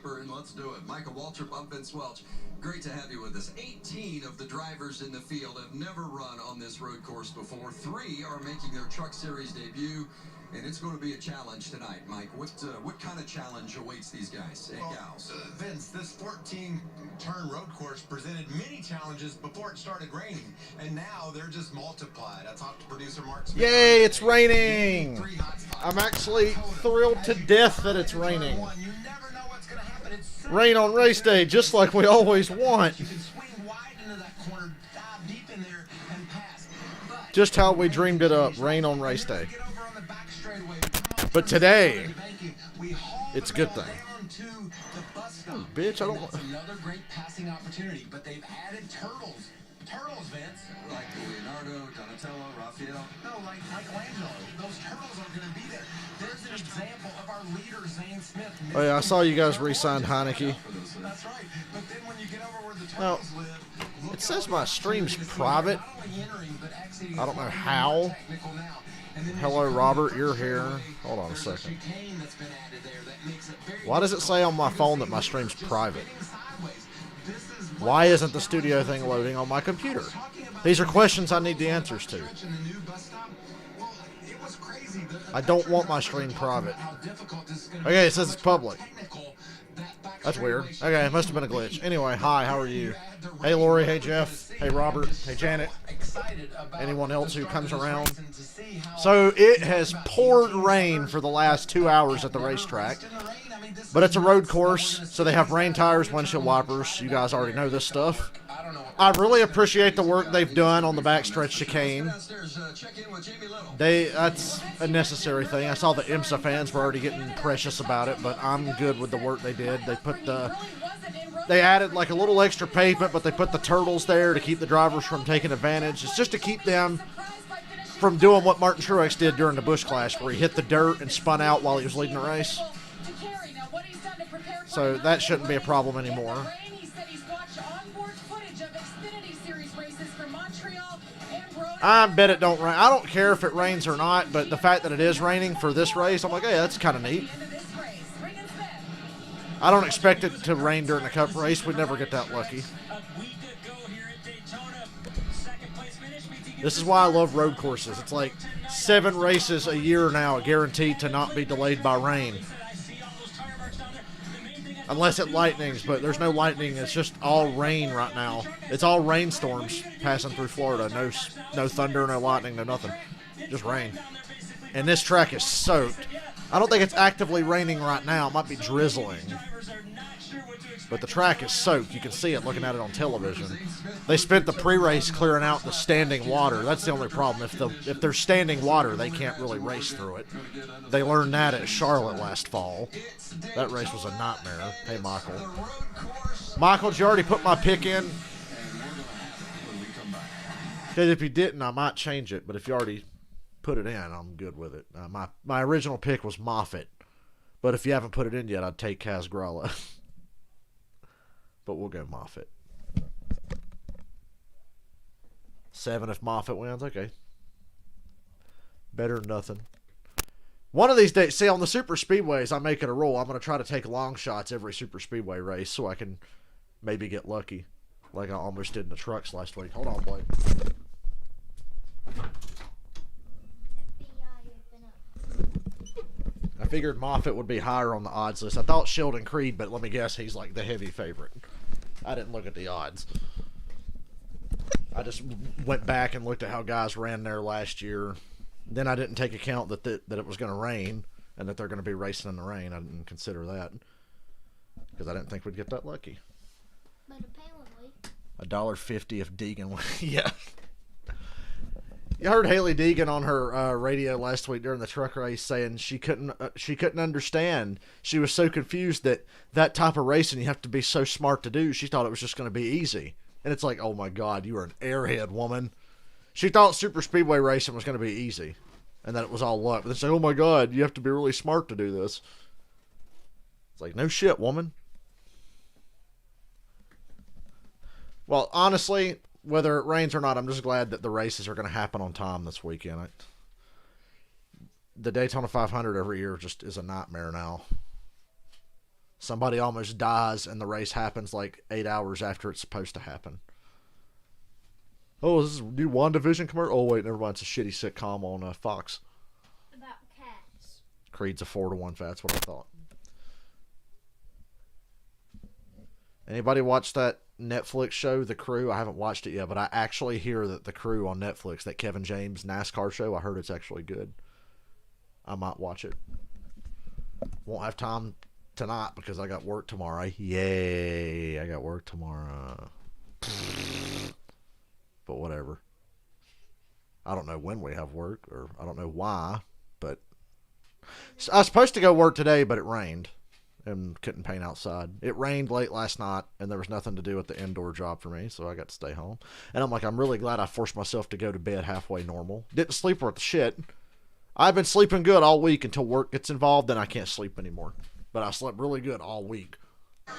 paper and let's do it. Michael Waltrip, I'm Vince Welch. Great to have you with us. 18 of the drivers in the field have never run on this road course before. 3 are making their Truck Series debut, and it's going to be a challenge tonight. Mike, what kind of challenge awaits these guys and gals? Vince, this 14-turn road course presented many challenges before it started raining, and now they're just multiplied. I talked to producer Mark Smith. Yay, it's raining! I'm actually thrilled to death that it's raining. Rain on race day, just like we always want. Just how we dreamed it up, rain on race day. But today, it's a good thing. Oh, bitch, I don't want... Another great passing opportunity, but they've added turtles. Turtles, Vince. Like Leonardo, Donatello, Raphael. No, like Michelangelo. Those turtles are going to be there. There's an example of our leader, Zane Smith. Oh yeah, I saw you guys re-signed Heineke. That's right. But then when you get over where the Now, turtles live, it says my stream's private. I don't know how. Hello, Robert, you're here. Hold on a second. Why does it say on my phone that my stream's private? Why isn't the studio thing loading on my computer? These are questions I need the answers to. I don't want my stream private. Okay, it says it's public. That's weird. Okay, it must have been a glitch. Anyway, hi, how are you? Hey, Lori. Hey, Jeff. Hey, Robert. Hey, Janet. Anyone else who comes around? So it has poured rain for the last 2 hours at the racetrack. But it's a road course, so they have rain tires, windshield wipers. You guys already know this stuff. I really appreciate the work they've done on the backstretch chicane. That's a necessary thing. I saw the IMSA fans were already getting precious about it, but I'm good with the work they did. They added like a little extra pavement, but they put the turtles there to keep the drivers from taking advantage. It's just to keep them from doing what Martin Truex did during the Busch Clash, where he hit the dirt and spun out while he was leading the race. So that shouldn't be a problem anymore. I bet it don't rain. I don't care if it rains or not, but the fact that it is raining for this race, I'm like, hey, that's kind of neat. I don't expect it to rain during the Cup race. We'd never get that lucky. This is why I love road courses. It's like 7 races a year now guaranteed to not be delayed by rain. Unless it lightnings, but there's no lightning. It's just all rain right now. It's all rainstorms passing through Florida. No thunder, no lightning, no nothing. Just rain. And this track is soaked. I don't think it's actively raining right now. It might be drizzling. But the track is soaked. You can see it looking at it on television. They spent the pre-race clearing out the standing water. That's the only problem. If there's standing water, they can't really race through it. They learned that at Charlotte last fall. That race was a nightmare. Hey, Michael. Michael, did you already put my pick in? Because if you didn't, I might change it. But if you already put it in, I'm good with it. My original pick was Moffitt. But if you haven't put it in yet, I'd take Casgralla. But we'll go Moffitt. 7 if Moffitt wins. Okay. Better than nothing. One of these days, see, on the super speedways, I make it a rule. I'm going to try to take long shots every super speedway race so I can maybe get lucky. Like I almost did in the trucks last week. Hold on, Blake. I figured Moffitt would be higher on the odds list. I thought Sheldon Creed, but let me guess, he's like the heavy favorite. I didn't look at the odds. I just went back and looked at how guys ran there last year. Then I didn't take account that it was going to rain and that they're going to be racing in the rain. I didn't consider that because I didn't think we'd get that lucky. But apparently, $1.50 if Deegan won. Yeah. You heard Haley Deegan on her radio last week during the truck race saying she couldn't understand. She was so confused that type of racing you have to be so smart to do. She thought it was just going to be easy. And it's like, oh my God, you are an airhead, woman. She thought super speedway racing was going to be easy and that it was all luck. But they say, oh my God, you have to be really smart to do this. It's like, no shit, woman. Well, honestly, whether it rains or not, I'm just glad that the races are going to happen on time this weekend. The Daytona 500 every year just is a nightmare now. Somebody almost dies, and the race happens like 8 hours after it's supposed to happen. Oh, this is a new WandaVision commercial? Oh, wait, never mind. It's a shitty sitcom on Fox. About cats. Creed's a 4-to-1 fat. That's what I thought. Anybody watch that Netflix show, The Crew? I haven't watched it yet, but I actually hear that The Crew on Netflix, that Kevin James NASCAR show, I heard it's actually good. I might watch it. Won't have time tonight because I got work tomorrow. Yay, I got work tomorrow. But whatever. I don't know when we have work, or I don't know why, but I was supposed to go work today, but it rained and couldn't paint outside. It rained late last night, and there was nothing to do with the indoor job for me, so I got to stay home. And I'm like, I'm really glad I forced myself to go to bed halfway normal. Didn't sleep worth the shit. I've been sleeping good all week until work gets involved, then I can't sleep anymore. But I slept really good all week. This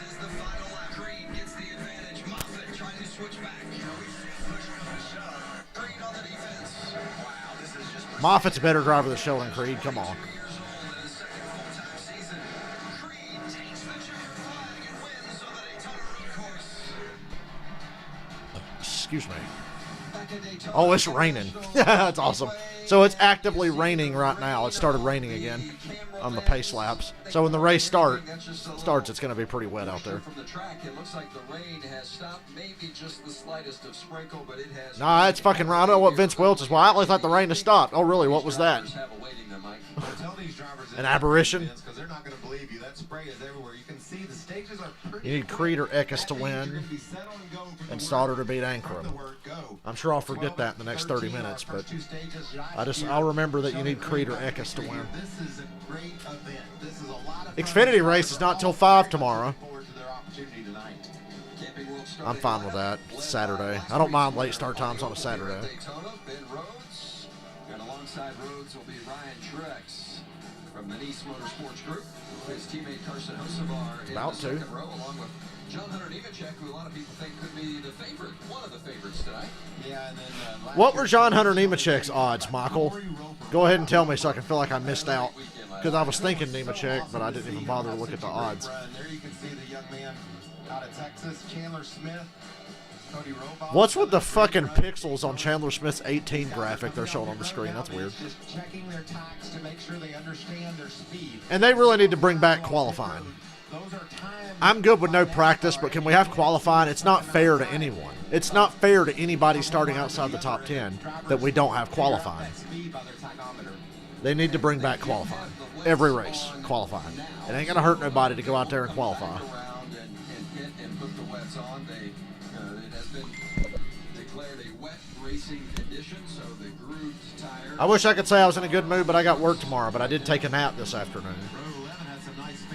is the final lap. Creed gets the advantage. Moffitt trying to switch back. Creed on the defense. Wow, this is just Moffitt's a better driver than Sheldon Creed. Come on. 2 years old in his second full-time season. Creed takes the checkered flag and wins on the Daytona road course. Excuse me. Back at Daytona, Oh, it's raining. That's awesome. So it's actively raining right now. It started raining again on the pace laps. So when the race starts, it's going to be pretty wet out there. From the track, it looks like the rain has stopped. Maybe just the slightest of sprinkle, but it has. Nah, it's fucking right. I don't know what Vince Welch is. Well, I only thought the rain had stopped. Oh, really? What was that? An aberration? Because they're not going to believe you. That spray is everywhere. You can see the stages are pretty. You need Creed or Eckes to win, and Sauter to beat Ankrum. I'm sure I'll forget that in the next 30 minutes, but I'll remember that you need Creed or Eckes to win. This is a great event. This is a lot of Xfinity race is not till 5 tomorrow. I'm fine with that. It's Saturday. I don't mind late start times on a Saturday. Daytona, Ben Rhodes, and alongside Rhodes will be Ryan Truex from the Nice Motorsports Group. His teammate Carson Hocevar in About the to. second row, along with John Hunter Nemechek, who a lot of people think could be the favorite, one of the favorites tonight. Yeah, and then, What were John Hunter Nemechek's odds, Michael? Go ahead and tell me so I can feel like I missed out. Because I was thinking Nemechek, but I didn't even bother to look at the odds. There you can see the young man out of Texas, Chandler Smith. Cody Robaugh. What's with the fucking pixels on Chandler Smith's 18 graphic they're showing on the screen? That's weird. Just checking their tacks to make sure they understand their speed. And they really need to bring back qualifying. Those are times. I'm good with no practice, but can we have qualifying? It's not fair to anyone. It's not fair to anybody starting outside the top 10 that we don't have qualifying. They need to bring back qualifying. Every race, qualifying. It ain't going to hurt nobody to go out there and qualify. Around and hit and put the wets on. It has been declared a wet racing condition, so the grooved tire. I wish I could say I was in a good mood, but I got work tomorrow. But I did take a nap this afternoon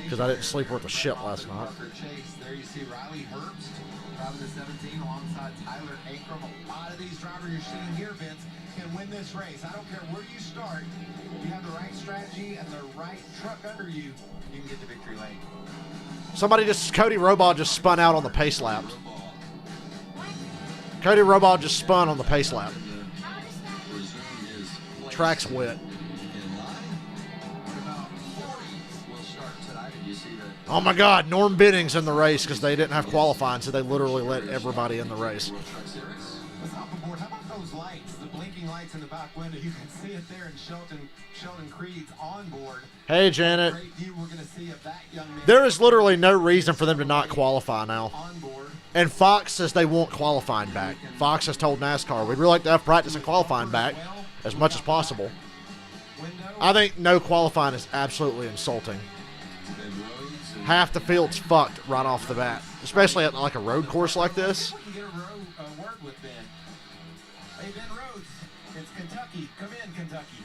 because I didn't sleep worth a shit last night. There you see Riley Herbst, driving the 17 alongside Tyler Ankrum. A lot of these drivers you're seeing here, Vince, can win this race. I don't care where you start. If you have the right strategy and the right truck under you, you can get to victory lane. Cody Robaugh just spun out on the pace lap. Cody Robaugh just spun on the pace lap. Track's wet. Oh my God, Norm Bidding's in the race because they didn't have qualifying, so they literally let everybody in the race. Let's hop aboard. How about those lights, the blinking lights in the back window? You can see it there in Sheldon Creed's onboard. Hey, Janet. Great view we're going to see of that young man. There is literally no reason for them to not qualify now. Onboard. And Fox says they want qualifying back. Fox has told NASCAR, we'd really like to have practice and qualifying back as much as possible. I think no qualifying is absolutely insulting. Half the field's fucked right off the bat, especially at like a road course like this. We can get a word with Ben. Hey, Ben Rhodes, it's Kentucky. Come in, Kentucky.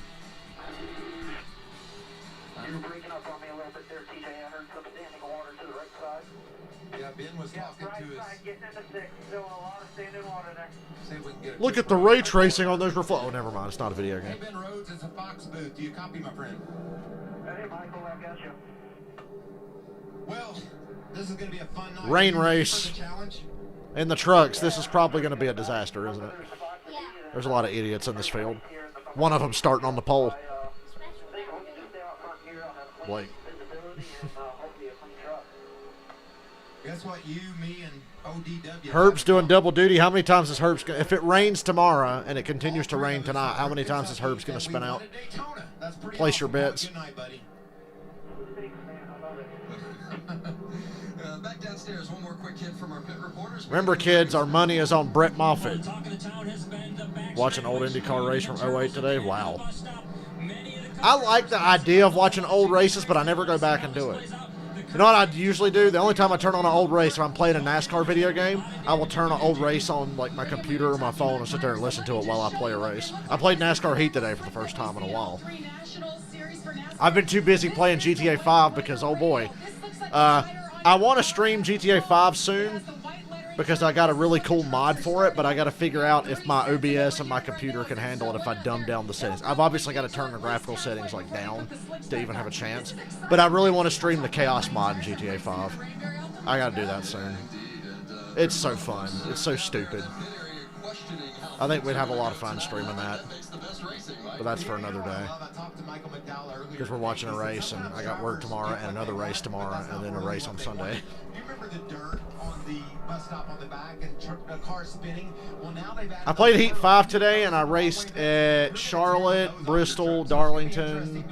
You're breaking up on me a little bit there, TJ. I heard some standing water to the right side. Yeah, Ben was talking Right to us. side, getting into six. Still a lot of standing water there. See if we can get a Look quick at the break. ray tracing on those reflectors. Oh, never mind. It's not a video Hey, game. Ben Rhodes, it's a Fox booth. Do you copy, my friend? Hey, Michael, I got you. Well, this is going to be a fun night. Rain You ready race. for the challenge? In the trucks, this is probably going to be a disaster, isn't it? Yeah. There's a lot of idiots in this field. One of them starting on the pole. Blake. hopefully a clean truck. Guess what? You, me, and ODW. Herb's doing double duty. How many times is Herb's if it rains tomorrow and it continues to rain tonight, how many times is Herb's going to spin out? Place your bets. Good night, buddy. Thanks, man. I love it. Back downstairs, one more quick hit from our pit reporters. Remember, kids, our money is on Brett Moffitt. Watching old IndyCar race from 08 today. Wow. I like the idea of watching old races, but I never go back and do it. You know what I usually do? The only time I turn on an old race, if I'm playing a NASCAR video game, I will turn an old race on like my computer or my phone and sit there and listen to it while I play a race. I played NASCAR Heat today for the first time in a while. I've been too busy playing GTA 5 because, oh boy, I want to stream GTA 5 soon because I got a really cool mod for it, but I got to figure out if my OBS and my computer can handle it if I dumb down the settings. I've obviously got to turn the graphical settings like down to even have a chance, but I really want to stream the Chaos mod in GTA 5. I got to do that soon. It's so fun. It's so stupid. I think we'd have a lot of fun streaming that, but that's for another day. Because we're watching a race, and I got work tomorrow, and another race tomorrow, and then a race on Sunday. You remember the dirt on the bus stop on the back and the car spinning? Well, now they've added I played Heat 5 today, and I raced at Charlotte, Bristol, Darlington,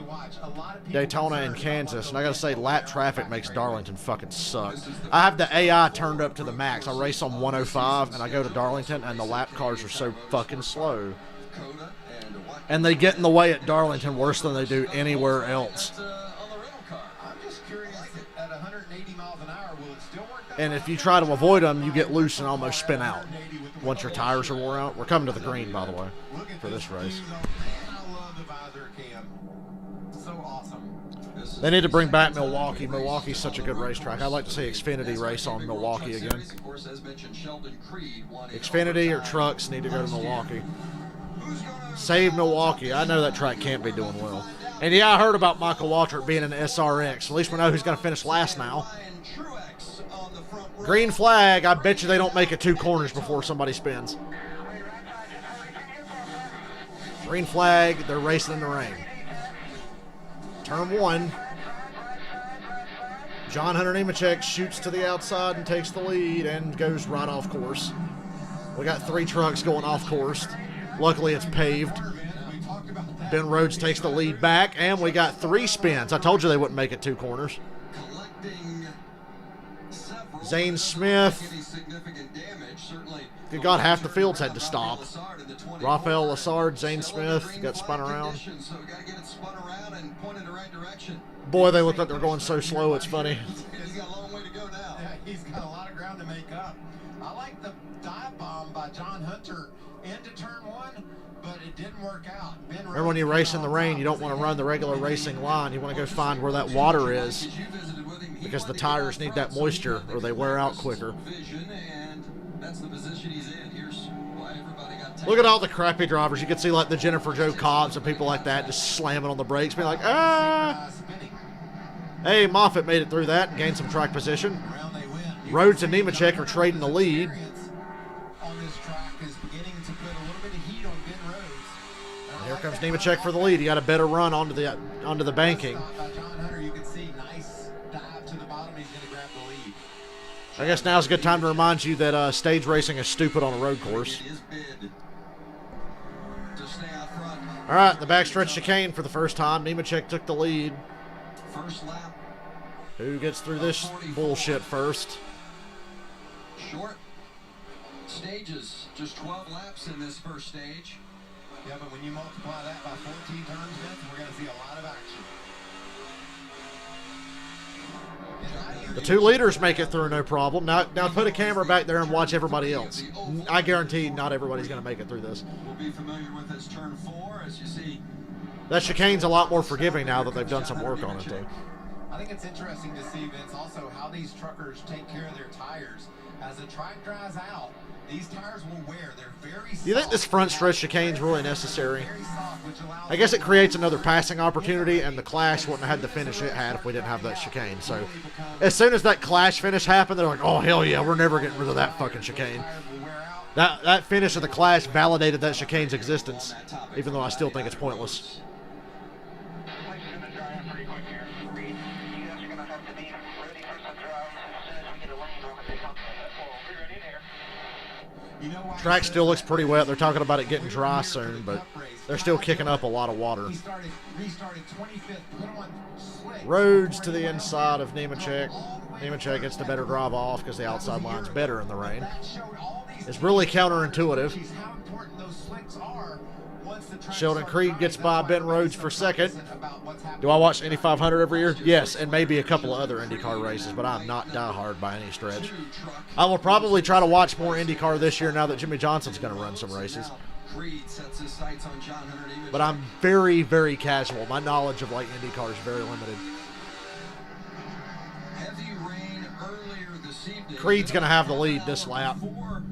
Daytona, and Kansas. And I gotta say, lap traffic makes Darlington fucking suck. I have the AI turned up to the max. I race on 105, and I go to Darlington, and the lap cars are so fucking slow. And they get in the way at Darlington worse than they do anywhere else. I'm just curious, at 180 miles an hour, will it still work that And way? if you try to avoid them, you get loose and almost spin out once your tires are wore out. We're coming to the green, by the way, for this race. I love the visor cam. So awesome. They need to bring back Milwaukee. Milwaukee's such a good racetrack. I'd like to see Xfinity race on Milwaukee again. Xfinity or trucks need to go to Milwaukee. Save Milwaukee. I know that track can't be doing well. And yeah, I heard about Michael Waltrip being an SRX. At least we know who's going to finish last now. Green flag. I bet you they don't make it 2 corners before somebody spins. Green flag. They're racing in the rain. Turn 1. John Hunter Nemechek shoots to the outside and takes the lead and goes right off course. We got 3 trucks going off course. Luckily, it's paved. Ben Rhodes takes the lead back, and we got 3 spins. I told you they wouldn't make it 2 corners. Zane Smith. Good God, half the fields had to stop. Rafael Lessard, Zane Smith got spun around. Boy, they look like they're going so slow, it's funny. He's got a long way to go now. Yeah, he's got a lot of ground to make up. I like the dive bomb by John Hunter into turn 1, but it didn't work out. Remember when you race in the rain, you don't want to run the regular racing line. You want to go find where that water is because the tires need that moisture or they wear out quicker. Look at all the crappy drivers. You can see like the Jennifer Jo Cobbs and people like that just slamming on the brakes, being like, ah. Hey, Moffitt made it through that and gained some track position. Rhodes and Nemechek are trading the lead. Here comes Nemechek for the lead. He got a better run onto the banking. I guess now's a good time to remind you that stage racing is stupid on a road course. All right, the backstretch chicane for the first time. Nemechek took the lead. First lap. Who gets through this bullshit first? Short stages, just 12 laps in this first stage. Yeah, but when you multiply that by 14 turns, Vince, we're going to see a lot of action. The 2 leaders make it through no problem. Now put a camera back there and watch everybody else. I guarantee not everybody's going to make it through this. We'll be familiar with this turn 4 as you see. That chicane's a lot more forgiving now that they've done some work on it, though. I think it's interesting to see, Vince, also how these truckers take care of their tires. As the track dries out, these tires will wear. They're very soft. Do you think this front stretch chicane's really necessary? I guess it creates another passing opportunity, and the Clash wouldn't have had the finish it had if we didn't have that chicane. So as soon as that Clash finish happened, they're like, oh, hell yeah, we're never getting rid of that fucking chicane. That finish of the Clash validated that chicane's existence, even though I still think it's pointless. to be ready for some drives as soon as we get a lane. We're going to take off. Well, we're ready in here. You know why Track he still says looks that? pretty wet. They're talking about it getting We were dry here for soon, the but cup race. they're still kicking up a lot of water. He restarted 25th, put on slicks. Roads to the inside of Nemechek. Nemechek gets the better drive off because the outside line's better in the rain. It's really counterintuitive. How important those slicks are once the track Sheldon starts Creed running. gets That's by why Ben I'm Rhodes so for second. cognizant about what's happening. Do I watch Indy 500 every year? Yes, and maybe a couple of other IndyCar races, but I'm not diehard by any stretch. I will probably try to watch more IndyCar this year now that Jimmy Johnson's going to run some races. Creed sets his sights on John Hunter Nemechek. But I'm very, very casual. My knowledge of like IndyCar is very limited. Heavy rain earlier this evening. Creed's going to have the lead this lap. Before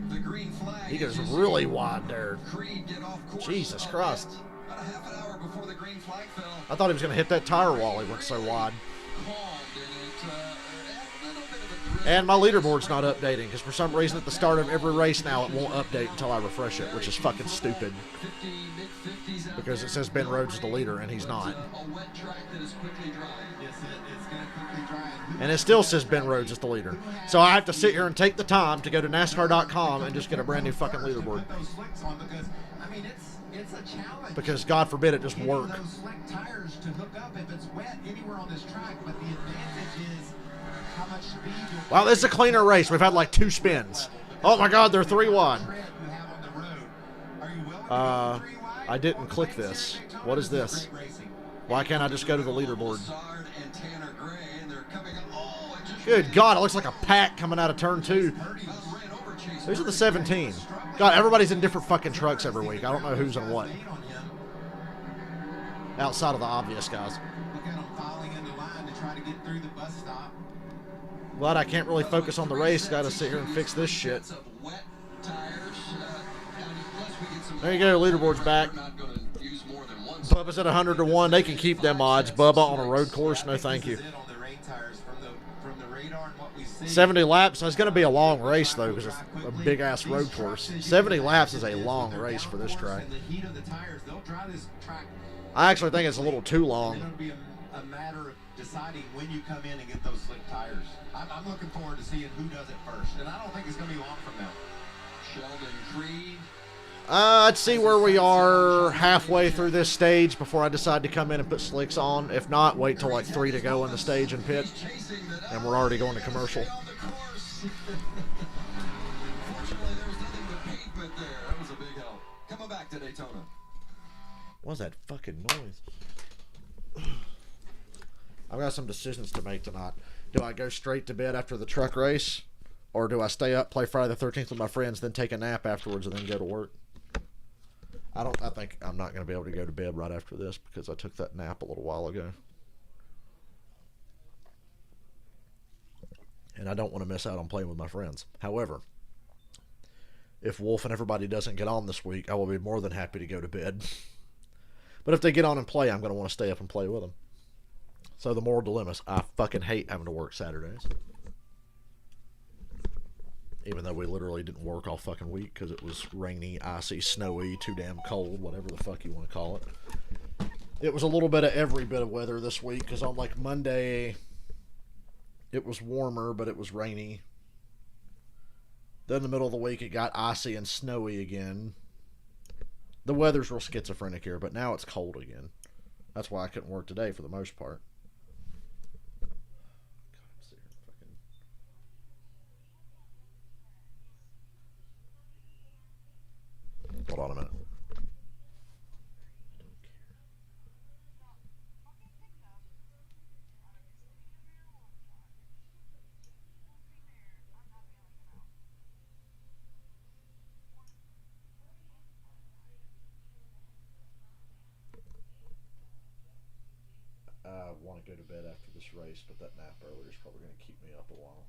the green flag. He goes really wide there. Creed get off course Jesus a Christ. bit. About a half an hour before the green flag fell. I thought he was going to hit that tire wall. He went so wide. Calmed and it a little bit of a drift. And my leaderboard's not updating because for some reason at the start of every race now it won't update until I refresh it, which is fucking stupid 50, mid-50s out because there. it says Ben Rhodes is the leader and he's But, not. a wet track that is quickly dry. Yes, it's going to quickly dry. And it still says Ben Rhodes is the leader. So I have to sit here and take the time to go to NASCAR.com and just get a brand new fucking leaderboard. Put those slicks on because, I mean, it's a challenge. Because God forbid it just Getting work. those slick tires to hook up if it's wet anywhere on this track, but the advantage is how much speed you'll Wow, this is a cleaner race. We've had like 2 spins. Oh my God, they're 3-1. tread you have on the road. Are you willing to go 3 wide I didn't or click pace in this. Daytona? What is this? Great racing. Why can't I just go to the leaderboard? Lazard and Tanner Gray, and they're coming up. Oh, it just Good God, it looks like a pack coming out of turn 2. ran over Chase. These are the 17. God, everybody's in different fucking trucks every week. I don't know who's in what. Eight on him. Outside of the obvious guys. Look at him filing into line to try to get through the bus stop. Glad I can't really focus on the race. Gotta sit here and fix this shit. Sets of wet tires, plus we get some There you go, leaderboard's back. We're not gonna use more than one. Bubba's at 100 to 1. They can keep them odds. Bubba on a road course, no thank you. This is it on the rain tires from the radar and what we see. 70 laps. It's going to be a long race, though, because it's a big-ass road course. 70 laps is a long race for this track. And the heat of the tires, they'll drive this track. I actually think it's a little too Then long. it'll be a matter of deciding when you come in and get those slick tires. I'm looking forward to seeing who does it first, and I don't think it's going to be long from now. Sheldon Creed. I'd see where we are halfway through this stage before I decide to come in and put slicks on. If not, wait till like 3 to go in the stage and pit. Chasing that And we're already going to commercial. on the course. Fortunately, there was nothing but pavement there. That was a big help. Coming back to Daytona. What's that fucking noise? I've got some decisions to make tonight. Do I go straight to bed after the truck race? Or do I stay up, play Friday the 13th with my friends, then take a nap afterwards and then go to work? I think I'm not going to be able to go to bed right after this because I took that nap a little while ago. And I don't want to miss out on playing with my friends. However, if Wolf and everybody doesn't get on this week, I will be more than happy to go to bed. But if they get on and play, I'm going to want to stay up and play with them. So the moral dilemmas, I fucking hate having to work Saturdays. Even though we literally didn't work all fucking week because it was rainy, icy, snowy, too damn cold, whatever the fuck you want to call it. It was a little bit of every bit of weather this week because on like Monday, it was warmer, but it was rainy. Then in the middle of the week, it got icy and snowy again. The weather's real schizophrenic here, but now it's cold again. That's why I couldn't work today for the most part. Hold on a minute. I want to go to bed after this race, but that nap earlier is probably going to keep me up a while.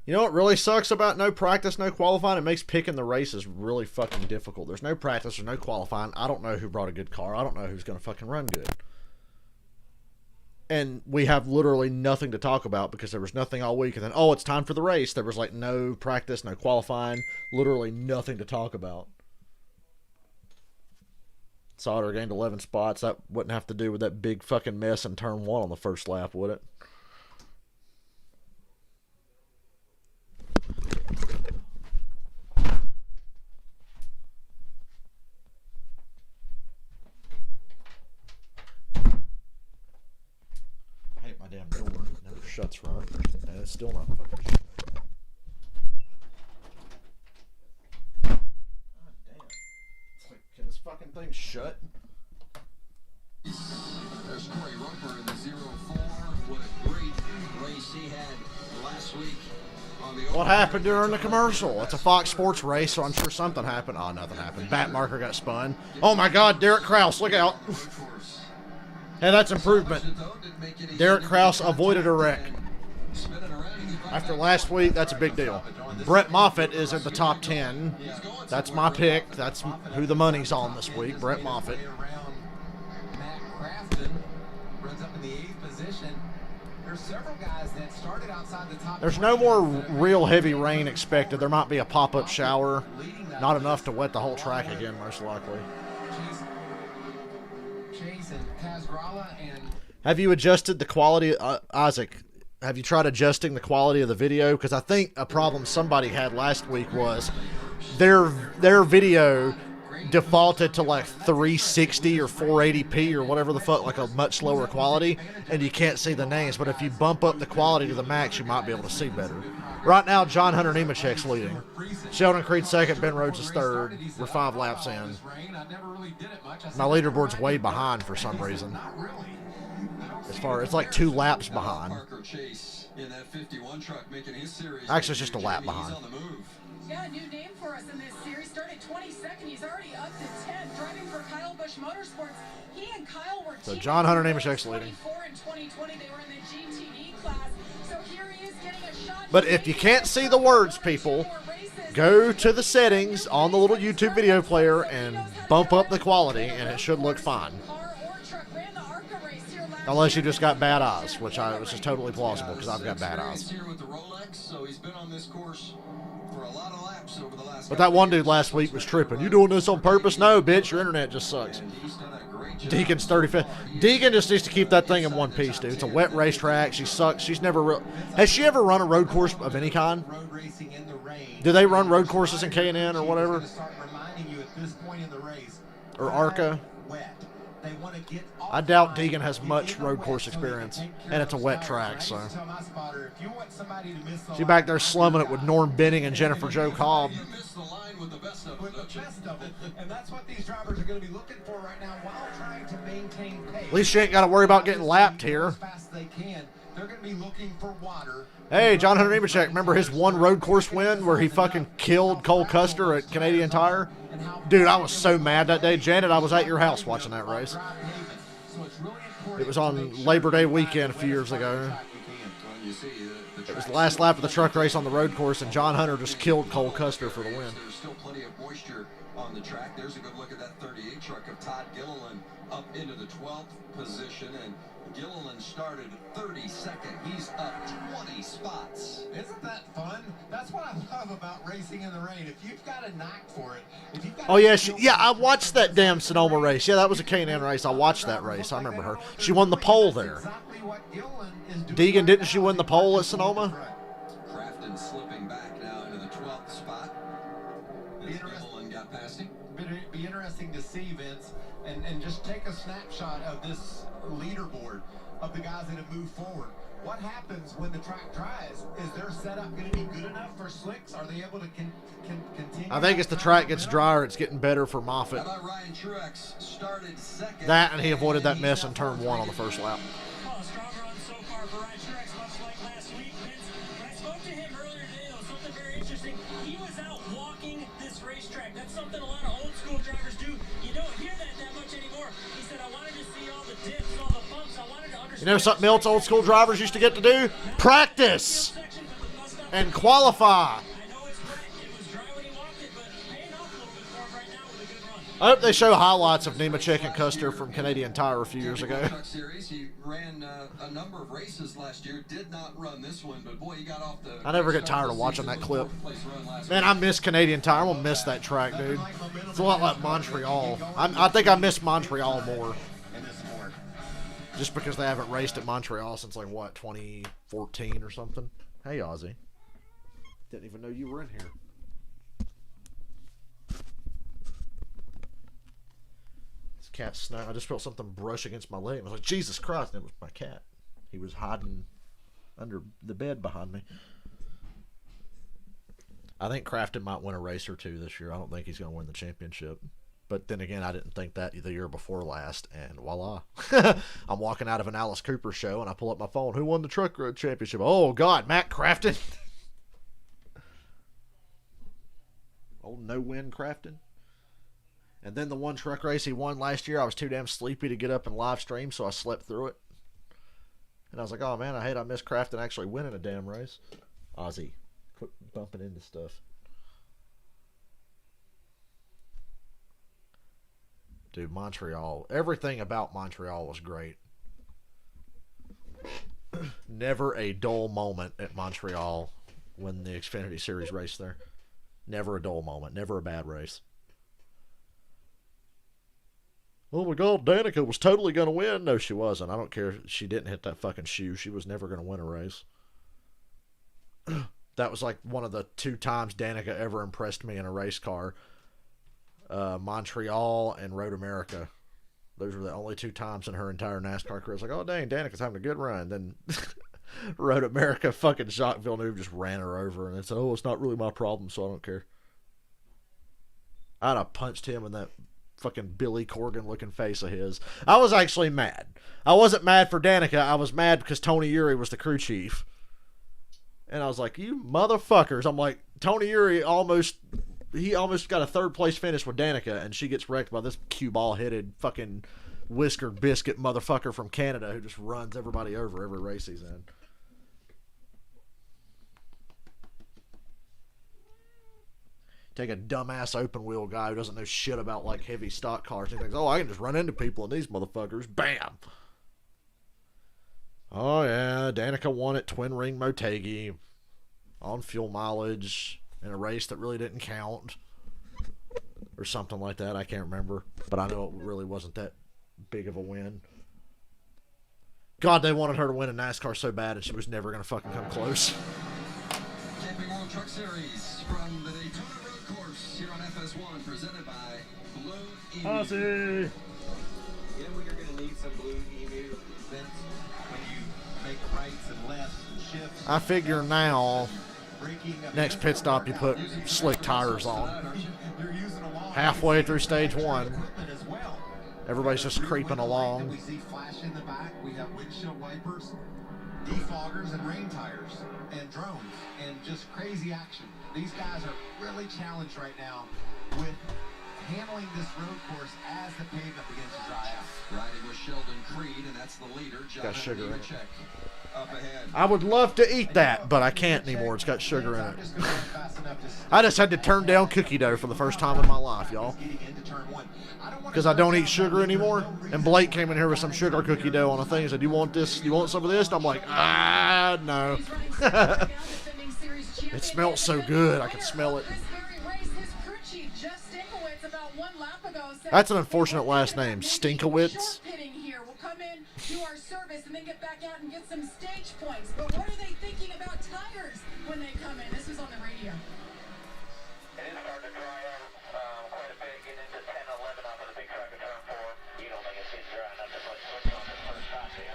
You know what really sucks about no practice, no qualifying? It makes picking the races really fucking difficult. There's no practice, there's no qualifying. I don't know who brought a good car. I don't know who's going to fucking run good. And we have literally nothing to talk about because there was nothing all week. And then, oh, it's time for the race. There was like no practice, no qualifying, literally nothing to talk about. Sauter gained 11 spots. That wouldn't have to do with that big fucking mess in turn 1 on the first lap, would it? I hate my damn door. It never shuts right. And it's still not fucking shut. God damn. It's like, can this fucking thing shut? There's Corey Roper in the 0-4. What a great race he had last week. What happened during the commercial? It's a Fox Sports race, so I'm sure something happened. Oh, nothing happened. Bat marker got spun. Oh my God, Derek Kraus, look out. Hey, that's improvement. Derek Kraus avoided a wreck. After last week, that's a big deal. Brett Moffitt is at the top 10. That's my pick. That's who the money's on this week, Brett Moffitt. There's several guys that started outside the top. There's no more real heavy rain expected. There might be a pop-up shower. Not enough to wet the whole track again, most likely. Chase and Kazgrala and Have you adjusted the quality, Isaac? Have you tried adjusting the quality of the video? Because I think a problem somebody had last week was their video defaulted to like 360 or 480p or whatever the fuck, like a much lower quality, and you can't see the names. But if you bump up the quality to the max, you might be able to see better. Right now, John Hunter Nemechek's leading. Sheldon Creed second, Ben Rhodes is third. We're 5 laps in. My leaderboard's way behind for some reason. It's like 2 laps behind. Actually, it's just a lap behind. Yeah, a new name for us in this series. Started 22nd. He's already up to 10. Driving for Kyle Busch Motorsports. He and Kyle were so John Hunter Nemechek's leading. 24 in 2020. They were in the GTE class. So here he is getting a shot. But if you can't see the words, people, go to the settings on the little YouTube video player and bump up the quality, and it should look fine. Unless you just got bad eyes, which is just totally plausible because I've got bad eyes. But that one dude last week was tripping. You doing this on purpose? No, bitch. Your internet just sucks. Deegan's 35th. Deegan just needs to keep that thing in one piece, dude. It's a wet racetrack. She sucks. She's never has she ever run a road course of any kind? Do they run road courses in K&N or whatever? Or ARCA? I doubt Deegan has much road course experience, and it's a wet track, so. She back there slumming it with Norm Benning and Jennifer Jo Cobb. And that's what these drivers are going to be looking for right now while trying to maintain pace. At least she ain't got to worry about getting lapped here. As fast as they can. They're going to be looking for water. Hey, John Hunter Nemechek, remember his one road course win where he fucking killed Cole Custer at Canadian Tire? Dude, I was so mad that day. Janet, I was at your house watching that race. It was on Labor Day weekend a few years ago. It was the last lap of the truck race on the road course, and John Hunter just killed Cole Custer for the win. There's still plenty of moisture on the track. There's a good look at that 38 truck of Todd Gilliland up into the 12th position, and Gilliland started 32nd. He's up 20 spots. Isn't that fun? That's what I love about racing in the rain. If you've got a knack for it. If you've got oh, yeah. I watched that damn Sonoma race. Yeah, that was a K&N race. I watched that race. I remember her. She won the pole there. Deegan, didn't she win the pole at Sonoma? Crafton slipping back now into the 12th spot. Gilliland got past him. Be interesting to see, Vince, and just take a snapshot of this leaderboard of the guys that have moved forward. What happens when the track dries? Is their setup going to be good enough for slicks? Are they able to continue? I think as the track gets drier, it's getting better for Moffitt. How about Ryan Truex started second? That, and he avoided that mess in turn 1 on the first lap. Oh, strong run so far for Ryan Truex, much like last week, Vince. When I spoke to him earlier today, though, something very interesting. He was out walking this racetrack. That's something a lot of old school drivers do. You don't hear that much anymore. He said, I wanted to see all the dips, all the bumps. I wanted to understand. You know something else old school drivers used to get to do? Practice and qualify. I know it's wet. It was dry when he walked it, but paying off a little bit for him right now with a good run. I hope they show highlights of Nemechek and Custer from Canadian Tire a few years ago. Truck Series, he ran a number of races last year. Did not run this one, but boy, he got off the. I never get tired of watching that clip. Man, I miss Canadian Tire. I'm gonna miss that track, dude. It's a lot like Montreal. I think I miss Montreal more. Just because they haven't raced at Montreal since, like, what, 2014 or something? Hey, Ozzy. Didn't even know you were in here. This cat's snap. I just felt something brush against my leg. I was like, Jesus Christ. And it was my cat. He was hiding under the bed behind me. I think Crafton might win a race or two this year. I don't think he's going to win the championship. But then again, I didn't think that the year before last, and voila. I'm walking out of an Alice Cooper show, and I pull up my phone. Who won the truck championship? Oh, God, Matt Crafton. Old no-win Crafton. And then the one truck race he won last year, I was too damn sleepy to get up and live stream, so I slept through it. And I was like, oh, man, I missed Crafton actually winning a damn race. Ozzy, quit bumping into stuff. Dude, Montreal. Everything about Montreal was great. Never a dull moment at Montreal when the Xfinity Series raced there. Never a dull moment. Never a bad race. Oh my God, Danica was totally going to win. No, she wasn't. I don't care if she didn't hit that fucking shoe. She was never going to win a race. That was like one of the 2 times Danica ever impressed me in a race car. Montreal and Road America. Those were the only 2 times in her entire NASCAR career. I was like, oh, dang, Danica's having a good run. Then Road America, fucking Jacques Villeneuve just ran her over. And it said, oh, it's not really my problem, so I don't care. I'd have punched him in that fucking Billy Corgan-looking face of his. I was actually mad. I wasn't mad for Danica. I was mad because Tony Uri was the crew chief. And I was like, you motherfuckers. I'm like, Tony Uri almost got a 3rd place finish with Danica, and she gets wrecked by this cue ball-headed fucking whiskered biscuit motherfucker from Canada who just runs everybody over every race he's in. Take a dumbass open wheel guy who doesn't know shit about like heavy stock cars. He thinks, oh, I can just run into people in these motherfuckers. Bam! Oh yeah, Danica won at Twin Ring Motegi on fuel mileage. In a race that really didn't count. Or something like that. I can't remember. But I know it really wasn't that big of a win. God, they wanted her to win a NASCAR so bad and she was never going to fucking come close. Camping World Truck Series from the Daytona Road Course here on FS1, presented by Blue Emu. Ozzy! You know when you're going to need some Blue Emu, Vince? When you make rights and lefts and shifts. I figure now... Next pit stop, you put slick tires on. Halfway through stage 1, everybody's just creeping along. We see flash in the back. We have windshield wipers, defoggers, and rain tires, and drones, and just crazy action. These guys are really challenged right now with handling this road course as the pavement begins to dry out. Riding with Sheldon Creed, and that's the leader, Got sugar in it. Up ahead. I would love to eat that, but I can't anymore. It's got sugar in it. I just had to turn down cookie dough for the first time in my life, y'all. Because I don't eat sugar anymore. And Blake came in here with some sugar cookie dough on a thing. He said, you want this? You want some of this? And I'm like, no. It smells so good. I can smell it. That's an unfortunate last name, Stinkowitz. Do our service and then get back out and get some stage points. But what are they thinking about tires when they come in? This is on the radio. It is starting to dry out quite a bit, getting into 10, 11 off of the big track of turn 4. You don't think it's getting dry enough to put switch on this first pass here?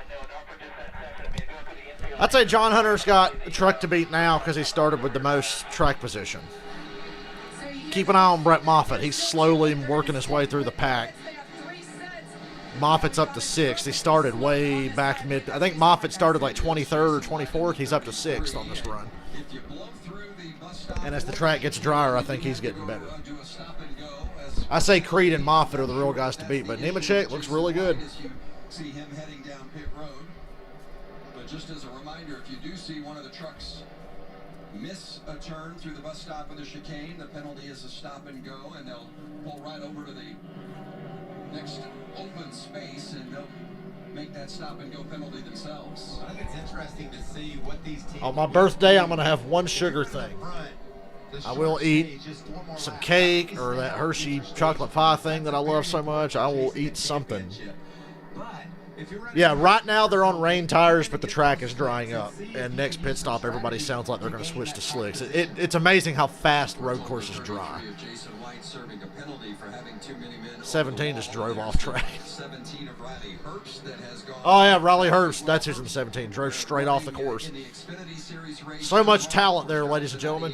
No, not for just that second. I mean, going to the infield. I'd say John Hunter's got a truck to beat now because he started with the most track position. Keep an eye on Brett Moffitt. He's slowly working his way through the pack. Moffitt's up to 6th. He started way back mid. I think Moffitt started like 23rd or 24th. He's up to 6th on this run. And as the track gets drier, I think he's getting better. I say Creed and Moffitt are the real guys to beat, but Nemechek looks really good. See him heading down pit road. But just as a reminder, if you do see one of the trucks miss a turn through the bus stop of the chicane, the penalty is a stop and go, and they'll pull right over to the next open space, and they'll make that stop and go penalty themselves. I think it's interesting to see what these teams. On my birthday, I'm going to have one sugar thing. I will eat some cake or that Hershey chocolate pie thing that I love so much. I will eat something. Yeah, right now they're on rain tires, but the track is drying up. And next pit stop, everybody sounds like they're going to switch to slicks. It's amazing how fast road courses dry. 17 just drove off track. Oh, yeah, Riley Herbst. That's who's in 17. Drove straight off the course. So much talent there, ladies and gentlemen.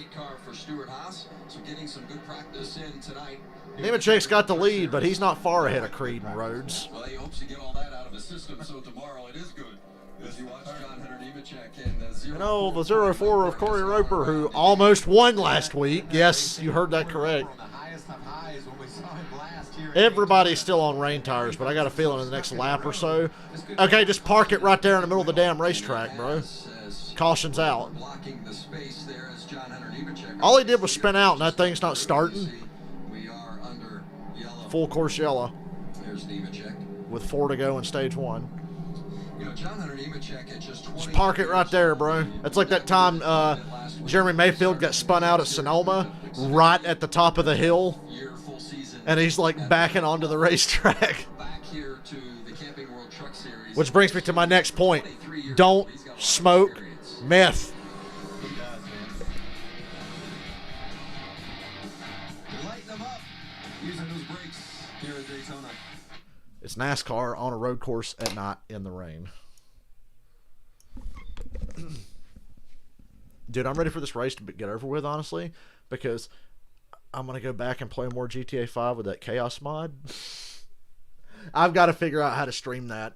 Nemechek's got the lead, but he's not far ahead of Creed and Rhodes. Well, he hopes to get all that out of his system, so tomorrow it is good. As you watch John Hunter Nemechek and the 04 of Corey Roper, who almost won last week. Yes, you heard that correct. Everybody's still on rain tires, but I got a feeling in the next lap or so. Okay, just park it right there in the middle of the damn racetrack, bro. Caution's out. All he did was spin out, and that thing's not starting. Full course yellow. With 4 to go in stage 1. Just park it right there, bro. That's like that time Jeremy Mayfield got spun out at Sonoma, right at the top of the hill. And he's like backing onto the racetrack. Which brings me to my next point. Don't smoke meth. Lighten them up using those brakes here at Daytona. It's NASCAR on a road course at night in the rain. Dude, I'm ready for this race to get over with, honestly, because I'm going to go back and play more GTA 5 with that Chaos mod. I've got to figure out how to stream that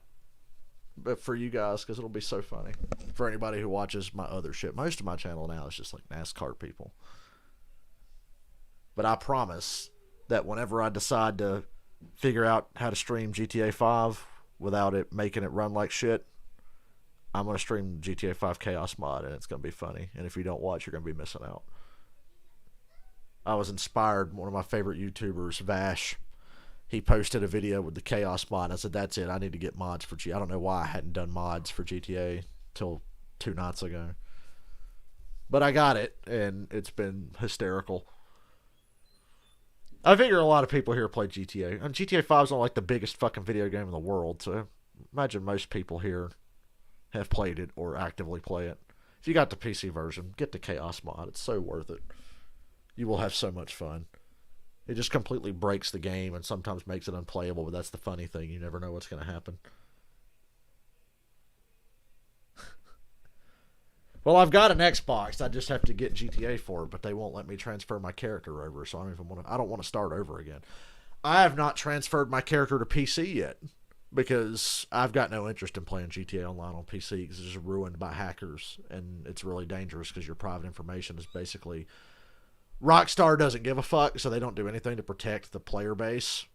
for you guys, because it'll be so funny for anybody who watches my other shit. Most of my channel now is just like NASCAR people. But I promise that whenever I decide to figure out how to stream GTA 5 without it making it run like shit, I'm going to stream GTA 5 Chaos mod, and it's going to be funny. And if you don't watch, you're going to be missing out. I was inspired. One of my favorite YouTubers, Vash, he posted a video with the Chaos mod. I said, that's it. I need to get mods for GTA. I don't know why I hadn't done mods for GTA till 2 nights ago. But I got it, and it's been hysterical. I figure a lot of people here play GTA. And GTA 5 is not like the biggest fucking video game in the world, so imagine most people here have played it or actively play it. If you got the PC version, get the Chaos mod. It's so worth it. You will have so much fun. It just completely breaks the game and sometimes makes it unplayable, but that's the funny thing. You never know what's going to happen. Well, I've got an Xbox. I just have to get GTA for it, but they won't let me transfer my character over, so I don't want to start over again. I have not transferred my character to PC yet because I've got no interest in playing GTA Online on PC because it's just ruined by hackers, and it's really dangerous because your private information is basically... Rockstar doesn't give a fuck, so they don't do anything to protect the player base.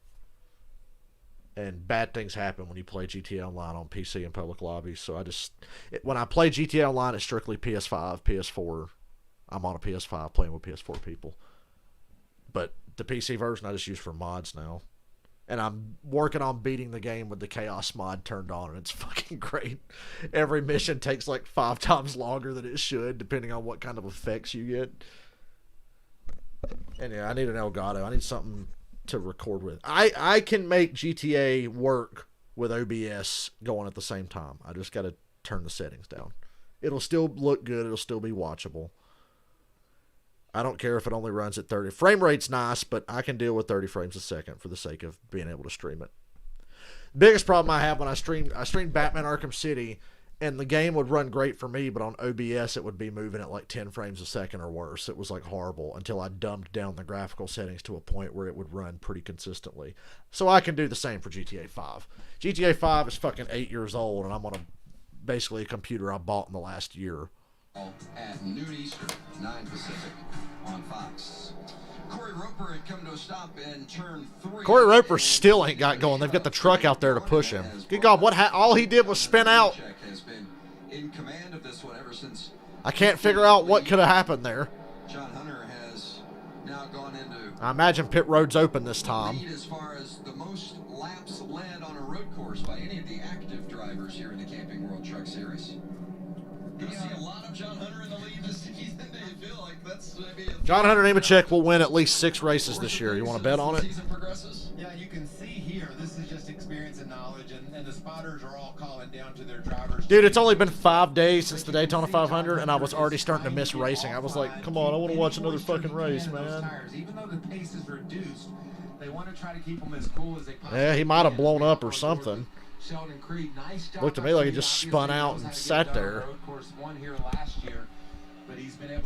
And bad things happen when you play GTA Online on PC in public lobbies. So when I play GTA Online, it's strictly PS5, PS4. I'm on a PS5 playing with PS4 people. But the PC version I just use for mods now. And I'm working on beating the game with the Chaos mod turned on, and it's fucking great. Every mission takes like 5 times longer than it should, depending on what kind of effects you get. And yeah, I need an Elgato. I need something to record with. I can make GTA work with OBS going at the same time. I just got to turn the settings down. It'll still look good. It'll still be watchable. I don't care if it only runs at 30. Frame rate's nice, but I can deal with 30 frames a second for the sake of being able to stream it. Biggest problem I have when I streamed Batman Arkham City, and the game would run great for me, but on OBS it would be moving at like 10 frames a second or worse. It was like horrible until I dumbed down the graphical settings to a point where it would run pretty consistently. So I can do the same for GTA 5. GTA 5 is fucking 8 years old, and I'm on basically a computer I bought in the last year. At noon Eastern, 9 Pacific on Fox. Corey Roper had come to a stop in turn 3. Corey Roper still ain't got going. They've got the truck out there to push him. Good God, all he did was spin out. Has been in command of this one ever since I can't figure out what could have happened there. John Hunter has now gone into I imagine pit road's open this time. lead as far as the most laps led on a road course by any of the active drivers here in the Camping World Truck Series. Do you see a lot of John Hunter in the lead this season? Do you feel like that's maybe a John Hunter Nemechek will win at least 6 races this year. You want to bet on it? Season progresses? Yeah, you can see here, this is just experience and knowledge, and the spotters are all calling down to their drivers. Dude, it's only been 5 days since the Daytona 500, and I was already starting to miss racing. I was like, come on, I want to watch another fucking race, man. Even though the pace is reduced, they want to try to keep them as cool as they possibly Yeah, he might have blown up or something. Sheldon Creed, nice job. Looked to me like he just spun out and sat there.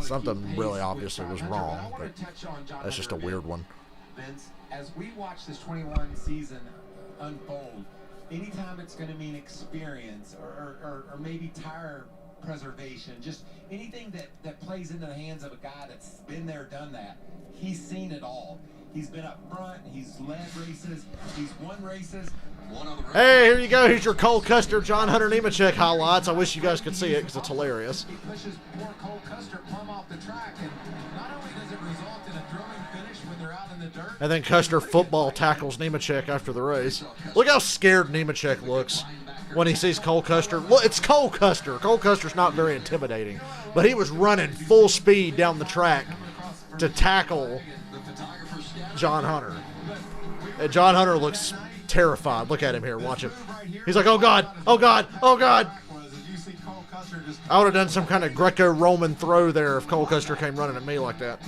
Something really obviously was wrong, but that's just a weird one. Vince, as we watch this 21 season unfold, anytime it's going to mean experience or maybe tire preservation, just anything that plays into the hands of a guy that's been there, done that, he's seen it all. He's been up front, he's led races, he's won races. Hey, here you go. Here's your Cole Custer, John Hunter Nemechek highlights. I wish you guys could see it because it's hilarious. He pushes poor Cole Custer plumb off the track, and not only does it result in a thrilling finish when they're out in the dirt. And then Custer football tackles Nemechek after the race. Look how scared Nemechek looks when he sees Cole Custer. Well, it's Cole Custer. Cole Custer's not very intimidating, but he was running full speed down the track to tackle John Hunter. And John Hunter looks terrified. Look at him here. Watch him. He's like, oh, God. Oh, God. Oh, God. I would have done some kind of Greco-Roman throw there if Cole Custer came running at me like that.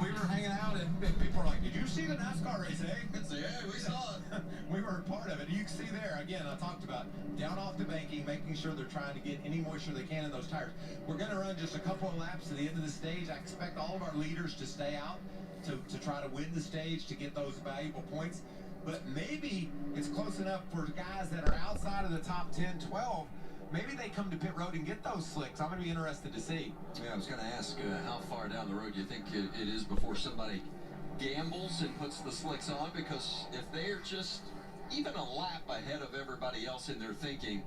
We were hanging out, and people were like, did you see the NASCAR race, eh? Yeah, we saw it. We were a part of it. You can see there, again, I talked about down off the banking, making sure they're trying to get any moisture they can in those tires. We're going to run just a couple of laps to the end of the stage. I expect all of our leaders to stay out to try to win the stage, to get those valuable points. But maybe it's close enough for guys that are outside of the top 10, 12. Maybe they come to pit road and get those slicks. I'm going to be interested to see. Yeah, I was going to ask how far down the road you think it is before somebody gambles and puts the slicks on, because if they're just even a lap ahead of everybody else in their thinking,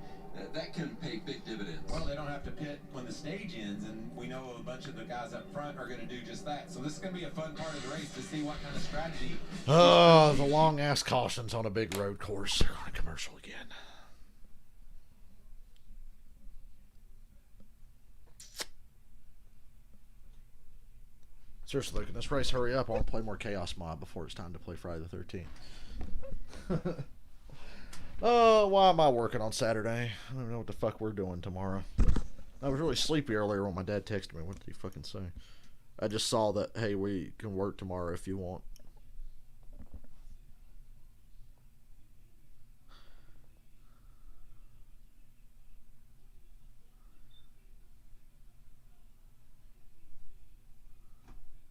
that can pay big dividends. Well, they don't have to pit when the stage ends, and we know a bunch of the guys up front are going to do just that. So this is going to be a fun part of the race to see what kind of strategy. Oh, the long-ass cautions on a big road course. They're on a commercial again. Seriously, can this race hurry up? I want to play more Chaos Mob before it's time to play Friday the 13th. Oh, why am I working on Saturday? I don't know what the fuck we're doing tomorrow. I was really sleepy earlier when my dad texted me. What did he fucking say? I just saw that, hey, we can work tomorrow if you want.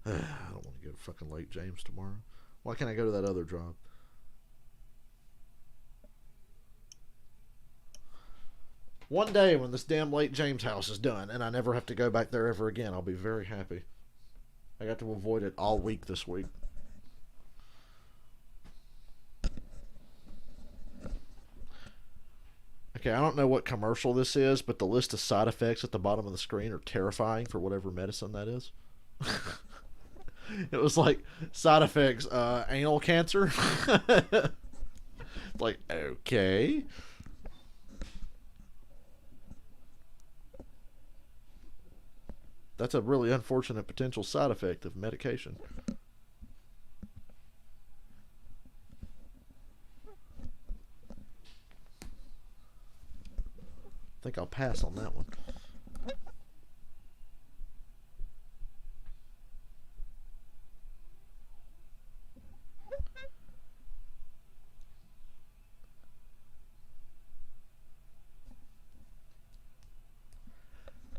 I don't want to go to fucking Lake James tomorrow. Why can't I go to that other job? One day when this damn Lake James house is done and I never have to go back there ever again, I'll be very happy. I got to avoid it all week this week. Okay, I don't know what commercial this is, but the list of side effects at the bottom of the screen are terrifying for whatever medicine that is. It was like, side effects, anal cancer. Like, okay. That's a really unfortunate potential side effect of medication. I think I'll pass on that one.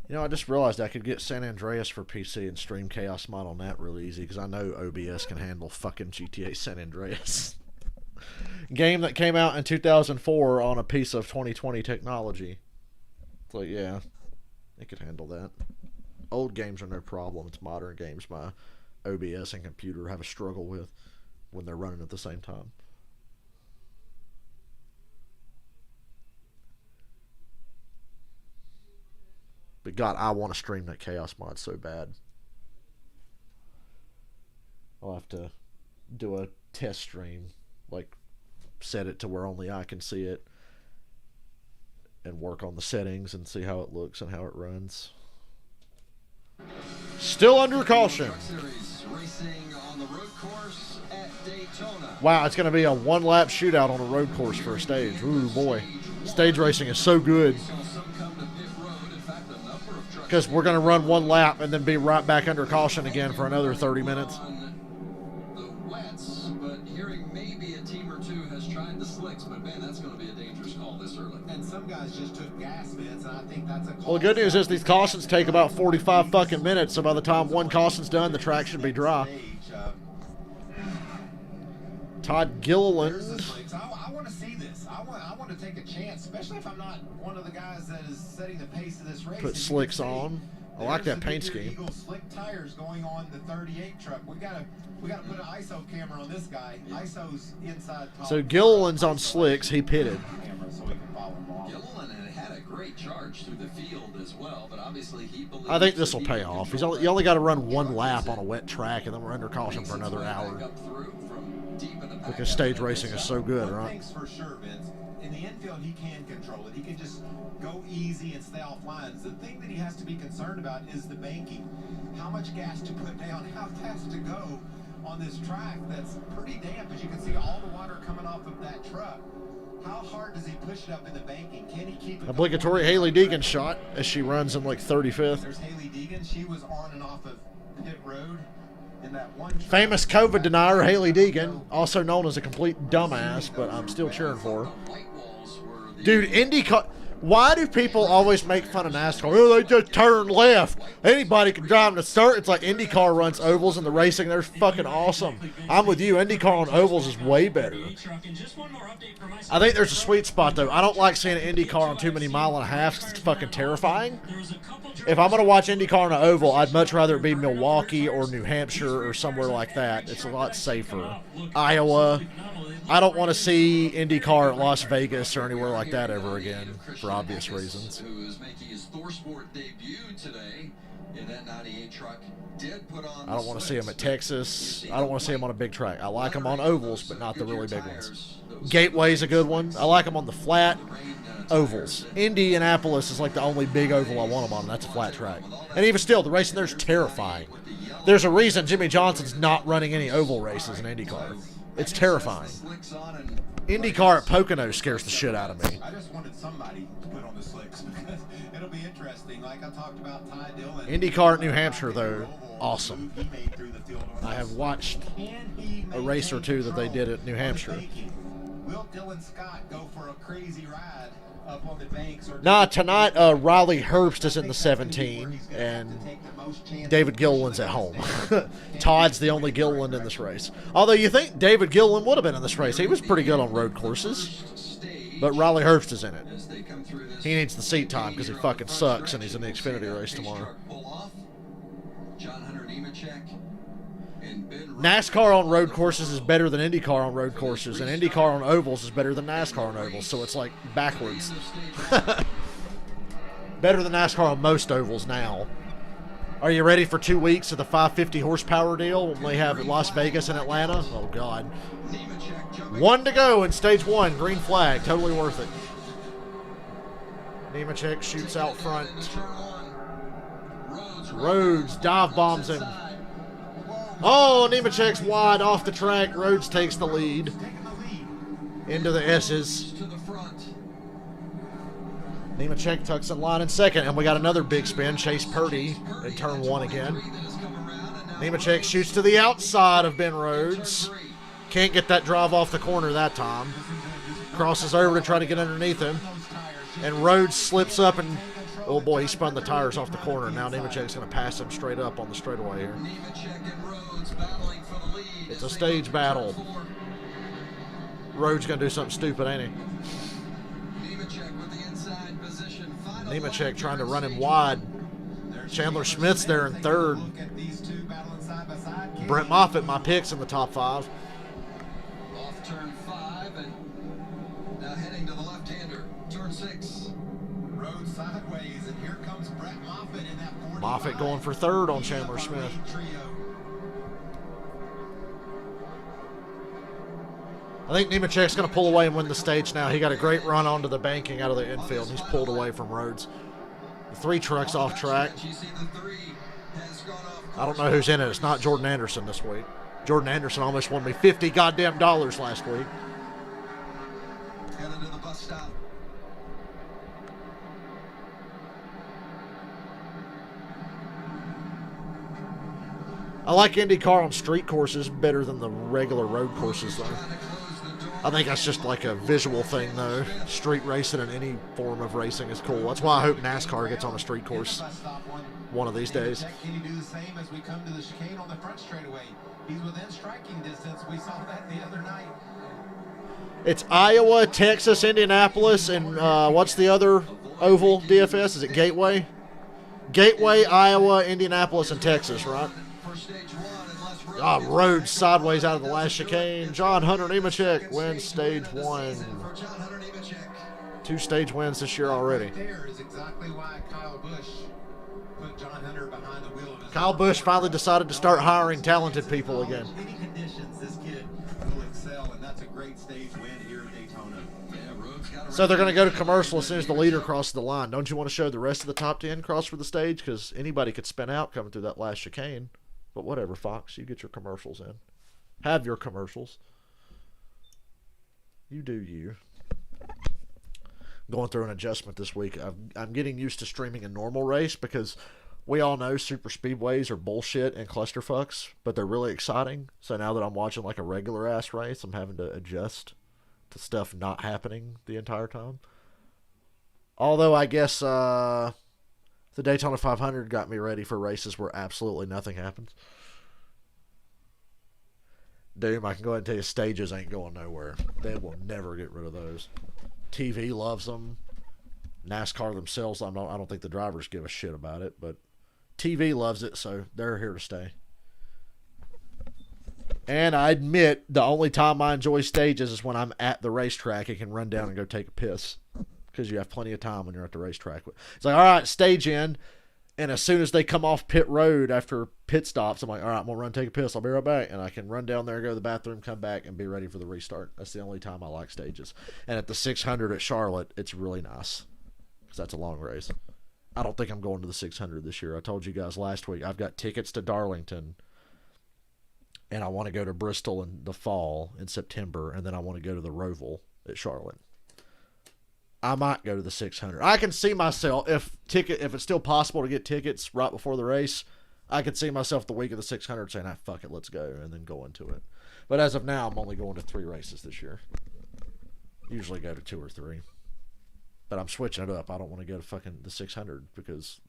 You know, I just realized I could get San Andreas for PC and stream Chaos Mod on that really easy, because I know OBS can handle fucking GTA San Andreas. Game that came out in 2004 on a piece of 2020 technology. It's like, yeah, it could handle that. Old games are no problem. It's modern games my OBS and computer have a struggle with when they're running at the same time. But God, I want to stream that Chaos mod so bad. I'll have to do a test stream, like set it to where only I can see it, and work on the settings and see how it looks and how it runs. Still under caution. Truck Series racing on the road course at Daytona. Wow, it's going to be a one-lap shootout on a road course for a stage. Ooh, boy. Stage racing is so good. Because we're going to run one lap and then be right back under caution again for another 30 minutes. The wets, but hearing maybe a team or two has tried the slicks, but man, that's going to be a dangerous call this early. And some guys just took gas Vince, and I think that's a call. Well, the good news is these cautions take about 45 fucking minutes, so by the time one caution's done, the track should be dry. Todd Gilliland. I want to see this. I want to take a chance, especially if I'm not one of the guys that is setting the pace of this race. Put slicks on. I like that paint scheme. Eagle slick tires going on the 38 truck. We gotta put an ISO camera on this guy. ISO's inside. So Gilliland's on slicks. He pitted. Gilliland had a great charge through the field as well, but obviously he believes I think this will pay off. You only got to run one lap on a wet track, and then we're under caution for another hour. Because stage racing is so good, right? Thanks for sure, Vince. In the infield, he can control it. He can just go easy and stay off lines. The thing that he has to be concerned about is the banking. How much gas to put down, how fast to go on this track that's pretty damp. As you can see, all the water coming off of that truck. How hard does he push it up in the banking? Can he keep it? Obligatory Haley Deegan shot as she runs in like 35th. There's Haley Deegan. She was on and off of pit road in that one truck. Famous COVID denier Haley Deegan, also known as a complete dumbass, but I'm still cheering for her. Dude, IndyCar. Why do people always make fun of NASCAR? Oh, they just turn left. Anybody can drive them to start. It's like IndyCar runs ovals and the racing. They're fucking awesome. I'm with you. IndyCar on ovals is way better. I think there's a sweet spot, though. I don't like seeing an IndyCar on too many mile and a half. It's fucking terrifying. If I'm going to watch IndyCar on an oval, I'd much rather it be Milwaukee or New Hampshire or somewhere like that. It's a lot safer. Iowa. I don't want to see IndyCar at Las Vegas or anywhere like that ever again, for obvious reasons. Who is making his ThorSport debut today in that 98 truck. Did put on I don't want to see him at Texas. I don't want to see him on a big track. I like him on ovals, but not the really big ones. Gateway's a good one. I like him on the flat ovals. Indianapolis is like the only big oval I want him on, and that's a flat track. And even still, the racing there's terrifying. There's a reason Jimmy Johnson's not running any oval races in IndyCar. It's terrifying. IndyCar at Pocono scares the shit out of me. I just wanted somebody to put on the slicks because it'll be interesting. Like I talked about Ty Dillon. IndyCar at New Hampshire, though, awesome. I have watched a race or two that they did at New Hampshire. Will Dylan Scott go for a crazy ride up on the banks? Nah, tonight Riley Herbst is in the 17, and David Gilliland's at home. Todd's the only Gilliland in this race. Although you think David Gilliland would have been in this race. He was pretty good on road courses. But Riley Herbst is in it. He needs the seat time because he fucking sucks, and he's in the Xfinity race tomorrow. NASCAR on road courses is better than IndyCar on road courses, and IndyCar on ovals is better than NASCAR on ovals, so it's like backwards. Better than NASCAR on most ovals now. Are you ready for 2 weeks of the 550 horsepower deal when we have Las Vegas and Atlanta? Oh, God. 1 to go in stage 1, green flag, totally worth it. Nemechek shoots out front. Rhodes dive bombs him. Oh, Nemechek's wide off the track. Rhodes takes the lead into the S's. Nemechek tucks in line in second, and we got another big spin. Chase Purdy in turn 1 again. Nemechek shoots to the outside of Ben Rhodes. Can't get that drive off the corner that time. Crosses over to try to get underneath him. And Rhodes slips up and, oh boy, he spun the tires off the corner. Now Nemechek's going to pass him straight up on the straightaway here. It's a stage battle. Rhodes going to do something stupid, ain't he? Nemechek trying to run him wide. Chandler Smith's there in third. Brent Moffitt, my picks in the top 5. Off turn 5 and now heading to the left-hander. Turn 6. Road sideways, and here comes Brent Moffitt. Moffitt going for third on Chandler Smith. I think Nemechek's going to pull away and win the stage now. He got a great run onto the banking out of the infield. He's pulled away from Rhodes. The 3 trucks off track. I don't know who's in it. It's not Jordan Anderson this week. Jordan Anderson almost won me $50 goddamn last week. Headed to the bus stop. I like IndyCar on street courses better than the regular road courses, though. I think that's just like a visual thing, though. Street racing in any form of racing is cool. That's why I hope NASCAR gets on a street course one of these days. Can you do the same as we come to the chicane on the front straightaway? He's within striking distance. We saw that the other night. It's Iowa, Texas, Indianapolis, and what's the other oval DFS? Is it Gateway? Gateway, Iowa, Indianapolis, and Texas, right? Ah, Rhodes sideways out of the last chicane. John Hunter Nemechek wins stage 1. 2 stage wins this year already. There is exactly why Kyle Busch put John Hunter behind the wheel of his Kyle Busch finally decided to start hiring talented people again. Any conditions, this kid will excel, and that's a great stage win here at Daytona. So they're going to go to commercial as soon as the leader crosses the line. Don't you want to show the rest of the top 10 cross for the stage? Because anybody could spin out coming through that last chicane. But whatever, Fox. You get your commercials in. Have your commercials. You do you. Going through an adjustment this week. I'm getting used to streaming a normal race because we all know super speedways are bullshit and clusterfucks, but they're really exciting. So now that I'm watching like a regular ass race, I'm having to adjust to stuff not happening the entire time. Although I guess the Daytona 500 got me ready for races where absolutely nothing happens. Doom, I can go ahead and tell you, stages ain't going nowhere. They will never get rid of those. TV loves them. NASCAR themselves, I don't think the drivers give a shit about it, but TV loves it, so they're here to stay. And I admit, the only time I enjoy stages is when I'm at the racetrack and can run down and go take a piss. Because you have plenty of time when you're at the racetrack. It's like, all right, stage in. And as soon as they come off pit road after pit stops, I'm like, all right, I'm going to run take a piss. I'll be right back. And I can run down there, go to the bathroom, come back, and be ready for the restart. That's the only time I like stages. And at the 600 at Charlotte, it's really nice. Because that's a long race. I don't think I'm going to the 600 this year. I told you guys last week, I've got tickets to Darlington. And I want to go to Bristol in the fall, in September. And then I want to go to the Roval at Charlotte. I might go to the 600. I can see myself, if it's still possible to get tickets right before the race, I could see myself the week of the 600 saying, fuck it, let's go, and then go into it. But as of now, I'm only going to 3 races this year. Usually go to 2 or 3. But I'm switching it up. I don't want to go to fucking the 600 because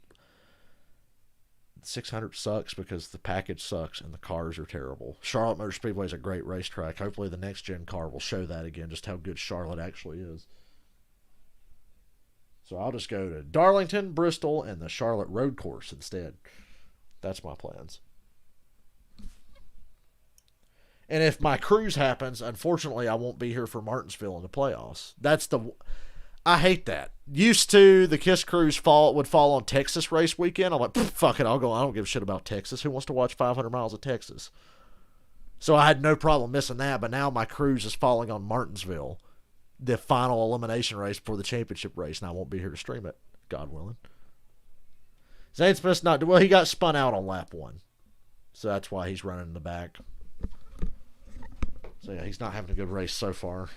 the 600 sucks because the package sucks and the cars are terrible. Charlotte Motor Speedway is a great racetrack. Hopefully the next gen car will show that again, just how good Charlotte actually is. So I'll just go to Darlington, Bristol, and the Charlotte Road Course instead. That's my plans. And if my cruise happens, unfortunately, I won't be here for Martinsville in the playoffs. I hate that. Used to, the KISS cruise would fall on Texas race weekend. I'm like, fuck it, I'll go. I don't give a shit about Texas. Who wants to watch 500 miles of Texas? So I had no problem missing that, but now my cruise is falling on Martinsville, the final elimination race before the championship race, and I won't be here to stream it, God willing. Zane Smith's he got spun out on lap 1. So that's why he's running in the back. So yeah, he's not having a good race so far.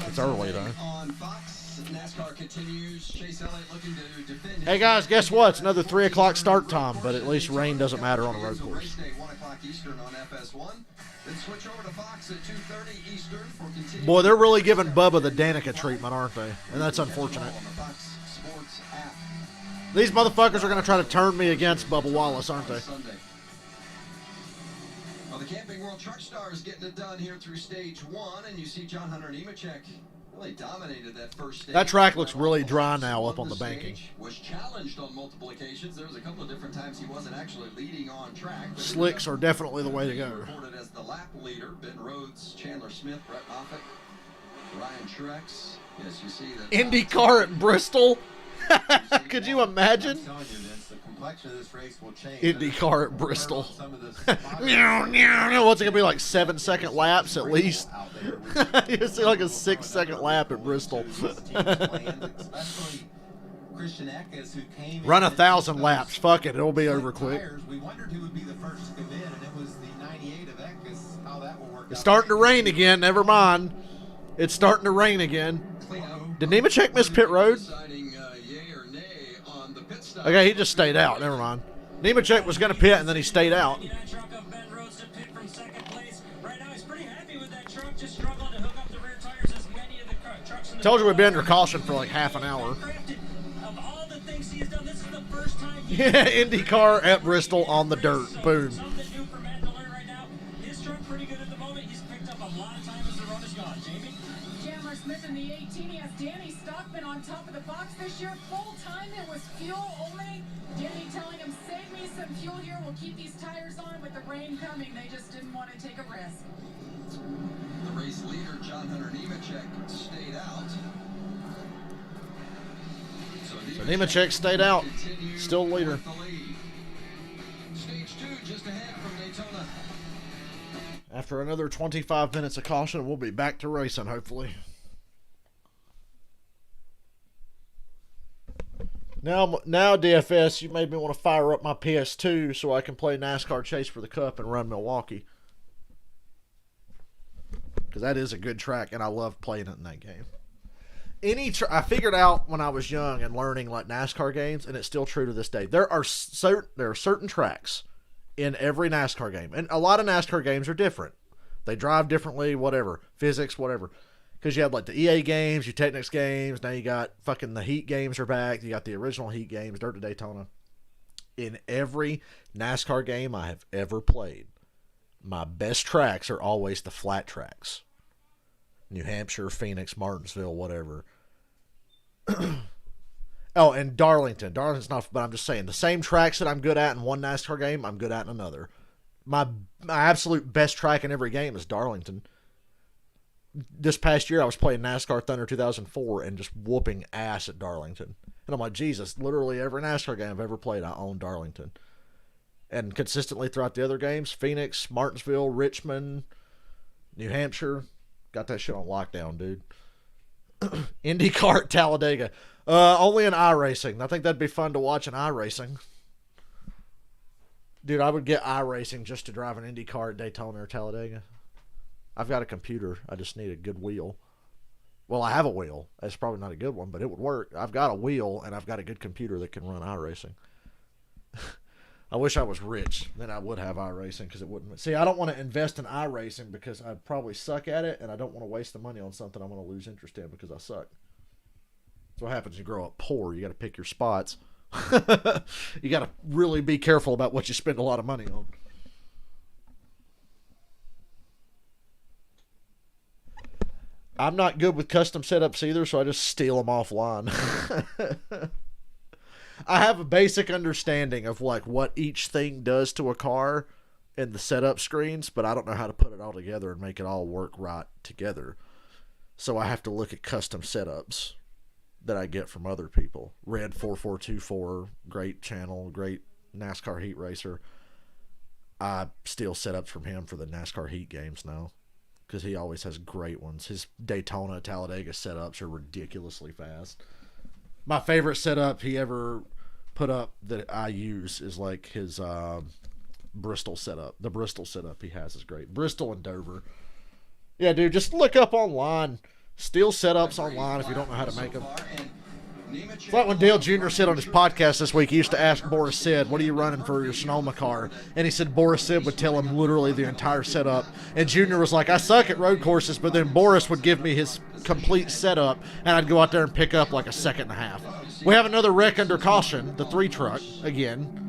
It's early though. Hey guys, guess what? It's another 3 o'clock start time, but at least rain doesn't matter on a road course. Boy, they're really giving Bubba the Danica treatment, aren't they? And that's unfortunate. These motherfuckers are going to try to turn me against Bubba Wallace, aren't they? Well, the Camping World Truck Stars getting it done here through stage 1, and you see John Hunter Nemechek really dominated that first stage. That track looks really dry now up on the banking. Was challenged on multiple occasions. There was a couple of different times he wasn't actually leading on track. Slicks are definitely the way to go. Reported as the lap leader, Ben Rhodes, Chandler Smith, Brett Moffitt, Ryan Truex. Yes, you see that. IndyCar at Bristol. Could you imagine? I'm telling you, Vince, the complexion of this race will change. IndyCar at Bristol. Some of this What's it gonna be, like 7-second laps at least? You see like a 6-second lap at Bristol. Christian Eckes, who came Run 1,000 laps. Fuck it, it'll be over quick. We wondered who would be the first to come in, and it was the 98 of Eckes. How that will work. It's starting to rain again. Never mind. It's starting to rain again. Did Nemechek miss pit road? Okay, he just stayed out. Never mind. Nemechek was going to pit, and then he stayed out. Told you we'd be under caution for like half an hour. Yeah, IndyCar at Bristol on the dirt. Boom. Chandler Smith in the 18. He has Danny Stockman on top of the box this year. Full time, it was fuel only. Danny telling him, save me some fuel here. We'll keep these tires on with the rain coming. They just didn't want to take a risk. The race leader, John Hunter Nemechek, stayed out. So Nemechek stayed out. Still leader. Stage 2 just ahead from Daytona. After another 25 minutes of caution, we'll be back to racing, hopefully. Now, DFS, you made me want to fire up my PS2 so I can play NASCAR Chase for the Cup and run Milwaukee. Because that is a good track, and I love playing it in that game. I figured out when I was young and learning like NASCAR games, and it's still true to this day. There are certain tracks in every NASCAR game, and a lot of NASCAR games are different. They drive differently, whatever, physics, whatever. Because you had like the EA games, your Technics games. Now you got fucking the Heat games are back. You got the original Heat games, Dirt to Daytona. In every NASCAR game I have ever played, my best tracks are always the flat tracks. New Hampshire, Phoenix, Martinsville, whatever. Oh, and Darlington. Darlington's not, but I'm just saying, the same tracks that I'm good at in one NASCAR game, I'm good at in another. My absolute best track in every game is Darlington. This past year, I was playing NASCAR Thunder 2004 and just whooping ass at Darlington. And I'm like, Jesus, literally every NASCAR game I've ever played, I own Darlington. And consistently throughout the other games, Phoenix, Martinsville, Richmond, New Hampshire, got that shit on lockdown, dude. IndyCar at Talladega. Only in iRacing. I think that'd be fun to watch in iRacing. Dude, I would get iRacing just to drive an IndyCar at Daytona or Talladega. I've got a computer. I just need a good wheel. Well, I have a wheel. That's probably not a good one, but it would work. I've got a wheel, and I've got a good computer that can run iRacing. I wish I was rich. Then I would have iRacing because it wouldn't. See, I don't want to invest in iRacing because I'd probably suck at it, and I don't want to waste the money on something I'm going to lose interest in because I suck. That's what happens when you grow up poor. You got to pick your spots. You got to really be careful about what you spend a lot of money on. I'm not good with custom setups either, so I just steal them offline. I have a basic understanding of like what each thing does to a car in the setup screens, but I don't know how to put it all together and make it all work right together. So I have to look at custom setups that I get from other people. Red 4424, great channel, great NASCAR Heat Racer. I steal setups from him for the NASCAR Heat games now because he always has great ones. His Daytona, Talladega setups are ridiculously fast. My favorite setup he ever put up that I use is like his Bristol setup. The Bristol setup he has is great. Bristol and Dover. Yeah, dude, just look up online. Steal setups online if you don't know how to make them. It's like when Dale Jr. said on his podcast this week, he used to ask Boris Sid, what are you running for your Sonoma car? And he said Boris Sid would tell him literally the entire setup. And Jr. was like, I suck at road courses, but then Boris would give me his complete setup, and I'd go out there and pick up like a second and a half. We have another wreck under caution, the 3 truck, again.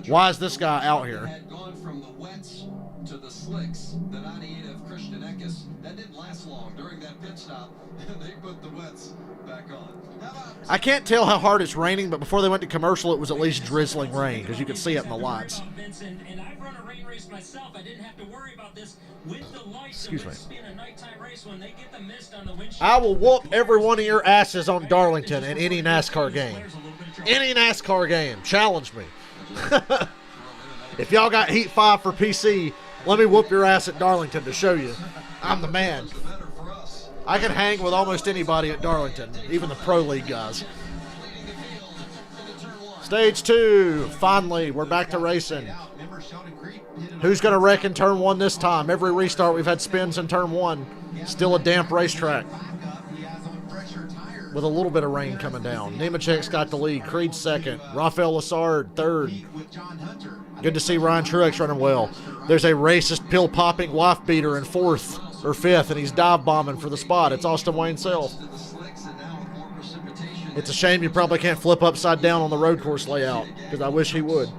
Why is this guy out here? Had gone from the wets to the slicks. The 98 of Christian Eckes. That didn't last long. During that pit stop, they put the wets back on. How about I can't tell how hard it's raining, but before they went to commercial, it was at least drizzling rain because you could see it in the lights. And I've run a rain race myself. I didn't have to worry about this with the lights. Excuse me. It's being a nighttime race when they get the mist on the windshield. I will whoop every one of your asses on Darlington in any NASCAR game. Any NASCAR game. Challenge me. If y'all got Heat 5 for PC, let me whoop your ass at Darlington to show you. I'm the man. better for us? I can hang with almost anybody at Darlington, even the Pro League guys. Leading the field into turn one. Stage 2. Finally, we're back to racing. Who's going to wreck in turn 1 this time? Every restart we've had spins in turn 1. Still a damp racetrack with a little bit of rain coming down. Nemechek's got the lead. Creed second. Rafael Lessard third. Good to see Ryan Truex running well. There's a racist pill-popping wife beater in fourth or fifth, and he's dive bombing for the spot. It's Austin Wayne Self. To the slicks, and now with more precipitation. It's a shame you probably can't flip upside down on the road course layout, because I wish he would.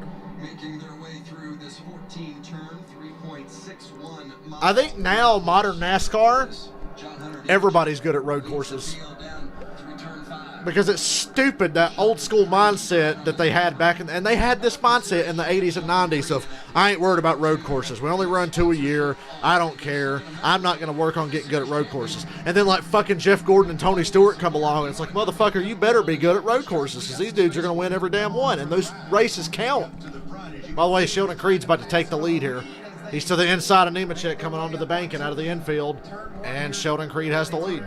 Making their way through this 14-turn, 3.61 miles. I think now, modern NASCAR, John Hunter everybody's good at road courses. field down through turn 5. Because it's stupid, that old school mindset that they had back in, and they had this mindset in the 80s and 90s of, I ain't worried about road courses. We only run 2 a year. I don't care. I'm not going to work on getting good at road courses. And then like fucking Jeff Gordon and Tony Stewart come along, and it's like, motherfucker, you better be good at road courses because these dudes are going to win every damn one, and those races count. By the way, Sheldon Creed's about to take the lead here. He's to the inside of Nemechek coming onto the bank and out of the infield, and Sheldon Creed has the lead.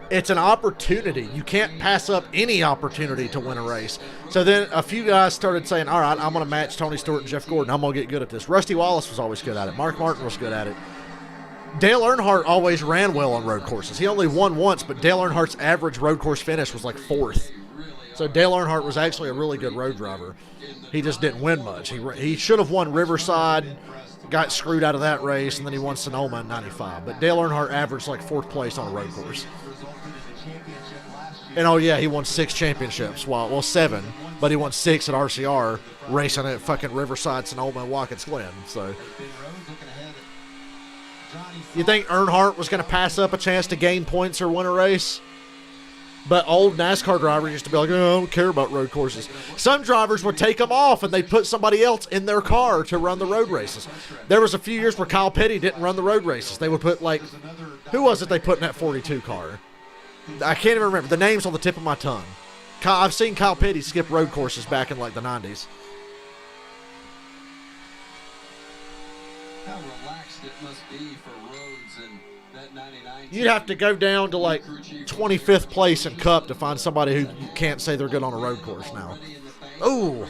It's an opportunity. You can't pass up any opportunity to win a race. So then a few guys started saying, all right, I'm going to match Tony Stewart and Jeff Gordon. I'm going to get good at this. Rusty Wallace was always good at it. Mark Martin was good at it. Dale Earnhardt always ran well on road courses. He only won once, but Dale Earnhardt's average road course finish was like 4th. So Dale Earnhardt was actually a really good road driver. He just didn't win much. He should have won Riverside, got screwed out of that race, and then he won Sonoma in 95. But Dale Earnhardt averaged like 4th place on a road course. And oh yeah, he won 6 championships. Well, 7, but he won 6 at RCR, racing at fucking Riverside, Sonoma, and Watkins Glen. So you think Earnhardt was going to pass up a chance to gain points or win a race? But old NASCAR drivers used to be like, oh, I don't care about road courses. Some drivers would take them off and they'd put somebody else in their car to run the road races. There was a few years where Kyle Petty didn't run the road races. They would put like, who was it they put in that 42 car? I can't even remember. The name's on the tip of my tongue. I've seen Kyle Petty skip road courses back in like the 90s. How relaxed it must be for roads and that 99. You'd have to go down to like 25th place in Cup to find somebody who you can't say they're good on a road course now. Ooh.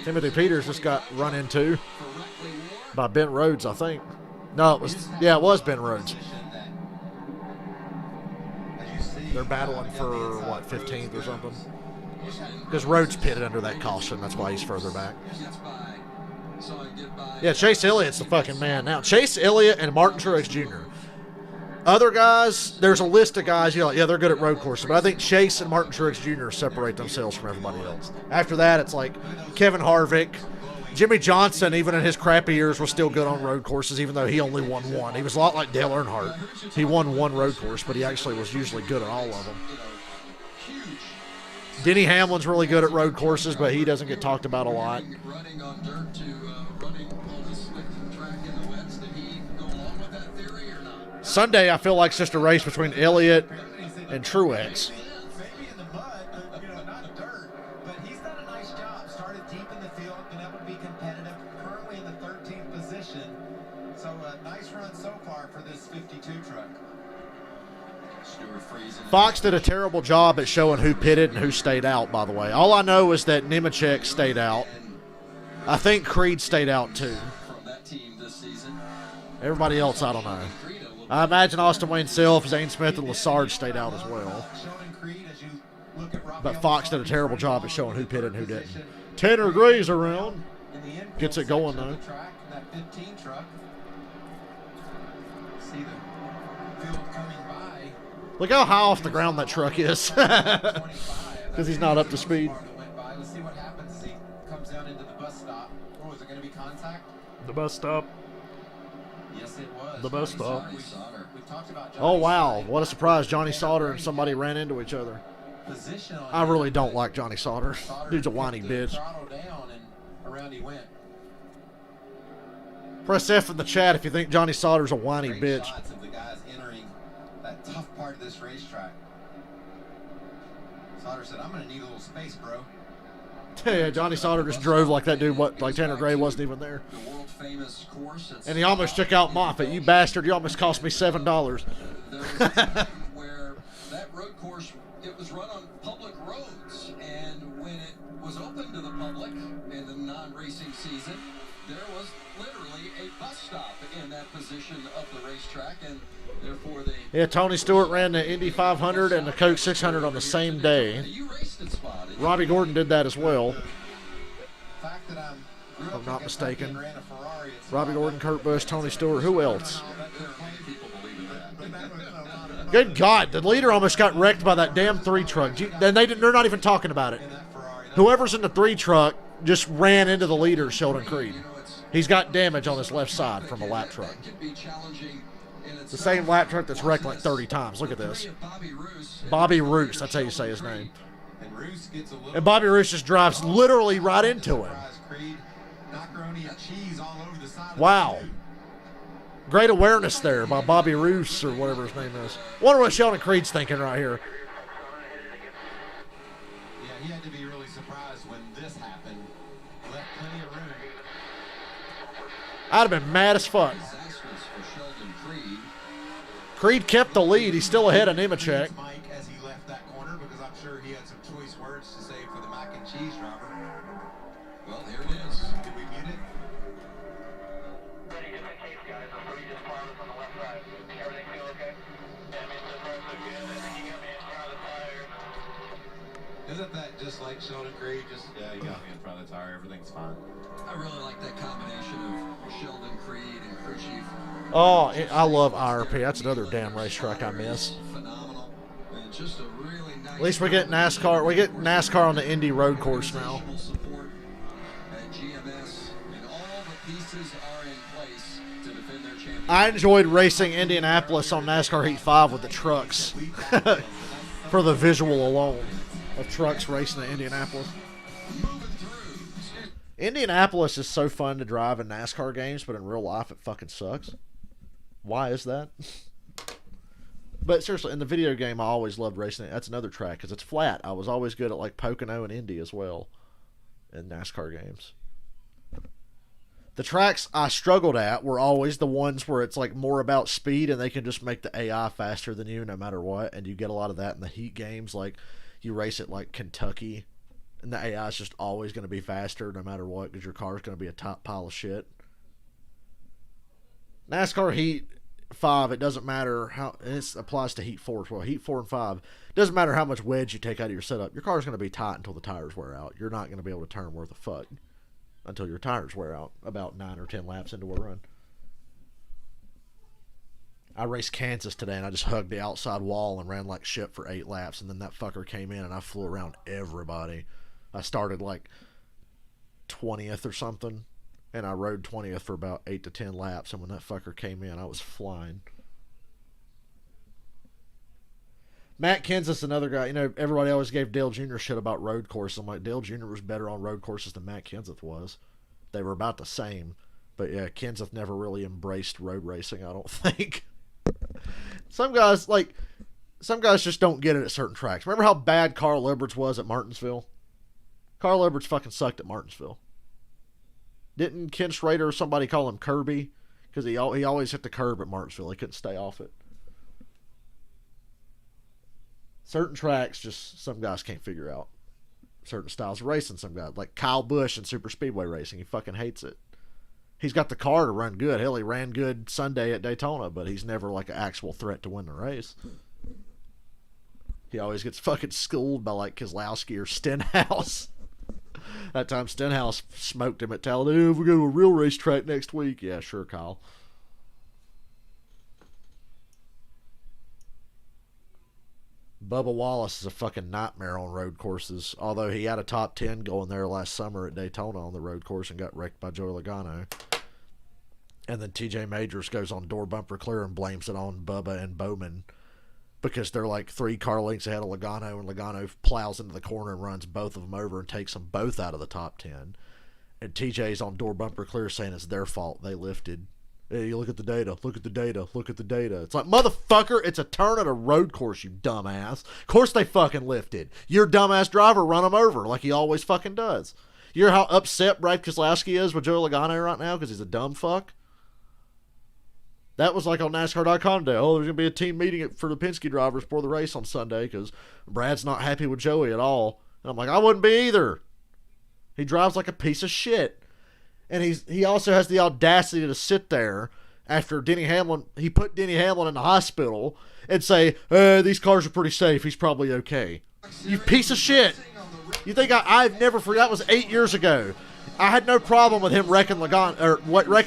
Timothy Peters just got run into by Ben Rhodes, I think. No, it was Ben Rhodes. They're battling for, what, 15th or something? Because Rhodes pitted under that caution. That's why he's further back. Yeah, Chase Elliott's the fucking man now. Chase Elliott and Martin Truex Jr. Other guys, there's a list of guys, you're like, yeah, they're good at road courses. But I think Chase and Martin Truex Jr. separate themselves from everybody else. After that, it's like Kevin Harvick. Jimmy Johnson, even in his crappy years, was still good on road courses, even though he only won 1. He was a lot like Dale Earnhardt. He won 1 road course, but he actually was usually good at all of them. Denny Hamlin's really good at road courses, but he doesn't get talked about a lot. Running on dirt to running on the slick track in the wets. Did he go along with that theory or not? Sunday, I feel like it's just a race between Elliott and Truex. Maybe in the mud, not dirt, but he's done a nice job. Started deep in the field, been able to be competitive. Currently in the 13th position. So a nice run so far for this 52 truck. Fox did a terrible job at showing who pitted and who stayed out, by the way. All I know is that Nemechek stayed out. I think Creed stayed out too. Everybody else, I don't know. I imagine Austin Wayne Self, Zane Smith, and Lessard stayed out as well. But Fox did a terrible job at showing who pitted and who didn't. Tanner Gray's around. Gets it going, though. Look how high off the ground that truck is. because he's not up to speed. Let's see what happens as he comes down into the bus stop. Oh, is it going to be contact? The bus stop. Yes, it was. The bus stop. We've talked about Oh, wow. What a surprise. Johnny Sauter and somebody ran into each other. I really don't like Johnny Sauter. Dude's a whiny bitch. Around he went. Press F in the chat if you think Johnny Sauter's a whiny Great bitch. shots of the guys entering that tough part of this racetrack. Sauter said, I'm going to need a little space, bro. Yeah, Johnny Sauter just drove like that dude, like Tanner Gray wasn't even there. The world famous course. And he almost took out Moffitt. You bastard, you almost cost me $7. There was a time where that road course, it was run on public roads, and when it was open to the public in the non-racing season, there was literally a bus stop in that position of the racetrack, and therefore they... Yeah, Tony Stewart ran the Indy 500 and the Coke 600 on the same day. You raced it, Spot. Robbie Gordon did that as well, Fact that if I'm not mistaken. ran a Ferrari, it's Robbie Gordon, Kurt Busch, Tony Stewart. Who else? There are plenty of people believing that. Good God, the leader almost got wrecked by that damn 3 truck. They're not even talking about it. Whoever's in the 3 truck just ran into the leader, Sheldon Creed. He's got damage on his left side from a lap truck. The same lap truck that's wrecked like 30 times. Look at this. Bobby Roos, that's how you say his name. And Bobby Roos just drives literally right into him. Wow. Great awareness there by Bobby Roos or whatever his name is. Wonder what Sheldon Creed's thinking right here. Yeah, he had to be really surprised when this happened. Left plenty of room. I'd have been mad as fuck. Disastrous for Sheldon Creed. Creed kept the lead. He's still ahead of Nemechek. Mike as he left that corner because I'm sure he had some choice words to say for the mac and cheese driver. Well, here it is. Did we mute it? Ready just in case, guys. I'm pretty just pilot on the left side. Everything feel okay? Yeah, I mean, so far so good. I think you got me in front of the tire. Isn't that just like Sheldon Creed? Just, yeah, you got me in front of the tire. Everything's fine. I really like that combination of Sheldon Creed and crew chief. Oh, I love IRP. That's another damn racetrack I miss. Phenomenal. And just a really nice. At least we get NASCAR. We get NASCAR on the Indy road course now. Support at GMS, and all the pieces are in place to defend their championship. I enjoyed racing Indianapolis on NASCAR Heat 5 with the trucks. For the visual alone of trucks racing in Indianapolis. Indianapolis is so fun to drive in NASCAR games, but in real life it fucking sucks. Why is that? But seriously, in the video game I always loved racing it. That's another track because it's flat. I was always good at like Pocono and Indy as well in NASCAR games. The tracks I struggled at were always the ones where it's like more about speed and they can just make the AI faster than you no matter what, and you get a lot of that in the Heat games. Like you race at like Kentucky and the AI is just always going to be faster no matter what because your car is going to be a top pile of shit. NASCAR Heat 5, it doesn't matter how, and it applies to Heat 4 as well. Heat 4 and 5, it doesn't matter how much wedge you take out of your setup. Your car is going to be tight until the tires wear out. You're not going to be able to turn worth a fuck until your tires wear out about 9 or 10 laps into a run. I raced Kansas today and I just hugged the outside wall and ran like shit for 8 laps, and then that fucker came in and I flew around everybody. I started like 20th or something, and I rode 20th for about 8 to 10 laps, and when that fucker came in, I was flying. Matt Kenseth's another guy. You know, everybody always gave Dale Jr. shit about road courses. I'm like, Dale Jr. was better on road courses than Matt Kenseth was. They were about the same. But yeah, Kenseth never really embraced road racing, I don't think. Some guys just don't get it at certain tracks. Remember how bad Carl Edwards was at Martinsville? Carl Edwards fucking sucked at Martinsville. Didn't Ken Schrader or somebody call him Kirby? Because he always hit the curb at Martinsville. He couldn't stay off it. Certain tracks, just some guys can't figure out. Certain styles of racing, some guys. Like Kyle Busch in super speedway racing. He fucking hates it. He's got the car to run good. Hell, he ran good Sunday at Daytona, but he's never like an actual threat to win the race. He always gets fucking schooled by like Keselowski or Stenhouse. That time Stenhouse smoked him at Talladega. We're going to a real racetrack next week. Yeah, sure, Kyle. Bubba Wallace is a fucking nightmare on road courses, although he had a top 10 going there last summer at Daytona on the road course and got wrecked by Joey Logano. And then TJ Majors goes on door bumper clear and blames it on Bubba and Bowman because they're like 3 car lengths ahead of Logano, and Logano plows into the corner and runs both of them over and takes them both out of the top 10. And TJ's on door bumper clear saying it's their fault they lifted. Hey, you look at the data, look at the data, look at the data. It's like, motherfucker, it's a turn at a road course, you dumbass. Of course they fucking lifted. Your dumbass driver run them over like he always fucking does. You hear how upset Brad Keselowski is with Joey Logano right now because he's a dumb fuck? That was like on NASCAR.com today. Oh, there's going to be a team meeting for the Penske drivers before the race on Sunday because Brad's not happy with Joey at all. And I'm like, I wouldn't be either. He drives like a piece of shit. And he also has the audacity to sit there after Denny Hamlin, he put Denny Hamlin in the hospital and say, these cars are pretty safe. He's probably okay. You piece of shit. You think I've never forgot, that was 8 years ago. I had no problem with him wrecking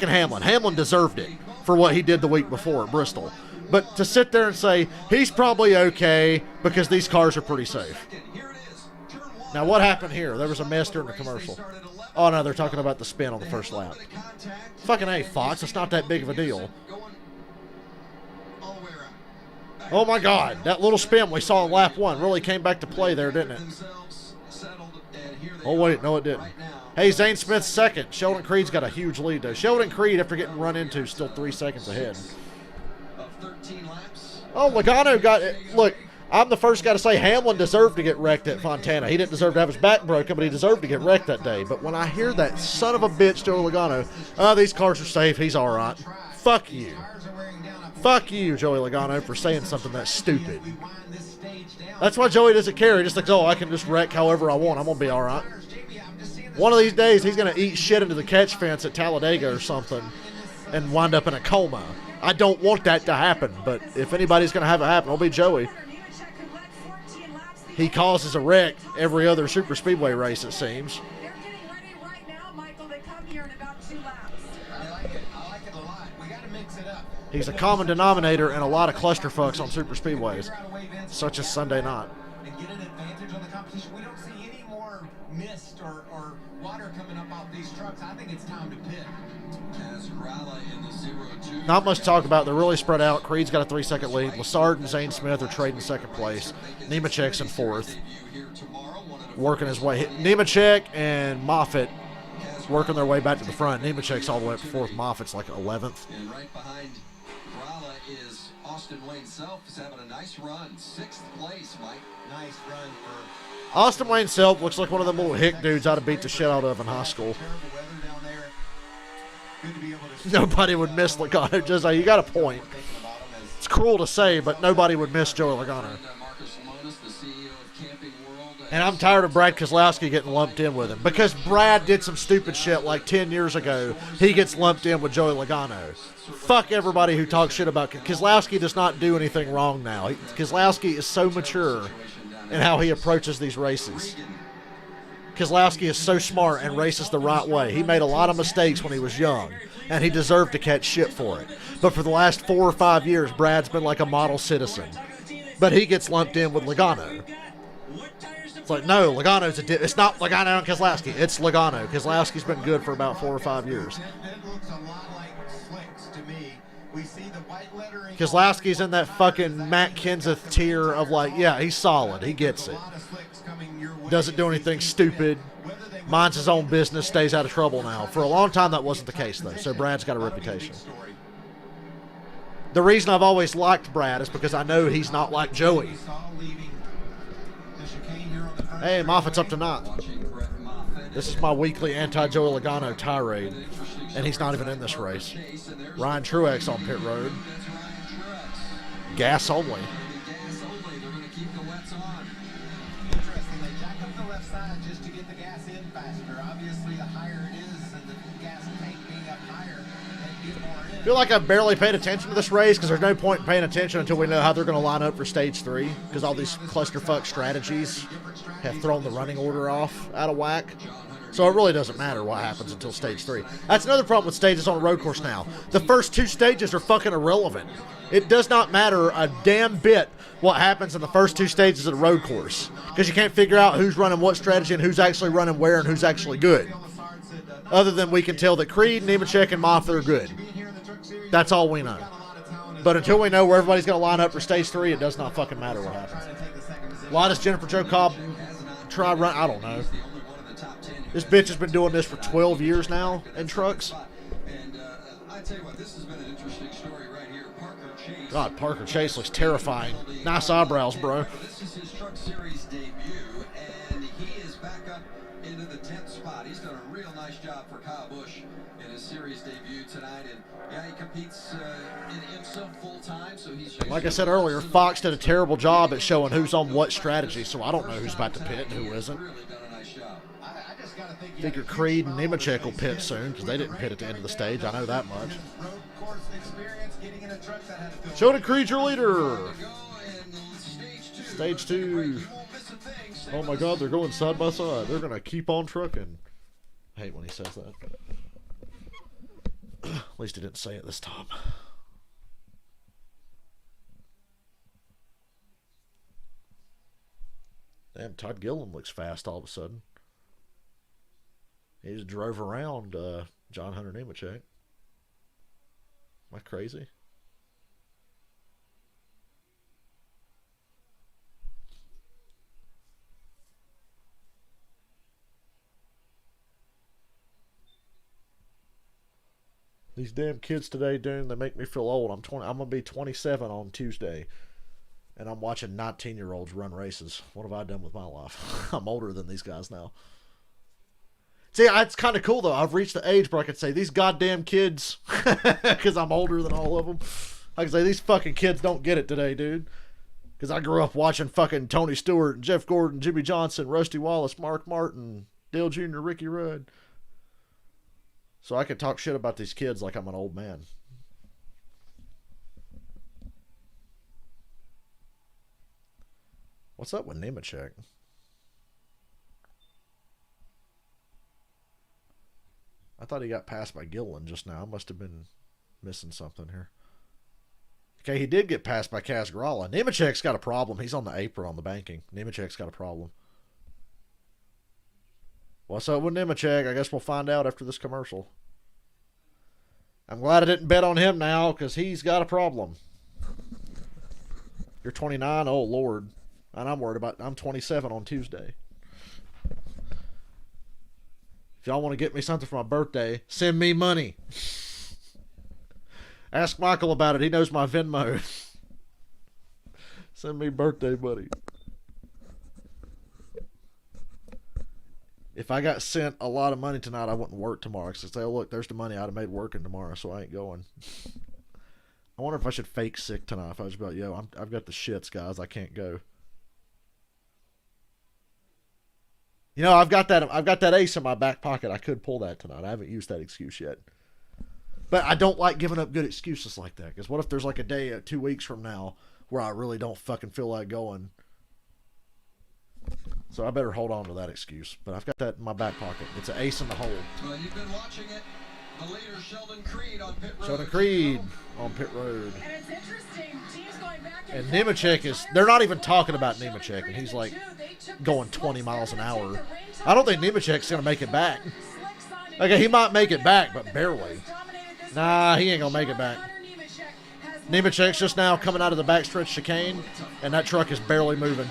Hamlin. Hamlin deserved it for what he did the week before at Bristol. But to sit there and say, he's probably okay because these cars are pretty safe. Now, what happened here? There was a mess during the commercial. Oh, no, they're talking about the spin on the first lap. Fucking A, Fox. It's not that big of a deal. Oh, my God. That little spin we saw in lap 1 really came back to play there, didn't it? Oh, wait. No, it didn't. Hey, Zane Smith's second. Sheldon Creed's got a huge lead, though. Sheldon Creed, after getting run into, is still 3 seconds ahead. Oh, Logano got it. Look, I'm the first guy to say Hamlin deserved to get wrecked at Fontana. He didn't deserve to have his back broken, but he deserved to get wrecked that day. But when I hear that son of a bitch, Joey Logano, these cars are safe, he's all right. Fuck you. Fuck you, Joey Logano, for saying something that stupid. That's why Joey doesn't care. He just thinks, oh, I can just wreck however I want. I'm going to be all right. One of these days, he's going to eat shit into the catch fence at Talladega or something and wind up in a coma. I don't want that to happen, but if anybody's going to have it happen, it'll be Joey. He causes a wreck every other super speedway race, it seems. They're getting ready right now, Michael. They come here in about 2 laps. I like it. I like it a lot. We got to mix it up. He's a common denominator in a lot of clusterfucks on super speedways, such as Sunday night. And get an advantage on the competition. We don't see any more mist or water coming up off these trucks. I think it's time to pit. Not much to talk about. They're really spread out. Creed's got a 3-second lead. Lassard and Zane Smith are trading second place. Nemechek's in 4th. Working his way. Nemechek and Moffitt working their way back to the front. Nemechek's all the way up to 4th. Moffitt's like 11th. And right behind Gralla is Austin Wayne Self. He's having a nice run. 6th place, Mike. Nice run for Austin Wayne Self looks like one of them little hick dudes I'd have beat the shit out of in high school. terrible weather down there. Good to be able to Nobody would miss Logano. Just you got a point. thinking about him as It's cruel to say, but nobody would miss Joey Logano. Marcus Lemonis, the CEO of Camping World. And I'm tired of Brad Keselowski getting lumped in with him because Brad did some stupid shit like 10 years ago. He gets lumped in with Joey Logano. Fuck everybody who talks shit about Keselowski. Does not do anything wrong now. Keselowski is so mature in how he approaches these races. Keselowski is so smart and races the right way. He made a lot of mistakes when he was young, and he deserved to catch shit for it. But for the last 4 or 5 years, Brad's been like a model citizen. But he gets lumped in with Logano. It's like, no, Logano's it's not Logano and Keselowski. It's Logano. Keselowski's been good for about 4 or 5 years. that looks a lot like slicks to me. We see the white lettering. Keselowski's in that fucking Matt Kenseth tier of like, yeah, he's solid. He gets it. Doesn't do anything stupid. Minds his own business, stays out of trouble now. For a long time, that wasn't the case, though. So Brad's got a reputation. The reason I've always liked Brad is because I know he's not like Joey. Hey, Moffitt's up tonight. This is my weekly anti-Joey Logano tirade, and he's not even in this race. Ryan Truex on pit road. Gas only. Interesting, they jack up the left side just to get the gas in faster. Obviously, the higher it is and the gas tank being up higher, they get more in. I feel like I've barely paid attention to this race because there's no point in paying attention until we know how they're going to line up for stage 3 because all these clusterfuck strategies have thrown the running order off out of whack. So it really doesn't matter what happens until stage 3. That's another problem with stages on a road course now. The first 2 stages are fucking irrelevant. It does not matter a damn bit what happens in the first 2 stages of the road course, because you can't figure out who's running what strategy and who's actually running where and who's actually good. Other than we can tell that Creed, Nemechek, and Moffat are good. That's all we know. But until we know where everybody's going to line up for stage 3, it does not fucking matter what happens. Why does Jennifer Jo Cobb try run? I don't know. This bitch has been doing this for 12 years now in trucks. And I tell you what, this has been an interesting story right here. Parker Chase. God, Parker Chase looks terrifying. Nice eyebrows, bro. This is his Truck Series debut, and he is back up into the 10th spot. He's done a real nice job for Kyle Busch in his series debut tonight, and yeah, he competes in himself full time. So he's like I said earlier, Fox did a terrible job at showing who's on what strategy, so I don't know who's about to pit and who isn't. really done a nice job. Figure Creed and Nemechek will pit soon, because they didn't pit at the end of the stage. I know that much. Sheldon Creed, your leader. Stage 2. Oh my God, they're going side by side. They're going to keep on trucking. I hate when he says that. At least he didn't say it this time. Damn, Todd Gilliam looks fast all of a sudden. He just drove around John Hunter Nemechek. Am I crazy? These damn kids today, dude, they make me feel old. I'm going to be 27 on Tuesday, and I'm watching 19-year-olds run races. What have I done with my life? I'm older than these guys now. See, it's kind of cool, though. I've reached the age where I could say, these goddamn kids, because I'm older than all of them, I can say, these fucking kids don't get it today, dude. Because I grew up watching fucking Tony Stewart, and Jeff Gordon, Jimmy Johnson, Rusty Wallace, Mark Martin, Dale Jr., Ricky Rudd. So I can talk shit about these kids like I'm an old man. What's up with Nemechek? I thought he got passed by Gilliland just now. I must have been missing something here. Okay, he did get passed by Casgrala. Nemechek's got a problem. He's on the apron on the banking. Nemechek's got a problem. What's up with Nemechek? I guess we'll find out after this commercial. I'm glad I didn't bet on him now, because he's got a problem. You're 29? Oh, Lord. And I'm worried about... I'm 27 on Tuesday. If y'all want to get me something for my birthday, send me money. Ask Michael about it. He knows my Venmo. Send me birthday money. If I got sent a lot of money tonight, I wouldn't work tomorrow. Because I'd say, oh, look, there's the money I'd have made working tomorrow, so I ain't going. I wonder if I should fake sick tonight. If I was about, yo, I've got the shits, guys. I can't go. You know, I've got that ace in my back pocket. I could pull that tonight. I haven't used that excuse yet. But I don't like giving up good excuses like that. Because what if there's like a day 2 weeks from now where I really don't fucking feel like going? So I better hold on to that excuse. But I've got that in my back pocket. It's an ace in the hole. Well, you've been watching it. The leader, Sheldon Creed on pit road. Sheldon Creed on pit road. And it's interesting. Teams going back And Nemechek is... They're not even talking about Nemechek. And he's like going 20 miles an hour. I don't think Nemechek's going to make it back. Okay, he might make it back, but barely. Nah, he ain't going to make it back. Nemechek's just now coming out of the backstretch chicane, and that truck is barely moving.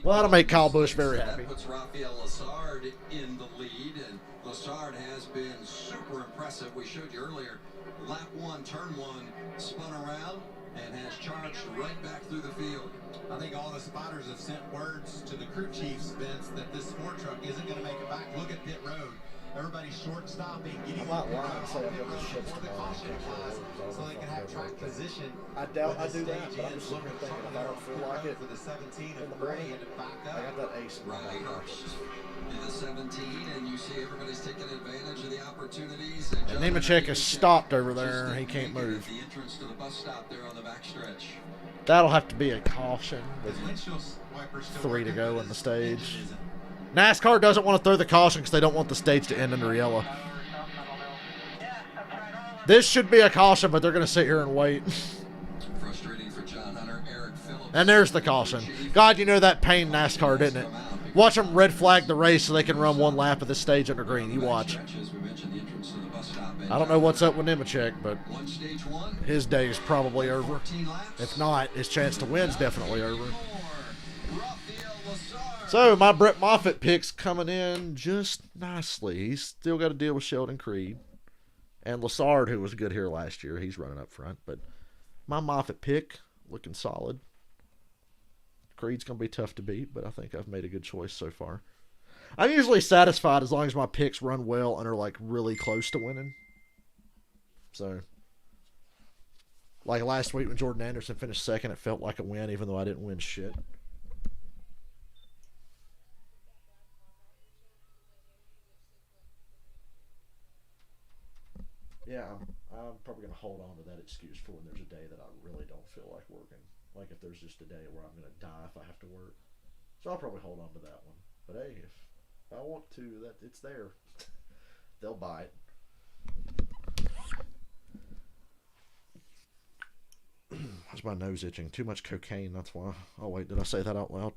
Well, that'll make Kyle Busch very happy. That puts Rafael Lassard in the lead, and Lassard has been super impressive. We showed you earlier, lap 1, turn 1, spun around, and has charged right back through the field. I think all the spotters have sent words to the crew chiefs, Vince, that this sport truck isn't going to make it back. Look at pit road. Everybody's short stopping, getting I'm not lying and say I've got the shits before the tomorrow. caution applies, so they can have track position. I doubt I do that, Stage but I'm in, just looking thinking if I don't feel like it for the 17 in of the Gray morning, and back I got up. that ace in my Riley back Hurst pocket. in the 17, and you see everybody's taking advantage of the opportunities. And Nemechek is stopped over there. He can't move. The entrance to the bus stop there on the backstretch. That'll have to be a caution with His windshield wipers still 3 to working, go but in the his stage. engine isn't. NASCAR doesn't want to throw the caution because they don't want the stage to end under yellow. This should be a caution, but they're going to sit here and wait. Frustrating for John Hunter. Eric Phillips. And there's the caution. God, you know that pain NASCAR, didn't it? Watch them red flag the race so they can run one lap of the stage under green. You watch. I don't know what's up with Nemechek, but his day is probably over. If not, his chance to win's definitely over. So my Brett Moffitt pick's coming in just nicely. He's still got to deal with Sheldon Creed. And Lassard, who was good here last year, he's running up front. But my Moffitt pick, looking solid. Creed's going to be tough to beat, but I think I've made a good choice so far. I'm usually satisfied as long as my picks run well and are, like, really close to winning. So, like last week when Jordan Anderson finished second, it felt like a win, even though I didn't win shit. Yeah, I'm probably going to hold on to that excuse for when there's a day that I really don't feel like working. Like if there's just a day where I'm going to die if I have to work. So I'll probably hold on to that one. But hey, if I want to, that it's there. They'll buy it. Why's my nose itching? Too much cocaine, that's why. Oh wait, did I say that out loud?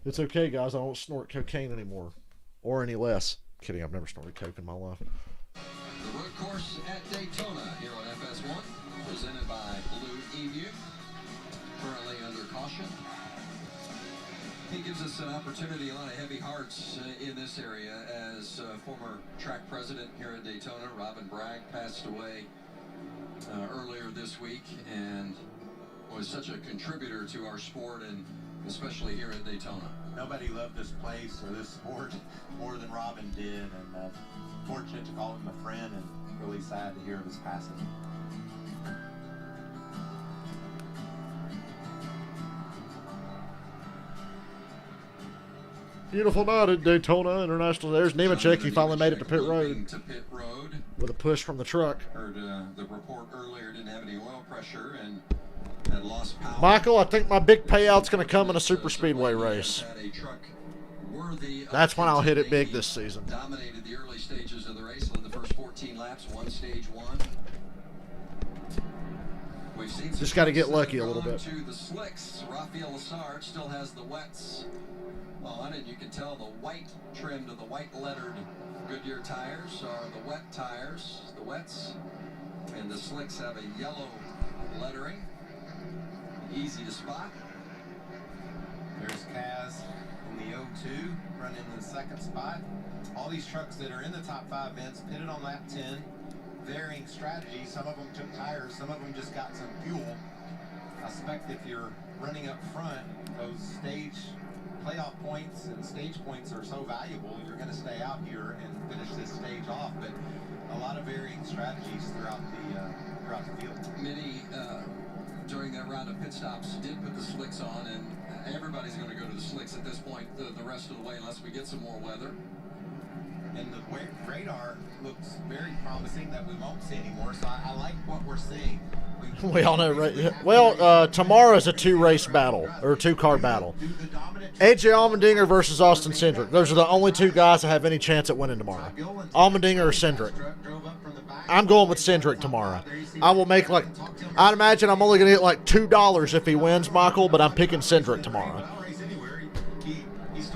It's okay, guys. I don't snort cocaine anymore. Or any less. Kidding, I've never snorted coke in my life. The road course at Daytona here on FS1, presented by Blue Emu, currently under caution. He gives us an opportunity, a lot of heavy hearts in this area, as former track president here at Daytona, Robin Bragg, passed away earlier this week and was such a contributor to our sport and especially here at Daytona. Nobody loved this place or this sport more than Robin did, and fortunate to call him a friend and really sad to hear of his passing. Beautiful night at Daytona International. There's Nemechek. He finally made it to pit road with a push from the truck. Heard the report earlier, didn't have any oil pressure and had lost power. Michael, I think my big payout's going to come in a super speedway race. That's when I'll hit it big this season. Dominated the early stages of the race, led the first 14 laps, won stage one. We've seen just got to get lucky a little bit. To the slicks, Rafael Lassard still has the wets on, and you can tell the white trim to the white lettered Goodyear tires are the wet tires, the wets, and the slicks have a yellow lettering. Easy to spot. There's Kaz in the 02, running in the second spot. All these trucks that are in the top 5 Vince pitted on lap 10. Varying strategies. Some of them took tires, some of them just got some fuel. I suspect if you're running up front, those stage playoff points and stage points are so valuable, you're going to stay out here and finish this stage off. But a lot of varying strategies throughout the field. Many during that round of pit stops did put the slicks on, and everybody's going to go to the slicks at this point the rest of the way unless we get some more weather. And the radar looks very promising that we won't see anymore, so I like what we're seeing. We all know, right? Well, tomorrow's a 2-race battle, or a 2-car battle. AJ Allmendinger versus Austin Cindric. Those are the only 2 guys that have any chance at winning tomorrow. Allmendinger or Cindric. I'm going with Cindric tomorrow. I will make I'd imagine I'm only going to get like $2 if he wins, Michael, but I'm picking Cindric tomorrow.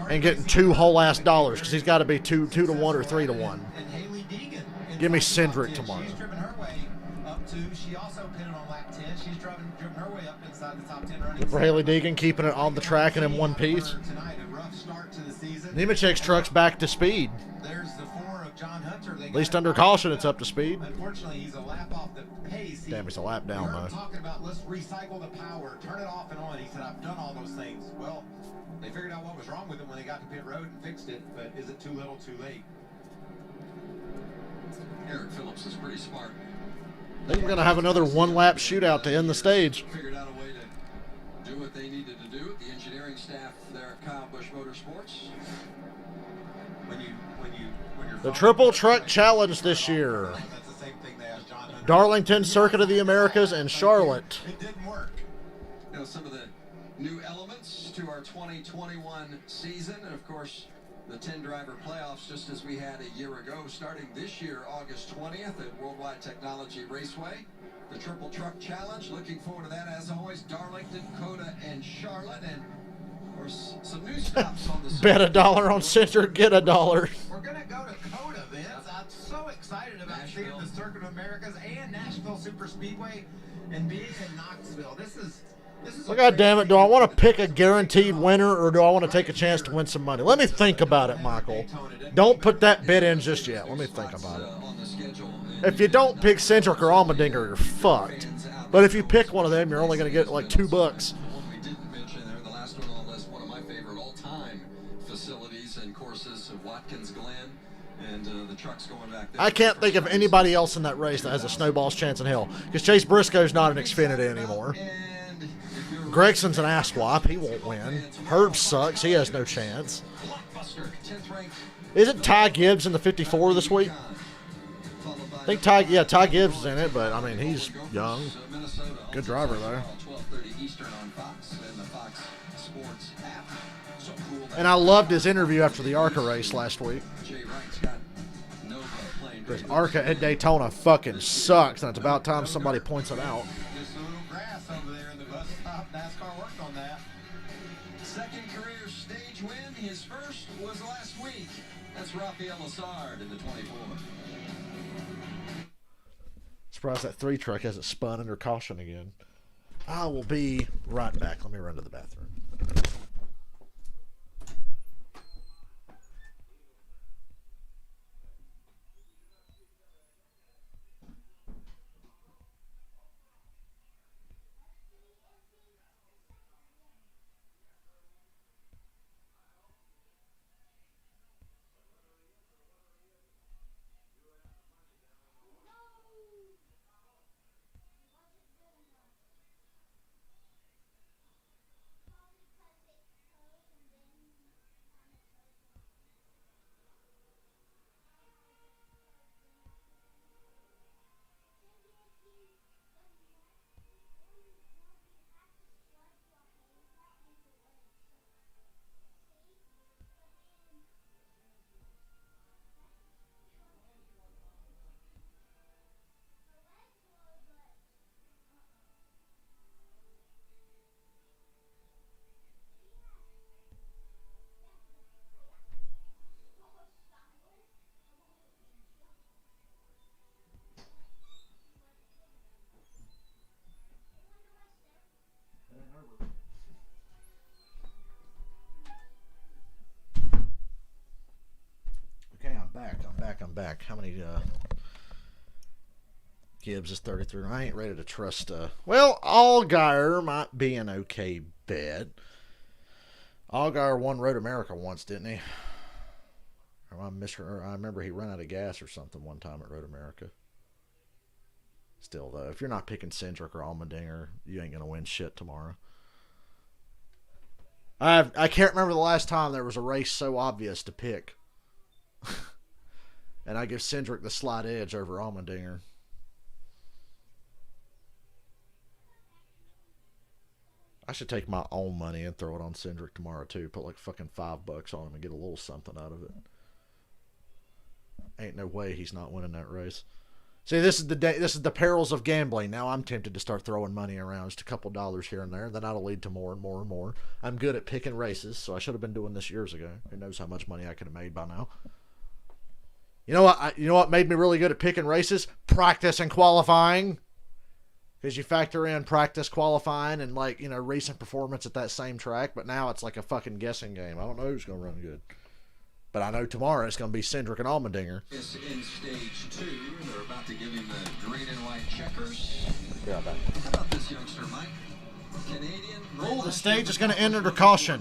And getting 2 whole ass dollars because he's got to be 2 to 1 or 3 to 1. Give me Cindric tomorrow. She's driven her way up to. She also pitted on lap 10. She's driven her way up inside the top 10 running. For Haley Deegan keeping it on the track and in one piece. Nemechek's truck's back to speed. There's the 4 of John Hunter. At least under caution, it's up to speed. Unfortunately, he's a lap off the pace. Damn, he's a lap down though. Talking about let's recycle the power, turn it off and on. He said, I've done all those things. Well, they figured out what was wrong with it when they got to pit road and fixed it, but is it too little, too late? Eric Phillips is pretty smart. I think we're going to have another 1-lap shootout to end the stage. Figured out a way to do what they needed to do. The engineering staff there at Kyle Busch Motorsports. The Triple Truck Challenge this year. That's the same thing they asked John Hunter Darlington, Circuit of the Americas, and Charlotte. It didn't work. You know, some of the new elements to our 2021 season, and of course, the 10-driver playoffs, just as we had a year ago, starting this year, August 20th at Worldwide Technology Raceway. The Triple Truck Challenge, looking forward to that as always. Darlington, Coda, and Charlotte, and of course, some new stops on the Bet $1 on Centric, get $1. We're going to go to Coda, Vince. I'm so excited about seeing the Circuit of Americas and Nashville Super Speedway and being in Knoxville. This is Well, God damn it, do I want to pick a guaranteed winner or do I want to take a chance to win some money? Let me think about it, Michael. Don't put that bid in just yet. Let me think about it. If you don't pick Centric or Allmendinger, you're fucked. But if you pick one of them, you're only going to get like $2. One we didn't mention there, the last one on the list, one of my favorite all-time facilities and courses of Watkins Glen, and the trucks going back there. I can't think of anybody else in that race that has a snowball's chance in hell. Because Chase Briscoe's not an Xfinity anymore. Gregson's an asswap. He won't win. Herb sucks. He has no chance. Isn't Ty Gibbs in the 54 this week? I think Ty Gibbs is in it, but I mean, he's young. Good driver, though. And I loved his interview after the ARCA race last week. Because ARCA at Daytona fucking sucks, and it's about time somebody points it out. NASCAR worked on that. Second career stage win. His first was last week. That's Rafael Lassard in the 24. Surprised that 3 truck hasn't spun under caution again. I will be right back. Let me run to the bathroom. I'm back. How many, Gibbs is 33. I ain't ready to trust, well, Allgaier might be an okay bet. Allgaier won Road America once, didn't he? I remember he ran out of gas or something one time at Road America. Still, though, if you're not picking Centric or Allmendinger, you ain't going to win shit tomorrow. I can't remember the last time there was a race so obvious to pick. And I give Centric the slight edge over Allmendinger. I should take my own money and throw it on Centric tomorrow too. Put like fucking $5 on him and get a little something out of it. Ain't no way he's not winning that race. See, this is the day. This is the perils of gambling. Now I'm tempted to start throwing money around, just a couple dollars here and there. Then that'll lead to more and more and more. I'm good at picking races, so I should have been doing this years ago. Who knows how much money I could have made by now. You know what? You know what made me really good at picking races? Practice and qualifying. Because you factor in practice, qualifying, and like, you know, recent performance at that same track. But now it's like a fucking guessing game. I don't know who's going to run good. But I know tomorrow it's going to be Centric and Allmendinger. It's in stage 2. They're about to give him the green and white checkers. Yeah, How about this youngster, Mike? Canadian. Oh, the stage is going to end under caution.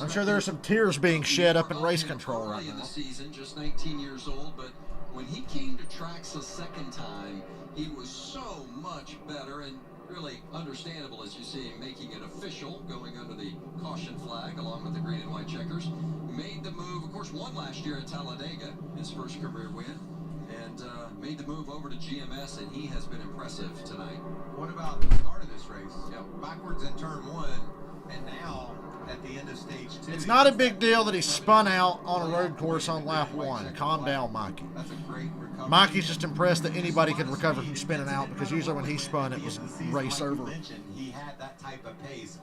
I'm sure there are some tears being shed up in race control right in now. the season, just 19 years old, but when he came to tracks a second time, he was so much better and really understandable as you see him making it official, going under the caution flag along with the green and white checkers. Made the move, of course, won last year at Talladega, his first career win, and made the move over to GMS, and he has been impressive tonight. What about the start of this race? Yep. Backwards in turn 1, and now at the end of stage 2. It's not a big deal that he spun out on a road course on lap 1. Calm down, Mikey. That's a great recovery. Mikey's just impressed that anybody can recover from spinning out, because usually when he spun, it was race Like you over. mentioned, he had that type of pace.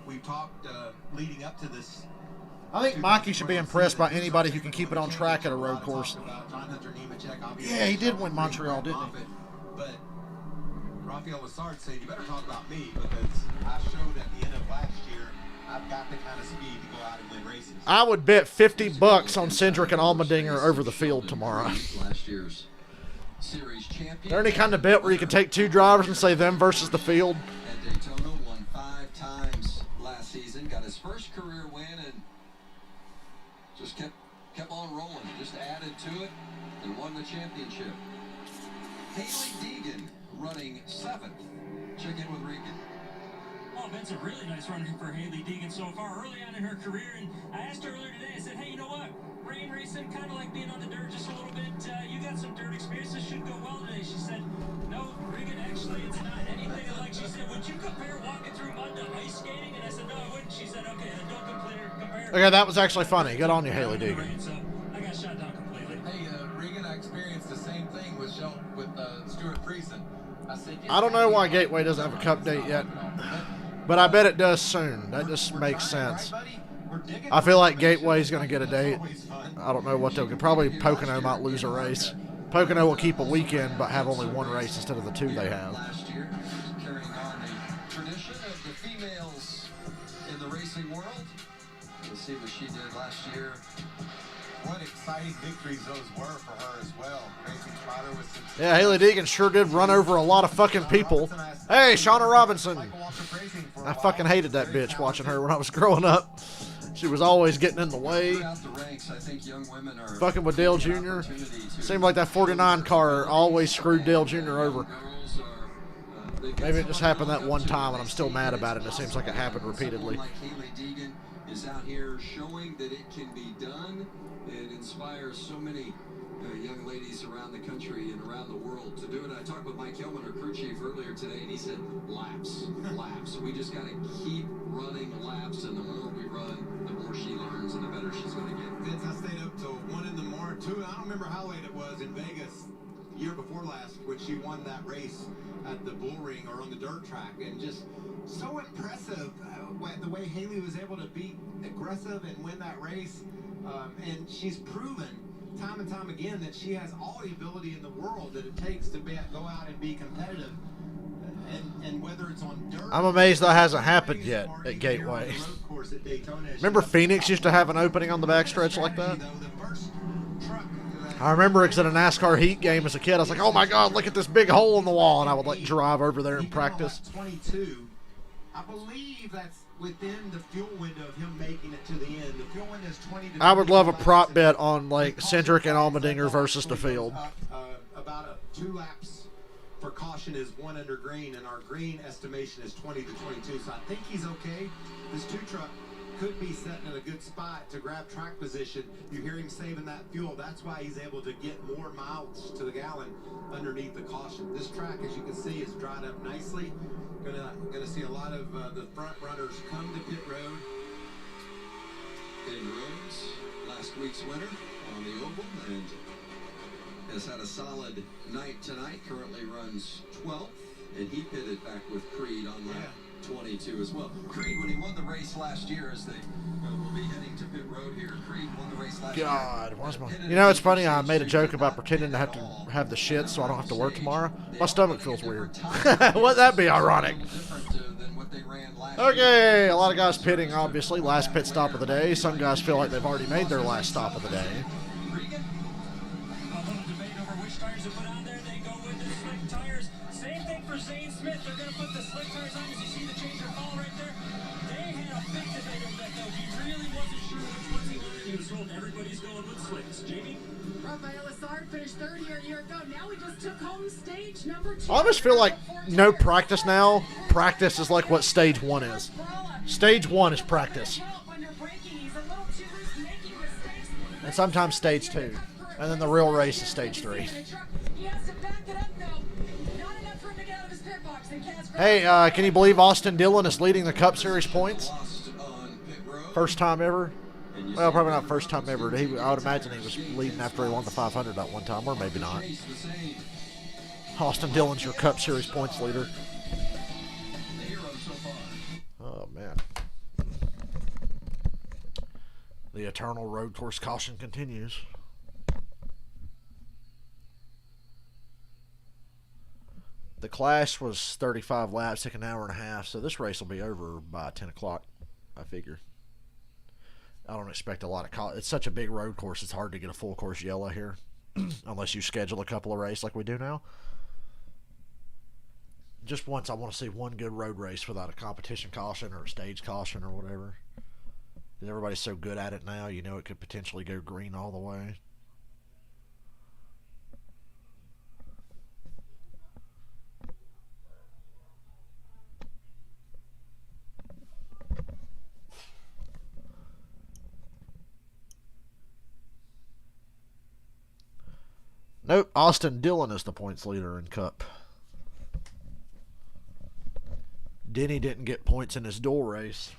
We talked leading up to this. I think Mikey should be impressed by anybody who can keep it on track at a road course. Yeah, he did win Montreal, didn't he? But Rafael Lassard said, you better talk about me, because I showed at the end of last year I've got the kind of speed to go out and win races. I would bet $50 on Cindric and Allmendinger over the field tomorrow. Last year's series champion. Is there any kind of bet where you can take two drivers and say them versus the field? At Daytona, won 5 times last season, got his first career win, and just kept on rolling. Just added to it and won the championship. Haley Deegan running 7th. Check in with Regan. Well, Vince, a really nice run for Haley Deegan so far early on in her career. And I asked her earlier today, I said, hey, you know what? Rain racing, kind of like being on the dirt just a little bit. You got some dirt experience. This should go well today. She said, no, Regan, actually, it's not anything like. She said, would you compare walking through mud to ice skating? And I said, no, I wouldn't. She said, okay, then don't compare. Okay, that was actually funny. Good on you, Haley Deegan. So I got shot down completely. Hey, Regan, I experienced the same thing with Stuart Friesen. I don't know why Gateway doesn't have a cup date yet, but I bet it does soon. That just makes sense. I feel like Gateway's going to get a date. I don't know what they'll get. Probably Pocono might lose a race. Pocono will keep a weekend but have only one race instead of the 2 they have. Last year, carrying on the tradition of the females in the racing world. We'll see what she did last year. What exciting victories those were for her as well. Racing Trotter with some... Yeah, Haley Deegan sure did run over a lot of fucking people. Hey, Shauna Robinson. I fucking hated that bitch watching her when I was growing up. She was always getting in the way. Throughout the ranks, I think young women are Fucking with Dale Jr. Seemed like that 49 car always screwed Dale Jr. over. Maybe it just happened that one time and I'm still mad about it. It seems like it happened repeatedly. Like Haley Deegan is out here showing that it can be done. It inspires so many young ladies around the country and around the world to do it. I talked with Mike Hillman, our crew chief, earlier today, and he said, laps. We just got to keep running laps, and the more we run, the more she learns and the better she's going to get. Vince, I stayed up till 1 in the morning, 2. I don't remember how late it was in Vegas year before last when she won that race at the bull ring or on the dirt track, and just so impressive the way Haley was able to be aggressive and win that race. And she's proven time and time again that she has all the ability in the world that it takes to go out and be competitive. And whether it's on dirt, I'm amazed that hasn't happened yet at Gateway. Remember Phoenix used to have an opening on the backstretch like that? I remember it was at a NASCAR heat game as a kid. I was like, oh my God, look at this big hole in the wall. And I would like drive over there and practice. 22. I believe that's within the fuel window of him making it to the end. The fuel window is 20 to... I would love a prop bet on like Cindric and Allmendinger versus the field. About 2 laps for caution is 1 under green, and our green estimation is 20 to 22. So I think he's okay. This 2 truck could be setting in a good spot to grab track position. You hear him saving that fuel. That's why he's able to get more miles to the gallon underneath the caution. This track, as you can see, is dried up nicely. Gonna see a lot of the front runners come to pit road. Ben Rhodes, last week's winner on the oval, and has had a solid night tonight. Currently runs 12th, and he pitted back with Creed on lap 22 as well. Creed, when he won the race last year, as they will be heading to pit road here, Creed won the race last year. You know, it's funny, I made a joke about pretending to have the shit so I don't have to work tomorrow. My stomach feels weird. Wouldn't that be ironic? Okay, a lot of guys pitting, obviously. Last pit stop of the day. Some guys feel like they've already made their last stop of the day. Smith, they're going to put the slick tires on. As you see the change of ball right there, they had a big debate over that, though. He really wasn't sure which ones he wanted. He was told everybody's going with slicks. Jamie? Rafael Lassard finished 3rd here a year ago. Now he just took home stage number 2. I almost feel like no practice now. Practice is like what stage 1 is. Stage 1 is practice. And sometimes stage 2. And then the real race is stage 3. He has to back it up, though. Not enough room to get out of his pit box. And Hey, can you believe Austin Dillon is leading the Cup Series points? First time ever. Well, probably not first time ever. I would imagine he was leading after he won the 500 that one time, or maybe not. Austin Dillon's your Cup Series points leader. Oh, man. The eternal road course caution continues. The Clash was 35 laps, took an hour and a half, so this race will be over by 10 o'clock, I figure. I don't expect a lot of it's such a big road course, it's hard to get a full course yellow here, unless you schedule a couple of races like we do now. Just once, I want to see one good road race without a competition caution or a stage caution or whatever. Because everybody's so good at it now, you know it could potentially go green all the way. Nope, Austin Dillon is the points leader in Cup. Denny didn't get points in his duel race.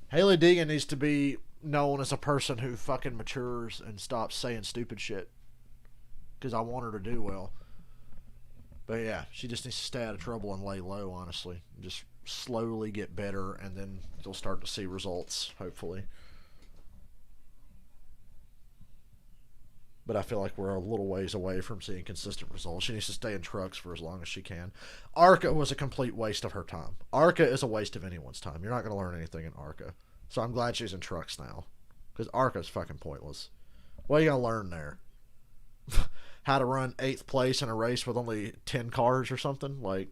Haley Deegan needs to be known as a person who fucking matures and stops saying stupid shit. Because I want her to do well. But yeah, she just needs to stay out of trouble and lay low, honestly. Just slowly get better, and then you'll start to see results, hopefully. But I feel like we're a little ways away from seeing consistent results. She needs to stay in trucks for as long as she can. ARCA was a complete waste of her time. ARCA is a waste of anyone's time. You're not going to learn anything in ARCA. So I'm glad she's in trucks now. Because ARCA is fucking pointless. What are you going to learn there? How to run 8th place in a race with only 10 cars or something? Like,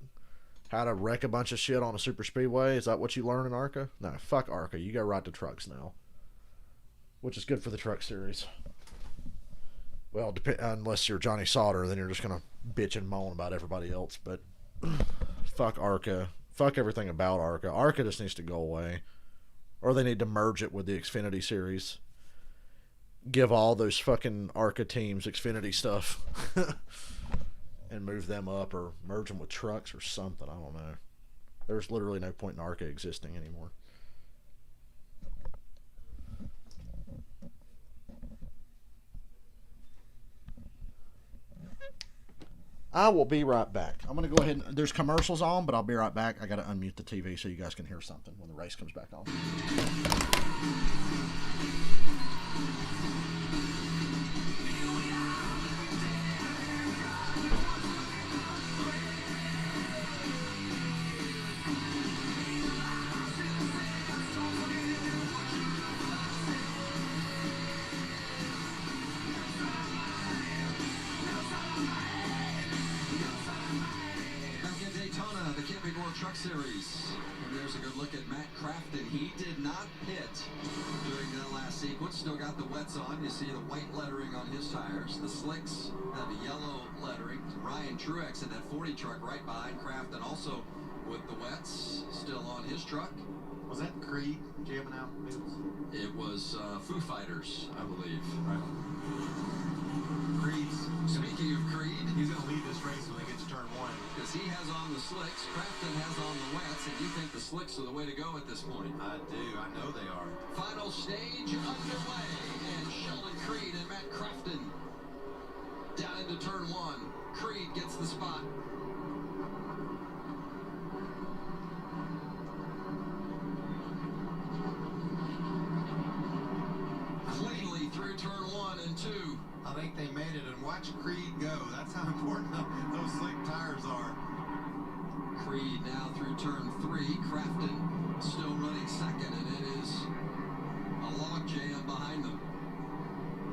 how to wreck a bunch of shit on a super speedway? Is that what you learn in ARCA? No, fuck ARCA. You go right to trucks now. Which is good for the truck series. Well, unless you're Johnny Sauter, then you're just going to bitch and moan about everybody else. But fuck ARCA. Fuck everything about ARCA. ARCA just needs to go away. Or they need to merge it with the Xfinity series. Give all those fucking ARCA teams Xfinity stuff. And move them up or merge them with trucks or something. I don't know. There's literally no point in ARCA existing anymore. I will be right back. I'm going to go ahead and... There's commercials on, but I'll be right back. I got to unmute the TV so you guys can hear something when the race comes back on. Truck Series. And there's a good look at Matt Crafton. He did not pit during that last sequence. Still got the wets on. You see the white lettering on his tires. The slicks have a yellow lettering. Ryan Truex in that 40 truck right behind Crafton, also with the wets still on his truck. Was that Creed jamming out wheels? It was Foo Fighters, I believe. Right. Creed's. Speaking of Creed, he's going to lead this race when they get to turn 1. Because he has on the slicks, Crafton has on the wets, and you think the slicks are the way to go at this point. I do. I know they are. Final stage underway, and Sheldon Creed and Matt Crafton down into turn 1. Creed gets the spot. Cleanly through turn 1 and 2. I think they made it, and watch Creed go. That's how important those slick tires are. Creed now through turn 3. Crafton still running second, and it is a log jam behind them.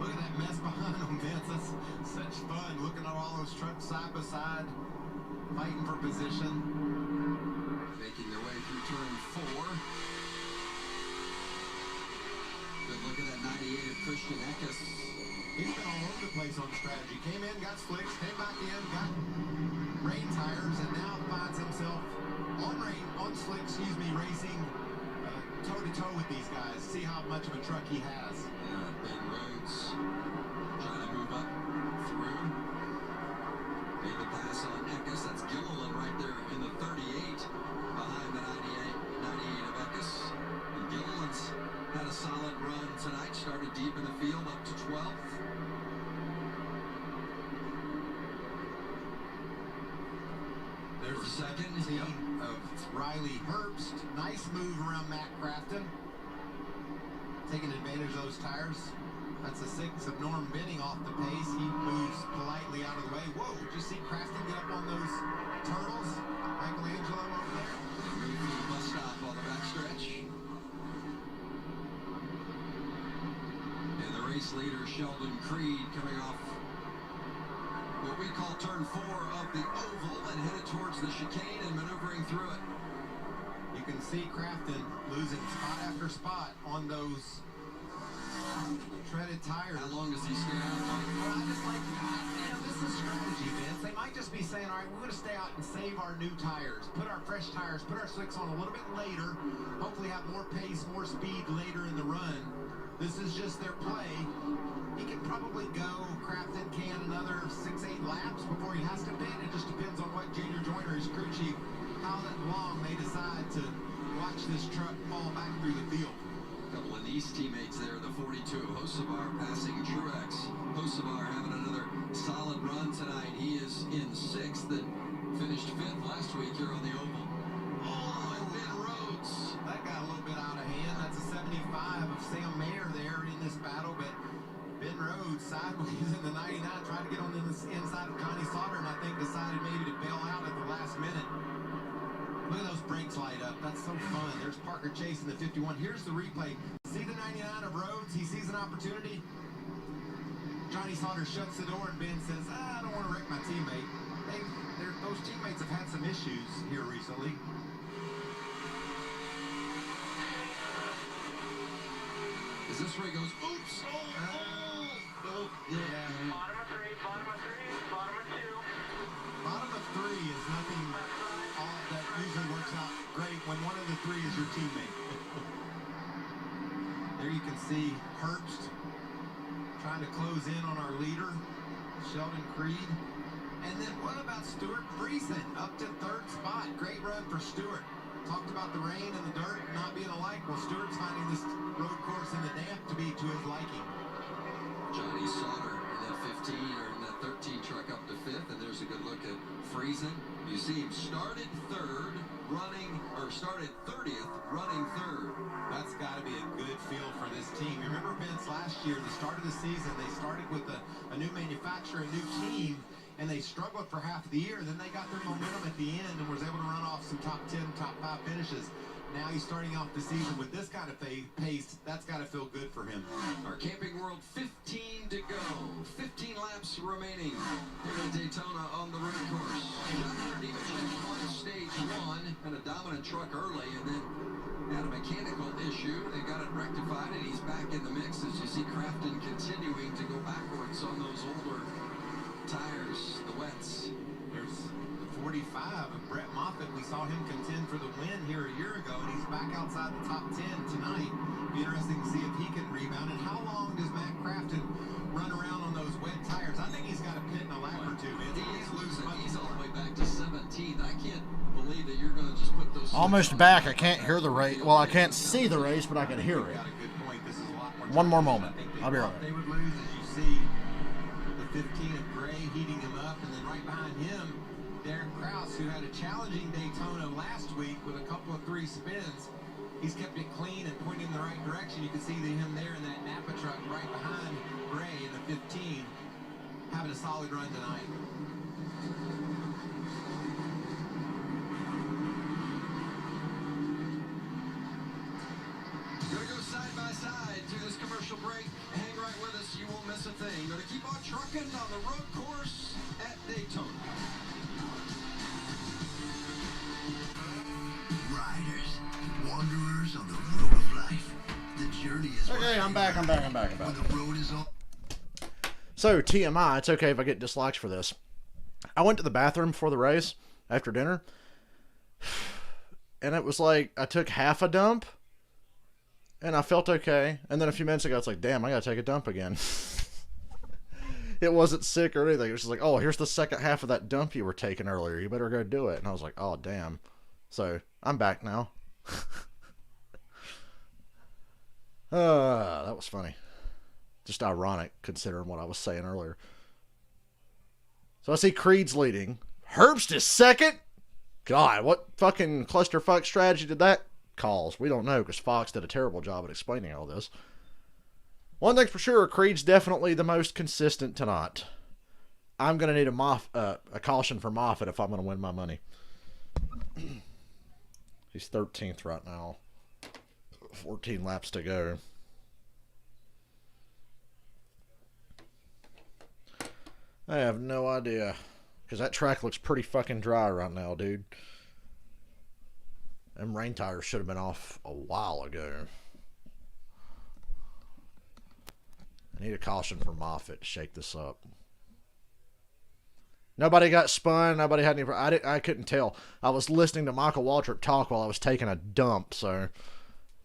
Look at that mess behind them, Vince. That's such fun, looking at all those trucks side by side, fighting for position. Making their way through turn 4. Good look at that 98 of Christian Eckes. He's been all over the place on strategy. Came in, got slicks, came back in, got rain tires, and now finds himself on slicks, racing toe-to-toe with these guys. See how much of a truck he has. Yeah, Ben Rhodes trying to move up through. Made the pass on Eckes. That's Gilliland right there in the 38 behind the 98 of Eckes. And Gilliland's had a solid run tonight. Started deep in the field up to 12th. There's the second team of Riley Herbst. Nice move around Matt Crafton. Taking advantage of those tires. That's a 6 of Norm Benning off the pace. He moves politely out of the way. Whoa, did you see Crafton get up on those turtles? Michelangelo over there. Bus stop on the backstretch. And the race leader, Sheldon Creed, coming off what we call turn 4 of the oval and headed towards the chicane and maneuvering through it. You can see Crafton losing spot after spot on those treaded tires. How long does he stay out? Well, I just like, this is strategy, Vince. They might just be saying, all right, we're going to stay out and save our new tires, put our fresh tires, put our slicks on a little bit later, hopefully have more pace, more speed later in the run. This is just their play. He can probably go, Crafton can, another 6-8 laps before he has to pit. It just depends on what Junior Joyner, his crew chief, how long they decide to watch this truck fall back through the field. A couple of Nice teammates there, the 42 of Hocevar passing Truex. Hocevar having another solid run tonight. He is in 6th and finished 5th last week here on the oval. Oh, and Ben Rhodes. That got a little bit out of hand. That's a 75 of Sam Mayer there in this battle, but Ben Rhodes sideways in the 99, tried to get on the inside of Connie Sauter, and I think decided maybe to bail out at the last minute. Look at those brakes light up. That's so fun. There's Parker Chase in the 51. Here's the replay. See the 99 of Rhodes? He sees an opportunity. Johnny Sauter shuts the door, and Ben says, I don't want to wreck my teammate. Those teammates have had some issues here recently. Is this where he goes, oops, oh, yeah. Bottom of 3, bottom of 3, bottom of 2. Bottom of 3 is nothing that usually works out great when one of the 3 is your teammate. There you can see Herbst trying to close in on our leader, Sheldon Creed. And then what about Stuart Friesen up to 3rd spot? Great run for Stuart. Talked about the rain and the dirt not being alike. Well, Stuart's finding this road course in the damp to be to his liking. Johnny Sauter in that 15 or in that 13 truck up to 5th, and there's a good look at Friesen. You see him started 3rd, started 30th, running 3rd. That's got to be a good feel for this team. You remember, Vince, last year, the start of the season, they started with a new manufacturer, a new team, and they struggled for half of the year. Then they got their momentum at the end and was able to run off some top 10, top 5 finishes. Now he's starting off the season with this kind of pace. That's got to feel good for him. Our Camping World 15 to go. 15 laps remaining here at Daytona on the road course. Nemechek won stage 1 and a dominant truck early, and then had a mechanical issue. They got it rectified, and he's back in the mix as you see Crafton continuing to go backwards on those older tires, the wets. There's the 45 of Brett Moffitt. We saw him contend for the win here a year ago, and he's back outside the top 10 tonight. Be interesting to see if he can rebound. And how long does Matt Crafton run around on those wet tires? I think he's got to pit in a lap or two. He's losing. He's all the way back to 17th. I can't believe that you're going to just put those... Almost back. I can't hear the race. Well, I can't see the race, but I can hear it. Got a good point. This is a lot more. One more moment. I'll be right They back. would lose, as you see the 15 of Gray heating him up, and then right behind him, Darren Krause, who had a challenging Daytona last week with a couple of 3 spins. He's kept it clean and pointing in the right direction. You can see him there in that Napa truck right behind Gray in the 15, having a solid run tonight. Gonna go side by side through this commercial break. Hang right with us, you won't miss a thing. Gonna keep on trucking on the road course at Daytona. Riders, wanderers on the road of life. The journey is Okay, I'm back. When the road is on. So, TMI, it's okay if I get dislikes for this. I went to the bathroom before the race, after dinner, and it was like I took half a dump, And I felt okay. And then a few minutes ago, it's like, damn, I got to take a dump again. It wasn't sick or anything. It was just like, oh, here's the second half of that dump you were taking earlier. You better go do it. And I was like, oh, damn. So I'm back now. That was funny. Just ironic considering what I was saying earlier. So I see Creed's leading. Herbst is second? God, what fucking clusterfuck strategy did that cause? We don't know because Fox did a terrible job at explaining all this. One thing's for sure, Creed's definitely the most consistent tonight. I'm going to need a caution for Moffitt if I'm going to win my money. He's 13th right now. 14 laps to go. I have no idea. Because that track looks pretty fucking dry right now, dude. Them rain tires should have been off a while ago. I need a caution for Moffitt to shake this up. Nobody got spun. Nobody had any... I couldn't tell. I was listening to Michael Waltrip talk while I was taking a dump, so...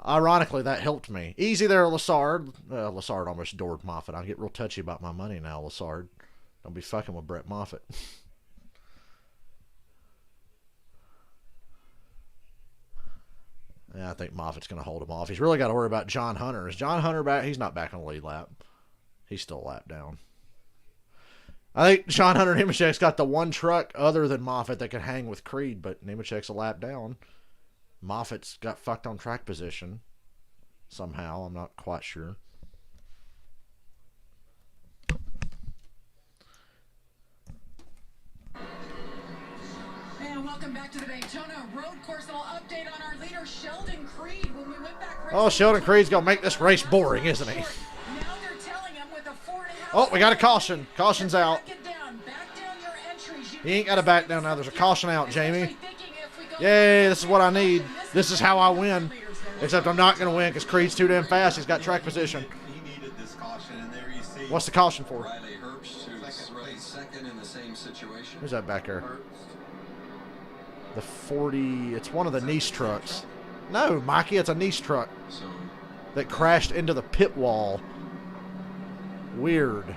Ironically, that helped me. Easy there, Lassard. Lassard almost doored Moffitt. I get real touchy about my money now, Lassard. Don't be fucking with Brett Moffitt. Yeah, I think Moffitt's going to hold him off. He's really got to worry about John Hunter. Is John Hunter back? He's not back on the lead lap. He's still a lap down. I think John Hunter and Nemechek's got the one truck other than Moffitt that can hang with Creed, but Nemechek's a lap down. Moffitt's got fucked on track position somehow. I'm not quite sure. And welcome back to the Daytona road course. A little update on our leader, Sheldon Creed. When we went back oh, Sheldon Creed's going to make this race boring, isn't he? Now they're telling him with a 4.5. Oh, we got a caution. Caution's out. Back down your entries. He ain't got to back down now. There's a caution out, Jamie. Yay, this is what I need. This is how I win. Except I'm not going to win because Creed's too damn fast. He's got track position. He needed this caution, and there you see. What's the caution for? Riley Herbst, who's really second in the same situation. Who's that back there? The 40. It's one of the Nice trucks. No, Mikey, it's a Nice truck that crashed into the pit wall. Weird.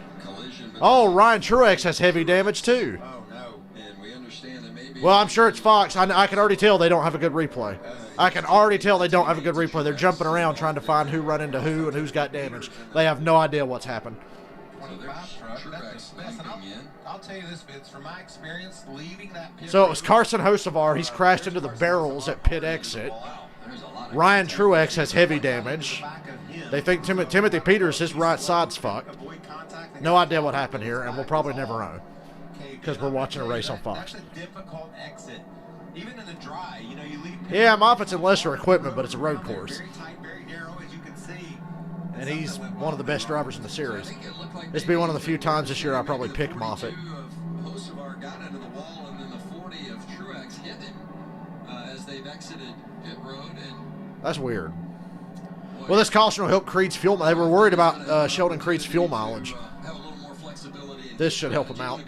Oh, Ryan Truex has heavy damage too. Oh, no. And we understand that maybe... Well, I'm sure it's Fox. I can already tell they don't have a good replay. I can already tell they don't have a good replay. They're jumping around trying to find who run into who and who's got damage. They have no idea what's happened. I'll tell you this, Vince, from my experience, leaving that pit. So it was Carson Hocevar. He's crashed into the barrels at pit exit. Ryan Truex has heavy damage. They think Timothy Peters, his right side's fucked. No idea what happened here, and we'll probably never know because we're watching a race on Fox. That's a difficult exit. Even in the dry, you know, you leave. Yeah, Moffitt's in lesser equipment, but it's a road course. Very tight, very narrow, as you can see. And he's one of the best drivers in the series. This will be one of the few times this year I probably pick Moffitt. Hocevar got into the wall, and then the 40 of Truex hit him as they've exited pit road. And that's weird. Well, this caution will help Creed's fuel. They were worried about Sheldon Creed's fuel mileage. This should help him out.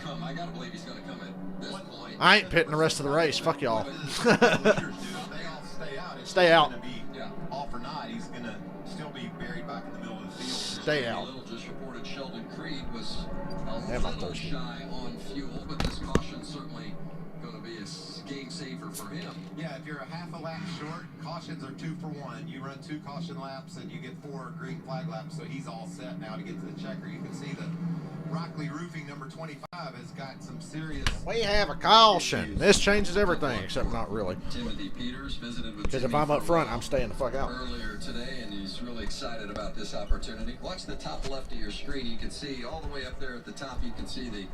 I ain't pitting the rest of the race. Fuck y'all. Stay out. All for naught, he's gonna still be buried back in the middle of the field. Stay out. Just reported Sheldon Creed was a little shy on fuel, but this caution certainly going to be a game saver for him. Yeah, if you're a half a lap short, cautions are 2 for 1. You run 2 caution laps and you get 4 green flag laps, so he's all set now to get to the checker. You can see that Rockley Roofing number 25 has got some serious... We have a caution. This changes everything, except not really. Timothy Peters visited with because if I'm up front, I'm staying the fuck out. Earlier today, and he's really excited about this opportunity. Watch the top left of your screen. You can see all the way up there at the top. You can see the...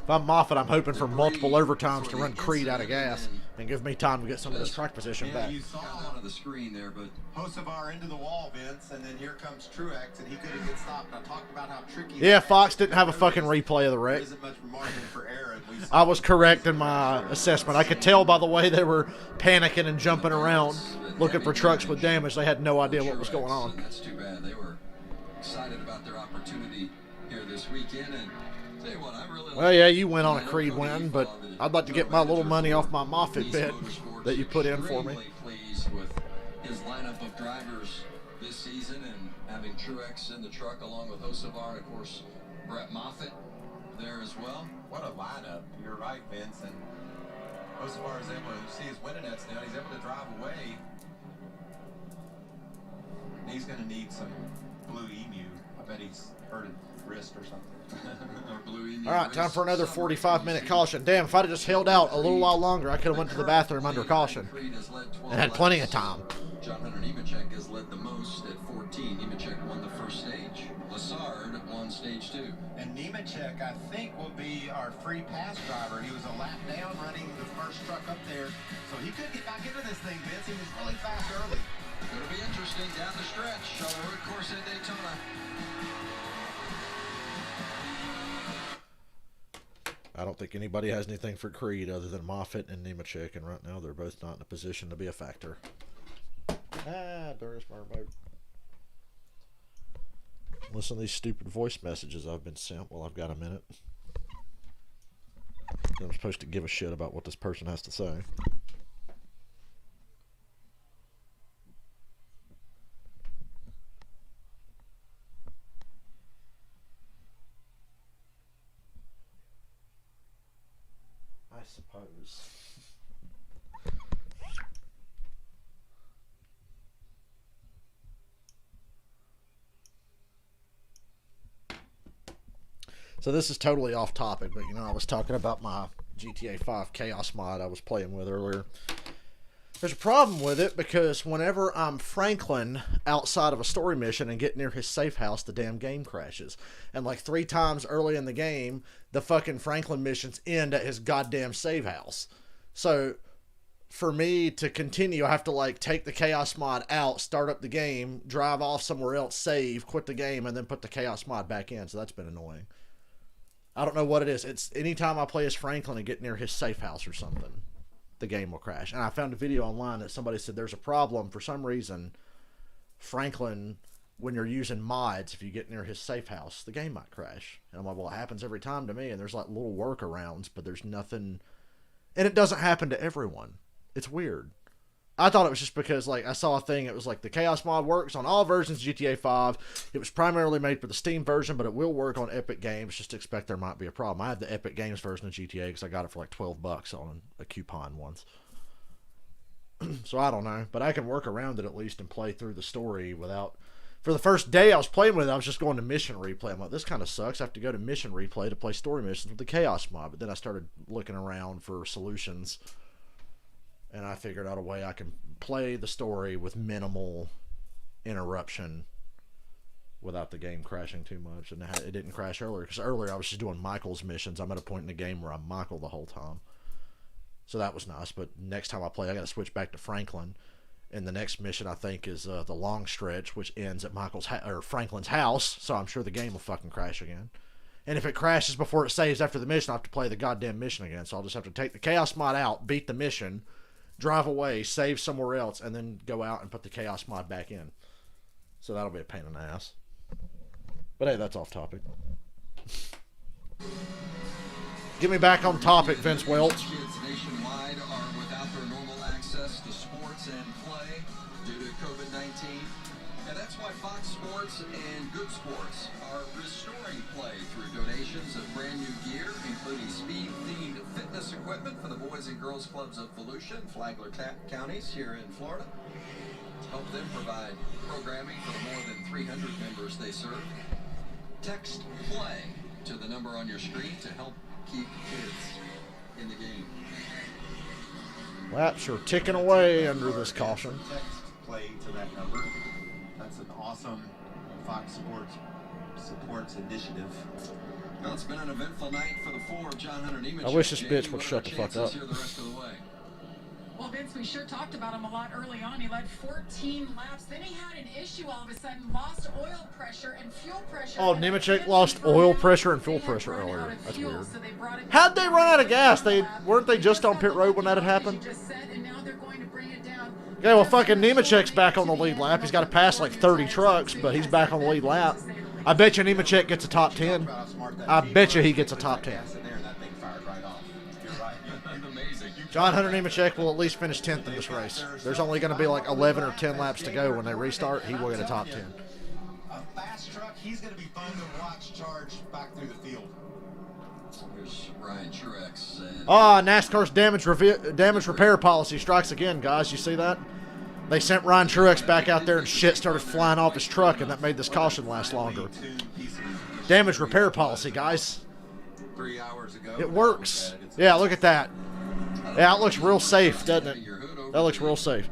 If I'm Moffitt, I'm hoping for multiple overtimes to run Creed out of gas and give me time to get some of this track position back. You saw out of the screen there, but Hocevar into the wall, Vince, and then here comes Truex, and he couldn't get stopped. I talked about how tricky. Yeah, Fox didn't have a fucking replay of the wreck. There isn't much margin for error. I was correct in my assessment. I could tell by the way they were panicking and jumping around, looking for trucks with damage. They had no idea what was going on. That's too bad. They were excited about their opportunity here this weekend, and tell you what, I really. Well, yeah, you went on a Creed win, but I'd like to get my little money off my Moffitt bet that you put in for me. Pleased with his lineup of drivers this season, and having Truex in the truck along with Hocevar and, of course, Brett Moffitt there as well. What a lineup. You're right, Vince. And Hocevar is able to see his winning nets down. He's able to drive away. And he's going to need some blue emu. I bet he's hurt his wrist or something. Or blue emu All right, time wrist. for another 45-minute caution. Damn, if I'd have just held out a little while longer, I could have went to the bathroom under caution and had plenty of time. John Hunter Nemechek has led the most at 14. Nemechek won the first stage. Lassard won stage 2. And Nemechek, I think, will be our free pass driver. He was a lap down running the first truck up there. So he could get back into this thing, Vince. He was really fast early. Going to be interesting down the stretch on the road course at Daytona. I don't think anybody has anything for Creed other than Moffitt and Nemechek, and right now they're both not in a position to be a factor. There's my remote. Listen to these stupid voice messages I've been sent while I've got a minute. I'm supposed to give a shit about what this person has to say. I suppose. So this is totally off topic, but you know, I was talking about my GTA 5 Chaos mod I was playing with earlier. There's a problem with it because whenever I'm Franklin outside of a story mission and get near his safe house, the damn game crashes. And like 3 times early in the game, the fucking Franklin missions end at his goddamn save house. So for me to continue, I have to like take the Chaos mod out, start up the game, drive off somewhere else, save, quit the game, and then put the Chaos mod back in. So that's been annoying. I don't know what it is. It's anytime I play as Franklin and get near his safe house or something, the game will crash. And I found a video online that somebody said there's a problem. For some reason, Franklin, when you're using mods, if you get near his safe house, the game might crash. And I'm like, well, it happens every time to me. And there's like little workarounds, but there's nothing. And it doesn't happen to everyone. It's weird. I thought it was just because, like, I saw a thing, it was like the Chaos mod works on all versions of GTA 5. It was primarily made for the Steam version, but it will work on Epic Games. Just expect there might be a problem. I have the Epic Games version of GTA because I got it for like $12 on a coupon once. So I don't know, but I can work around it at least and play through the story without... For the first day I was playing with it, I was just going to mission replay. I'm like, this kind of sucks. I have to go to mission replay to play story missions with the Chaos mod. But then I started looking around for solutions. And I figured out a way I can play the story with minimal interruption without the game crashing too much. And it didn't crash earlier, because earlier I was just doing Michael's missions. I'm at a point in the game where I'm Michael the whole time. So that was nice. But next time I play, I got to switch back to Franklin. And the next mission, I think, is the long stretch, which ends at Franklin's house. So I'm sure the game will fucking crash again. And if it crashes before it saves after the mission, I'll have to play the goddamn mission again. So I'll just have to take the Chaos mod out, beat the mission, drive away, save somewhere else, and then go out and put the Chaos mod back in. So that'll be a pain in the ass. But hey, that's off topic. Get me back on topic, Vince Welch. Kids nationwide are without their normal access to sports and play due to COVID-19. And that's why Fox Sports and Good Sports are restoring play through donations of brand new gear, including speed-themed fitness equipment for the Boys and Girls Clubs of Volusia and Flagler counties here in Florida, to help them provide programming for the more than 300 members they serve. Text PLAY to the number on your screen to help keep kids in the game. Laps are ticking away under this caution. Text play to that number. That's an awesome Fox Sports supports initiative. Well, it's been an eventful night for the 4 of John Hunter Nemechek. I wish this Jamie, bitch would what are shut our the fuck chances up. here the rest of the way? Well, Vince, we sure talked about him a lot early on. He led 14 laps. Then he had an issue all of a sudden, lost oil pressure and fuel pressure. Oh, And Nemechek then lost they brought oil out- pressure and fuel they had pressure run out earlier. of That's fuel, weird. so they brought it How'd they run out of gas? lap. Weren't they just They on pit road when that had got the happened? lucky, as you just said, and now they're going to bring it down. Yeah, well, fucking Nemechek's back on the lead lap. He's got to pass like 30 trucks, but he's back on the lead lap. I bet you Nemechek gets a top 10. I bet you he gets a top 10. Gas in there and that thing fired right off. You're right. Amazing. John Hunter Nemechek will at least finish 10th in this race. There's only going to be like 11 or 10 laps to go when they restart. He will get a top 10. A fast truck, he's going to be fun to watch charge back through the field. Here's Ryan Truex. And NASCAR's damage repair policy strikes again, guys. You see that? They sent Ryan Truex back out there and shit started flying off his truck, and that made this caution last longer. Damage repair policy, guys. 3 hours ago. It works. Yeah, look at that. Yeah, it looks real safe, doesn't it? That looks real safe.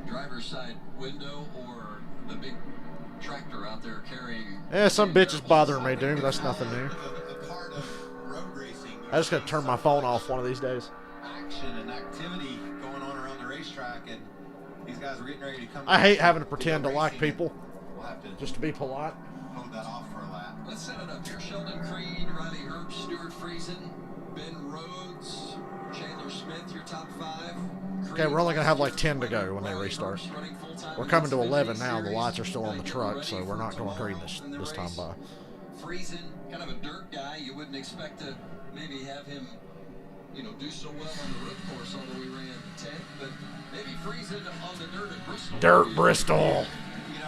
Driver's side window or the big tractor out there carrying. Yeah, some bitch is bothering me, dude. That's nothing new. I just gotta turn my phone off one of these days. Action and activity going on around the racetrack, and these guys are getting ready to come. I hate having to pretend to like people We'll have to just to be polite. hold that off for a lap. Let's set it up here. Sheldon Creed, Riley Herbst, Stuart Friesen, Ben Rhodes, Chandler Smith, your top 5. Okay, we're only gonna have like 10 to go when they restart. We're coming to 11 now. The lights are still on the truck, so we're not going green this time by. Friesen, kind of a dirt guy. You wouldn't expect to maybe have him, do so well on the road course, although we ran 10th. But maybe Friesen on the dirt at Bristol. Dirt Bristol.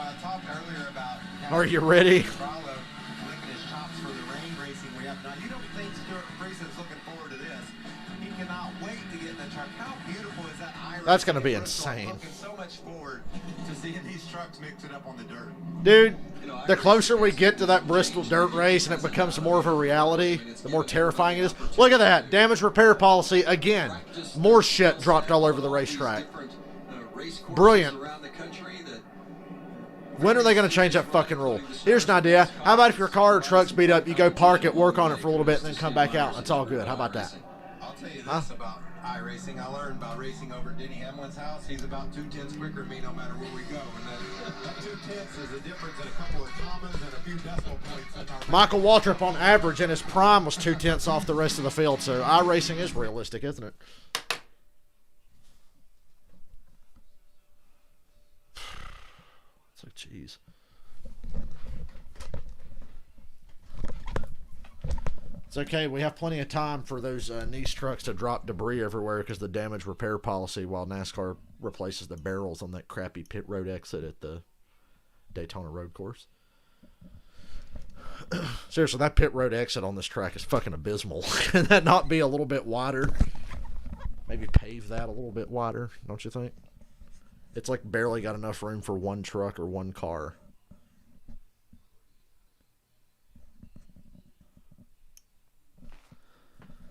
I talked earlier about. Are you ready? Licking his chops for the rain racing we have now. You don't think Stuart Friesen's looking forward to this? He cannot wait to get in the truck. How beautiful is that iRacing? That's gonna be Bristol? insane. Looking so much forward to seeing these trucks mix it up on the dirt. Dude, the closer we get to that Bristol dirt race and it becomes more of a reality, the more terrifying it is. Look at that. Damage repair policy again. More shit dropped all over the racetrack. Brilliant. When are they going to change that fucking rule? Here's an idea. How about if your car or truck's beat up, you go park it, work on it for a little bit, and then come back out. It's all good. How about that? I'll tell you this about iRacing. I learned about racing over at Denny Hamlin's house. He's about 2/10 quicker than me no matter where we go. And that 2/10 is the difference in a couple of commas and a few decimal points. In our Michael Waltrip on average in his prime was 2/10 off the rest of the field, so iRacing is realistic, isn't it? It's like, jeez. It's okay. We have plenty of time for those niche trucks to drop debris everywhere because the damage repair policy while NASCAR replaces the barrels on that crappy pit road exit at the Daytona road course. Seriously, that pit road exit on this track is fucking abysmal. Can that not be a little bit wider? Maybe pave that a little bit wider, don't you think? It's like barely got enough room for one truck or one car.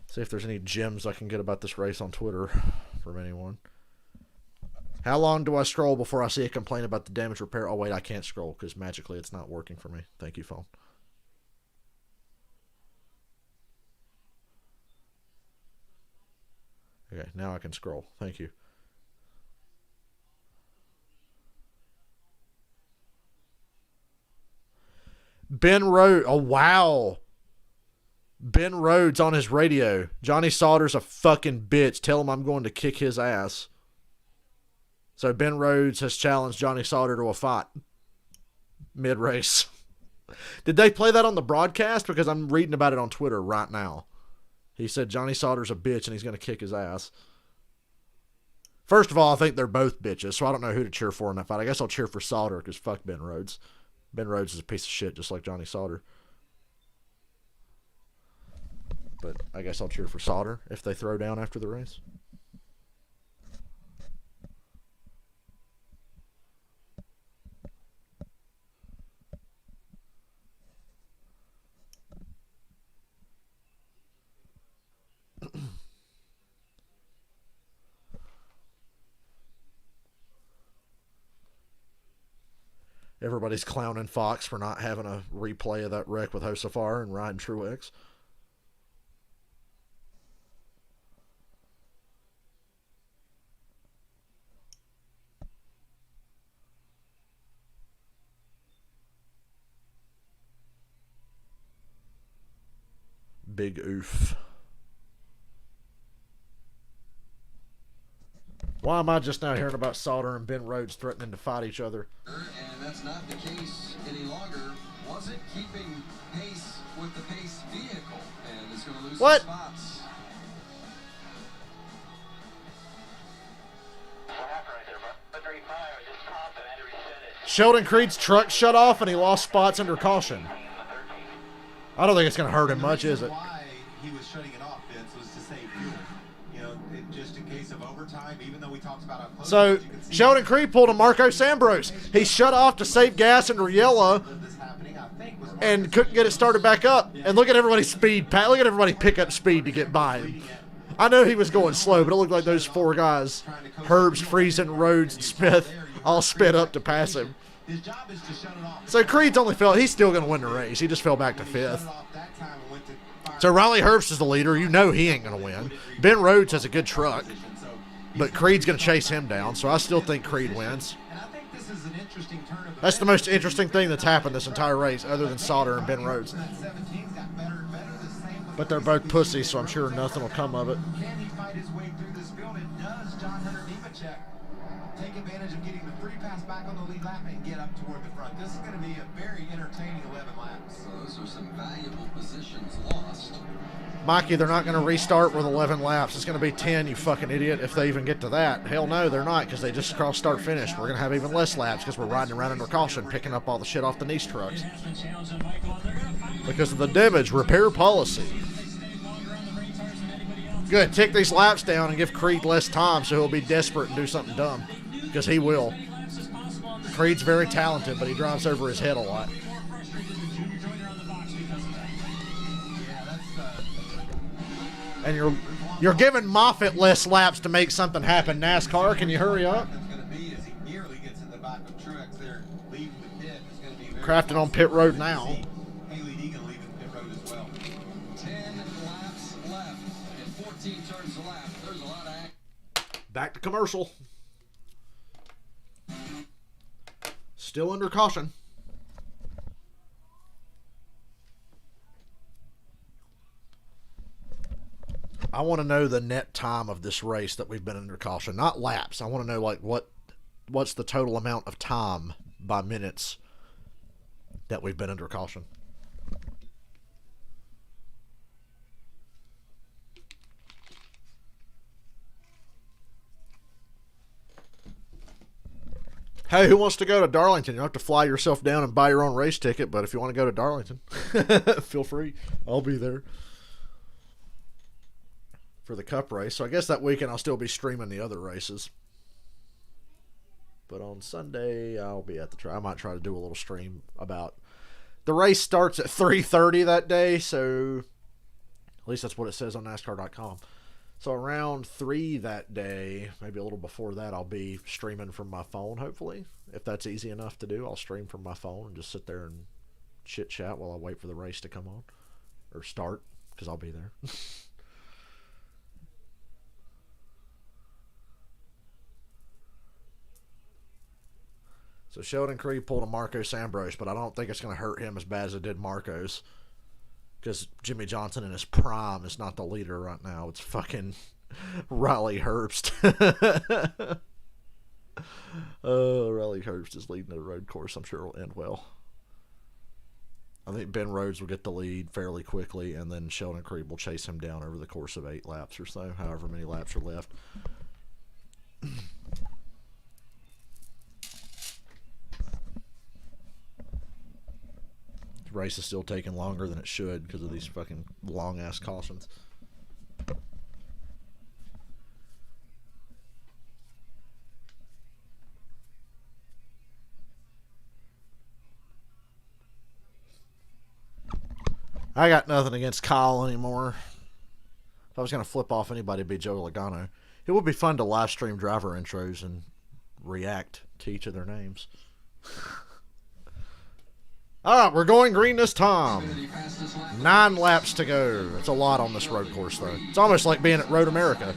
See if there's any gems I can get about this race on Twitter from anyone. How long do I scroll before I see a complaint about the damage repair? Oh, wait, I can't scroll because magically it's not working for me. Thank you, phone. Okay, now I can scroll. Thank you. Ben Rhodes. Oh, wow. Ben Rhodes on his radio. Johnny Sauter's a fucking bitch. Tell him I'm going to kick his ass. So Ben Rhodes has challenged Johnny Sauter to a fight mid-race. Did they play that on the broadcast? Because I'm reading about it on Twitter right now. He said Johnny Sauter's a bitch and he's going to kick his ass. First of all, I think they're both bitches, so I don't know who to cheer for in that fight. I guess I'll cheer for Sauter because fuck Ben Rhodes. Ben Rhodes is a piece of shit just like Johnny Sauter. But I guess I'll cheer for Sauter if they throw down after the race. Everybody's clowning Fox for not having a replay of that wreck with Josafar and Ryan Truex. Big oof. Why am I just now hearing about Sauter and Ben Rhodes threatening to fight each other? And that's not the case any longer. Wasn't keeping pace with the pace vehicle and is going to lose What? some spots. Sheldon Creed's truck shut off and he lost spots under caution. I don't think it's going to hurt him much, is it? Why he was shutting it off, Vince, was to save fuel. You know, just in case of overtime, even though we talked about how close So Sheldon Creed pulled a Marco Sambros. He shut off to save gas under yellow and couldn't get it started back up. And look at everybody's speed. Look at everybody pick up speed to get by him. I know he was going slow, but it looked like those four guys, Herbst, Friesen, Rhodes, and Smith, all sped up to pass him. his job is to shut it off. So Creed's only fell. He's still going to win the race. He just fell back to fifth. So Riley Herbst is the leader. You know he ain't going to win. Ben Rhodes has a good truck, but Creed's going to chase him down. So I still think Creed wins. That's the most interesting thing that's happened this entire race, other than Sauter and Ben Rhodes. But they're both pussies, so I'm sure nothing will come of it. Can he fight his way through this field? And does John Hunter Nemechek take advantage of getting the free pass back on the lead lap and get up toward the front? This is going to be a very entertaining 11 laps. So those are some valuable positions lost. Mikey, they're not going to restart with 11 laps. It's going to be 10, you fucking idiot, if they even get to that. Hell no, they're not, because they just cross start finish. We're going to have even less laps because we're riding around under caution, picking up all the shit off the niche trucks. Because of the damage repair policy. Good, take these laps down and give Creed less time so he'll be desperate and do something dumb. Because he will. Creed's very talented, but he drives over his head a lot. And you're giving Moffitt less laps to make something happen. NASCAR, can you hurry up? Crafted on pit road now. 10 laps left and 14 turns a lap. There's a lot of action. Back to commercial. Still under caution. I want to know the net time of this race that we've been under caution. Not laps. I want to know like what's the total amount of time by minutes that we've been under caution. Hey, who wants to go to Darlington? You don't have to fly yourself down and buy your own race ticket, but if you want to go to Darlington, feel free. I'll be there for the Cup race. So I guess that weekend I'll still be streaming the other races. But on Sunday, I'll be at the track. I might try to do a little stream about... The race starts at 3:30 that day, so at least that's what it says on NASCAR.com. So around 3 that day, maybe a little before that, I'll be streaming from my phone, hopefully. If that's easy enough to do, I'll stream from my phone and just sit there and chit-chat while I wait for the race to come on. Or start, because I'll be there. So Sheldon Creed pulled a Marco Sambros, but I don't think it's going to hurt him as bad as it did Marco's. Because Jimmy Johnson in his prime is not the leader right now. It's fucking Riley Herbst. Riley Herbst is leading the road course. I'm sure it'll end well. I think Ben Rhodes will get the lead fairly quickly, and then Sheldon Creed will chase him down over the course of 8 laps or so, however many laps are left. The race is still taking longer than it should because of these fucking long-ass cautions. I got nothing against Kyle anymore. If I was going to flip off anybody, it'd be Joe Logano. It would be fun to live stream driver intros and react to each of their names. All right, we're going green this time. 9 laps to go. It's a lot on this road course, though. It's almost like being at Road America.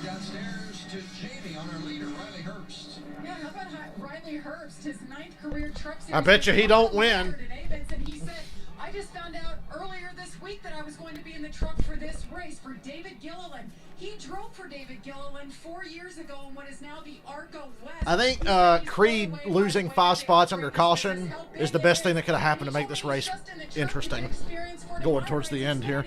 Downstairs to Jamie on our leader, Riley Herbst. Yeah, how about Riley Herbst, his 9th career truck series? I bet you he don't win. He said, I just found out earlier this week that I was going to be in the truck for this race for David Gilliland. He drove for David Gilliland 4 years ago in what is now the Arco West. I think Creed losing 5 spots under caution is the best thing that could have happened to make this race interesting going towards the end here.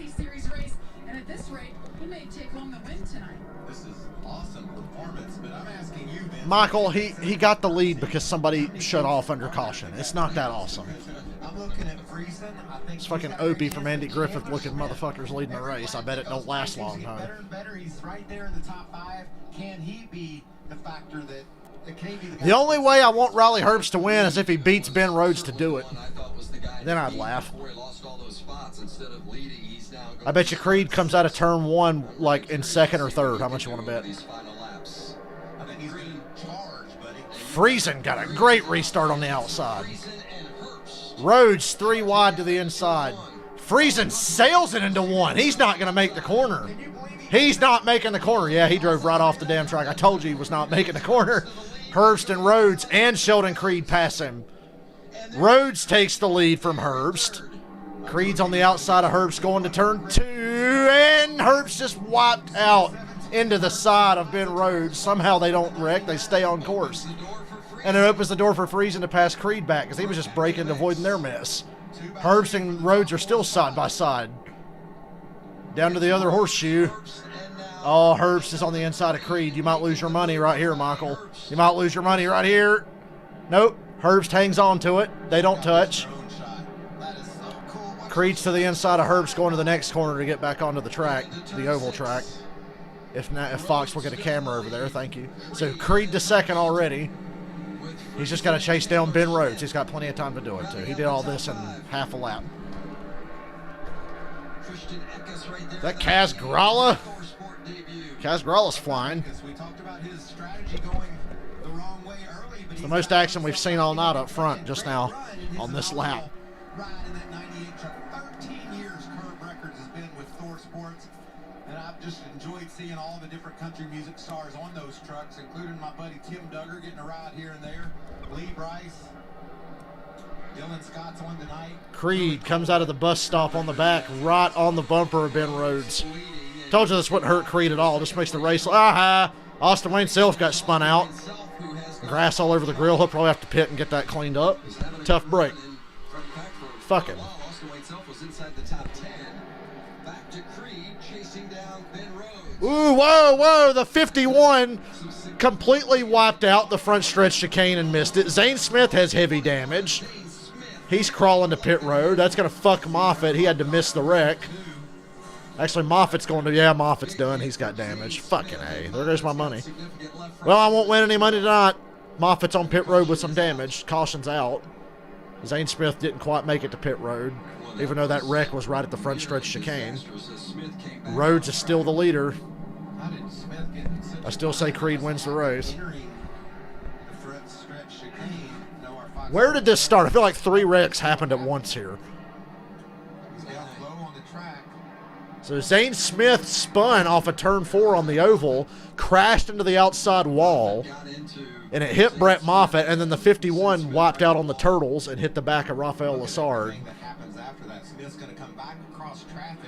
And at this rate, he may take home the win tonight. This is awesome performance, but I'm asking you, Vince. Michael, he got the lead because somebody shut off under caution. It's not that awesome. I'm looking at Friesen. I think It's fucking Opie from Andy Griffith looking motherfuckers leading the race. I bet it don't last long, huh? Better and better. He's right there in the top 5. Can he be the factor that can he be the guy? The only way I want Riley Herbst to win is if he beats Ben Rhodes to do it. Then I'd laugh. I bet you Creed comes out of turn 1 like in second or third. How much you want to bet? I think he's going to charge, buddy. Friesen got a great restart on the outside. Rhodes 3 wide to the inside. Friesen sails it into 1. He's not going to make the corner. He's not making the corner. Yeah, he drove right off the damn track. I told you he was not making the corner. Herbst and Rhodes and Sheldon Creed pass him. Rhodes takes the lead from Herbst. Creed's on the outside of Herbst going to turn 2, and Herbst just wiped out into the side of Ben Rhodes. Somehow they don't wreck. They stay on course. And it opens the door for Friesen to pass Creed back because he was just braking and avoiding their mess. Herbst and Rhodes are still side by side. Down to the other horseshoe. Oh, Herbst is on the inside of Creed. You might lose your money right here, Michael. You might lose your money right here. Nope. Herbst hangs on to it. They don't touch. Creed's to the inside of Herbst going to the next corner to get back onto the track, the oval track. If Fox will get a camera over there, thank you. So Creed to second already. He's just got to chase down Ben Rhodes. He's got plenty of time to do it, too. He did all this in half a lap. Is that Kaz Gralla? Kaz Gralla's flying. It's the most action we've seen all night up front just now on this lap. And I've just enjoyed seeing all the different country music stars on those trucks, including my buddy Tim Duggar getting a ride here and there. Lee Bryce, Dylan Scott's on tonight. Creed comes out of the bus stop on the back, right on the bumper of Ben Rhodes. Told you this wouldn't hurt Creed at all. Just makes the race. Aha! Austin Wayne Self got spun out. Grass all over the grill. He'll probably have to pit and get that cleaned up. Tough break. Fuck him. Ooh, whoa, whoa. The 51 completely wiped out the front stretch chicane and missed it. Zane Smith has heavy damage. He's crawling to pit road. That's going to fuck Moffitt. He had to miss the wreck. Actually, Moffitt's going to, yeah, Moffitt's done. He's got damage. Fucking A. There goes my money. Well, I won't win any money tonight. Moffitt's on pit road with some damage. Caution's out. Zane Smith didn't quite make it to pit road, even though that wreck was right at the front stretch chicane. Rhodes is still the leader. I still say Creed wins the race. Where did this start? I feel like 3 wrecks happened at once here. So Zane Smith spun off of turn 4 on the oval, crashed into the outside wall, and it hit Brett Moffitt, and then the 51 wiped out on the turtles and hit the back of Rafael Lassard.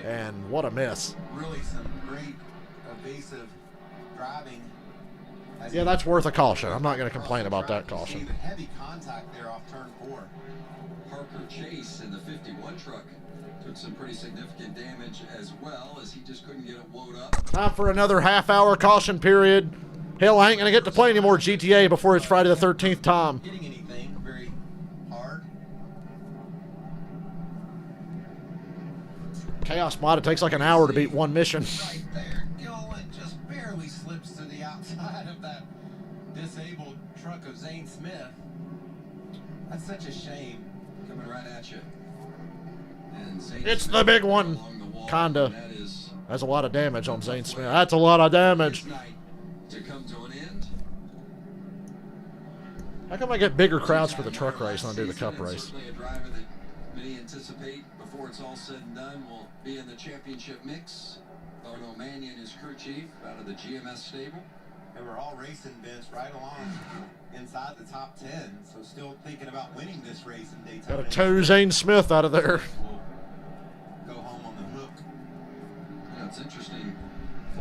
And what a miss. Really some great evasive driving. Yeah, that's worth a caution. I'm not going to complain about that caution. Heavy contact there off turn 4. Parker Chase in the 51 truck took some pretty significant damage as well, as he just couldn't get it woed up. Time for another half-hour caution period. Hell, I ain't going to get to play any more GTA before it's Friday the 13th, Tom. Getting anything very hard. Chaos Mod, it takes like an hour to beat one mission. Right there, Gillen just barely slips to the outside of that disabled truck of Zane Smith. That's such a shame. Coming right at you. And Zane It's Smith the big one. along the wall, Kinda. and that is That's a lot of damage on Zane Smith. That's a lot of damage. night to come to an end. How come I get bigger crowds for the truck race than I do the cup race? Certainly a driver that many anticipate before it's all said and done will be in the championship mix. Bono Mannion is crew chief out of the GMS stable. And we're all racing, Vince, right along inside the top 10. So still thinking about winning this race in Daytona. Got to tow Zane Smith out of there. We'll go home on the hook. You know, it's interesting.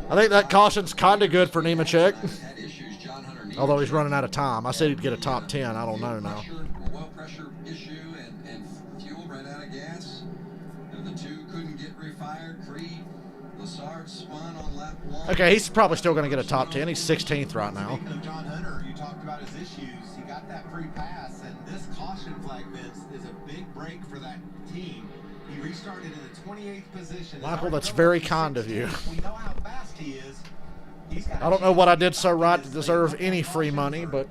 I think that caution's kind of good for Nemechek. Had issues, John Hunter Nemechek. Although he's running out of time. I said he'd get a top 10. I don't know now. Well pressure issue and fuel ran out of gas. And the two couldn't get refired. Creed Lassard spun on lap 1. Okay, he's probably still going to get a top 10. He's 16th right now. Speaking of John Hunter, you talked about his issues. He got that free pass, and this caution flag, Vince, is a big break for that team. He restarted in the 28th position. Michael, that's very kind of you. We know how fast he is. I don't know what I did so right to deserve any free money, but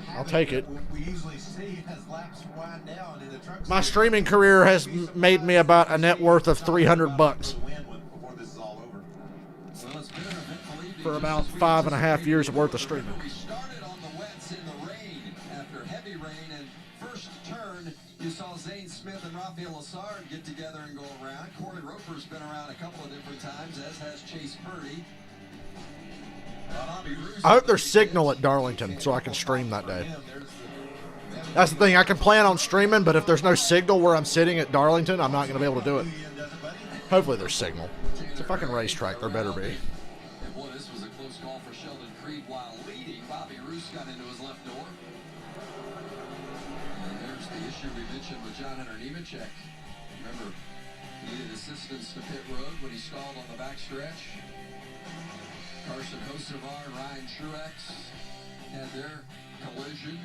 I'll take it. We usually see as laps wind down in the truck. My streaming career has made me about a net worth of $300 Before this is all over. Well, it's been an eventful evening. for about 5.5 years worth of streaming. We started on the wets in the rain after heavy rain, and first turn you saw Zane Smith and Rafael Lassard get together and go around. Corey Roper's been around a couple of different times, as has Chase Purdy. I hope there's signal at Darlington so I can stream that day. That's the thing. I can plan on streaming, but if there's no signal where I'm sitting at Darlington, I'm not going to be able to do it. Hopefully there's signal. It's a fucking racetrack. There better be. And boy, this was a close call for Sheldon Creed while leading. Bobby Roos got into his left door. And there's the issue we mentioned with John Hunter Nemechek. Remember, he needed assistance to pit road when he stalled on the backstretch. Carson Hocevar and Ryan Truex had their collision.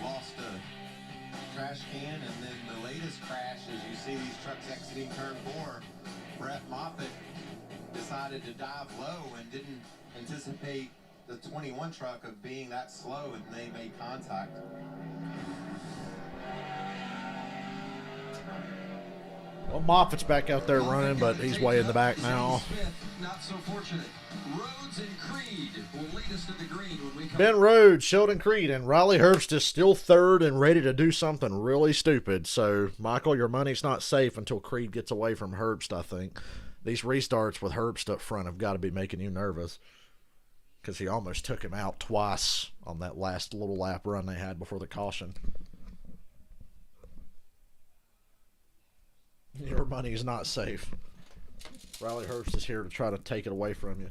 Lost a trash can, and then the latest crash, as you see these trucks exiting turn 4, Brett Moffitt decided to dive low and didn't anticipate the 21 truck of being that slow, and they made contact. Well, Moffitt's back out there running, but he's way in the back now. Not so fortunate. Rhodes and Creed will lead us to the green when we come. Ben Rhodes, Sheldon Creed, and Riley Herbst is still third and ready to do something really stupid. So, Michael, your money's not safe until Creed gets away from Herbst, I think. These restarts with Herbst up front have got to be making you nervous, because he almost took him out twice on that last little lap run they had before the caution. Your money's not safe. Riley Herbst is here to try to take it away from you.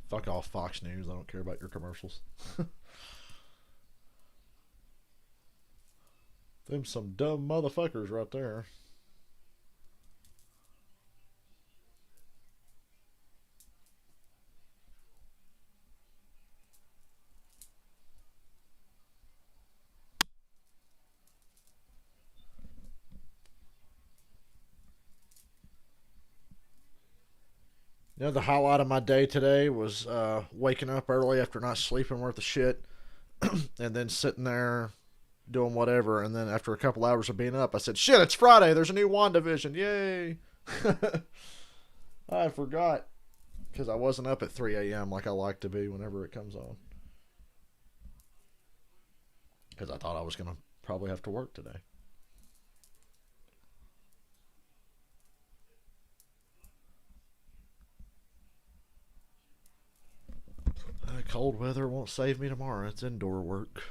Fuck off, Fox News. I don't care about your commercials. Them some dumb motherfuckers right there. You know, the highlight of my day today was waking up early after not sleeping worth of shit and then sitting there doing whatever. And then after a couple hours of being up, I said, shit, it's Friday. There's a new WandaVision. Yay. I forgot because I wasn't up at 3 a.m. like I like to be whenever it comes on. Because I thought I was going to probably have to work today. Cold weather won't save me tomorrow. It's indoor work.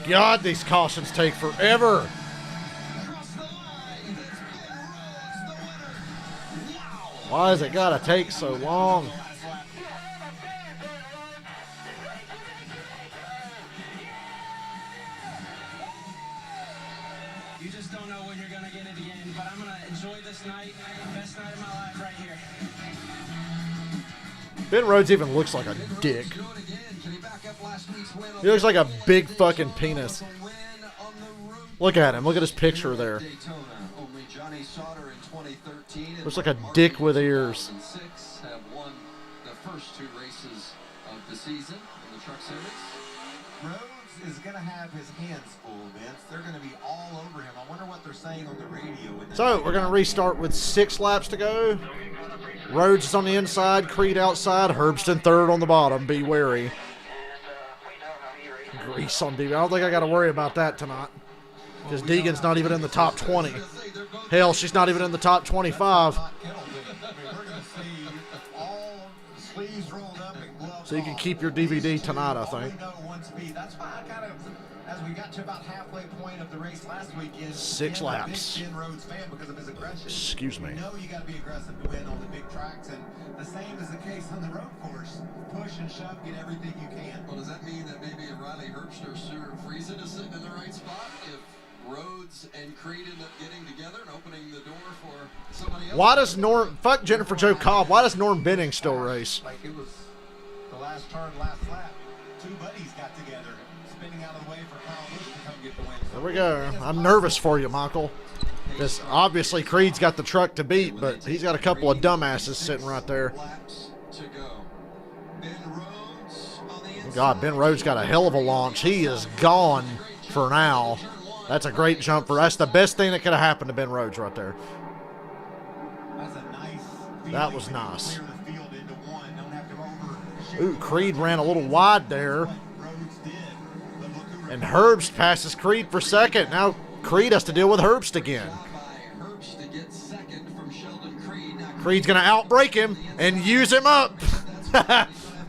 God, these cautions take forever. Why has it got to take so long? You just don't know when you're going to get it again, but I'm going to enjoy this night, best night of my life right here. Ben Rhodes even looks like a dick. He looks like a big fucking penis. Look at him. Look at his picture there. Daytona, only Johnny Sauter in 2013 and Looks like a Mark dick Martin with in ears. 2006 have won the first 2 races of the season in the Truck Series. Rhodes is going to have his hands full, Vince. They're going to be all over him. I wonder what they're saying on the radio. So we're going to restart with 6 laps to go. Rhodes is on the inside, Creed outside, Herbston third on the bottom. Be wary. Grease on Deegan. I don't think I got to worry about that tonight. Because Deegan's not even in the top 20. Hell, she's not even in the top 25. So you can keep your DVD tonight, I think. That's why I kind of, as we got to about halfway point of the race last weekend, 6 laps. Big Ben Rhodes fan because of his aggression. Excuse me. You know you got to be aggressive to win on the big tracks, and the same is the case on the road course. Push and shove, get everything you can. Well, does that mean that maybe a Riley Herbst or Stuart Friesen is sitting in the right spot if Rhodes and Creed end up getting together and opening the door for somebody else? Why does fuck Jennifer Jo Cobb, why does Norm Benning still race? Like it was the last turn, last lap. 2 buddies got together, spinning out of the way for Kyle Busch to come get the win. There we go. I'm nervous for you, Michael. Because obviously Creed's got the truck to beat, but he's got a couple of dumbasses sitting right there. Laps to go. Ben Rhodes on the inside. God, Ben Rhodes got a hell of a launch. He is gone for now. That's a great jump for. That's the best thing that could have happened to Ben Rhodes right there. That's a nice That was nice. clear the field into one. Don't have to overshoot. Ooh, Creed ran a little wide there. Rhodes did. But look who And Herbst passes Creed for second. Now Creed has to deal with Herbst again. By Herbst to get second from Sheldon Creed. Now Creed's going to outbrake him and use him up.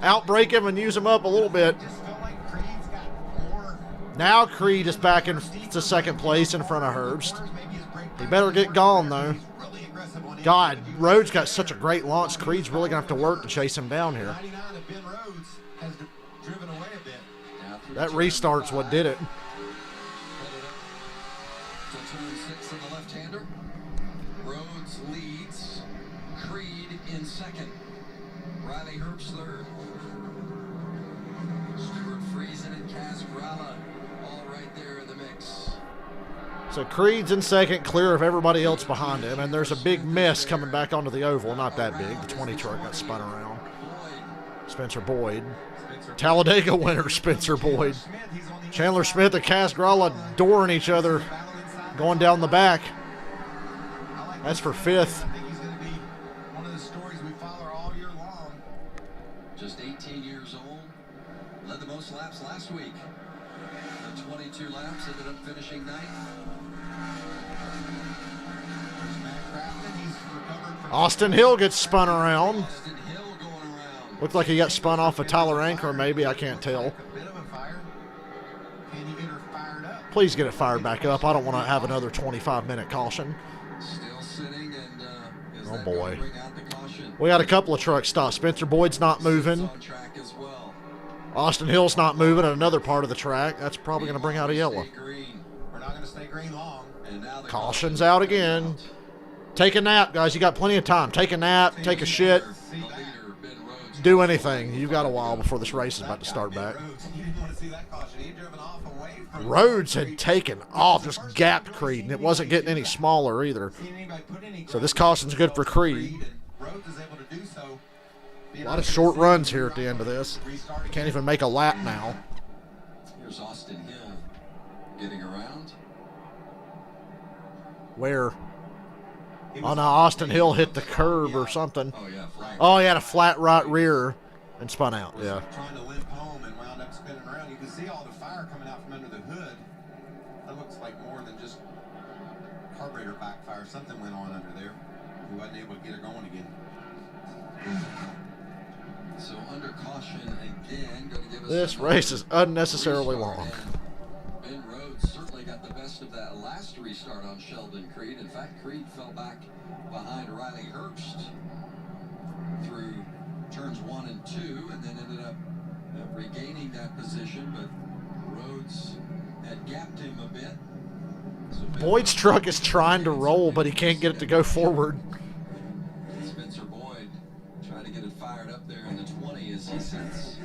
Outbrake him and use him up a little bit. just felt like Creed's got more. Now Creed is back into second place in front of Herbst. Maybe his brake He better get gone, though. really aggressive on God, Rhodes got such a great launch. Creed's really going to have to work to chase him down here. 99 of Ben Rhodes has driven away a bit. Now through That turn restart's what did it. headed up to turn 6 in the left-hander. Rhodes leads. Creed in second. Riley Herbst third. Stuart Friesen and Kaz Gralla all right there in the mix. So Creed's in second, clear of everybody else behind him, and there's a big mess coming back onto the oval. Not that big. The 20 truck got spun around. Spencer Boyd. Talladega winner Spencer Boyd. Chandler Smith and Kaz Gralla dooring each other, going down the back. That's for 5th. I think he's going to be one of the stories we follow all year long. Just 18 years old. Led the most laps last week. The 22 laps ended up finishing 9th. Austin Hill gets spun around. Austin Hill going around. Looked like he got spun off of Tyler Anchor, maybe. I can't tell. A bit of a fire. Can you get her fired up? Please get it fired back up. I don't want to have another 25-minute caution. Still sitting and is Oh, that boy. gonna bring out the caution? We got a couple of trucks stopped. Spencer Boyd's not moving. On track as well. Austin Hill's not moving at another part of the track. That's probably going to bring out a yellow. Stay green. We're not going to stay green long. And now the Caution's out again. Take a nap, guys. You got plenty of time. Take a nap, take a shit, The leader, Ben Rhodes. do anything. You've got a while before this race is about to start back. Rhodes, you didn't want to see that caution. He had driven off away from Rhodes had taken off, just gapped Creed, and it wasn't getting any smaller either. Seen anybody put any So this caution's good for Creed. and Rhodes is able to do so. A lot of short runs here at the end of this. Can't even make a lap now. Here's Austin Hill getting around. Where? Oh, no, Austin Hill hit the curb or something. Oh yeah, flag. Oh, he had a flat right rear and spun out, yeah. Trying to limp home and wound up spinning around. You can see all the fire coming out from under the hood. That looks like more than just carburetor backfire. Something went on under there. He wasn't able to get it going again. So under caution again, going to give us This another race is unnecessarily restart. long. And Ben Rhodes certainly got the best of that last restart on Sheldon Creed. In fact, Creed fell back behind Riley Herbst through turns 1 and 2, and then ended up regaining that position. But Rhodes had gapped him a bit. So Ben Boyd's truck is trying to roll, but he can't get it to go forward. Spencer Boyd trying to get it fired up there in the 20 as he sits.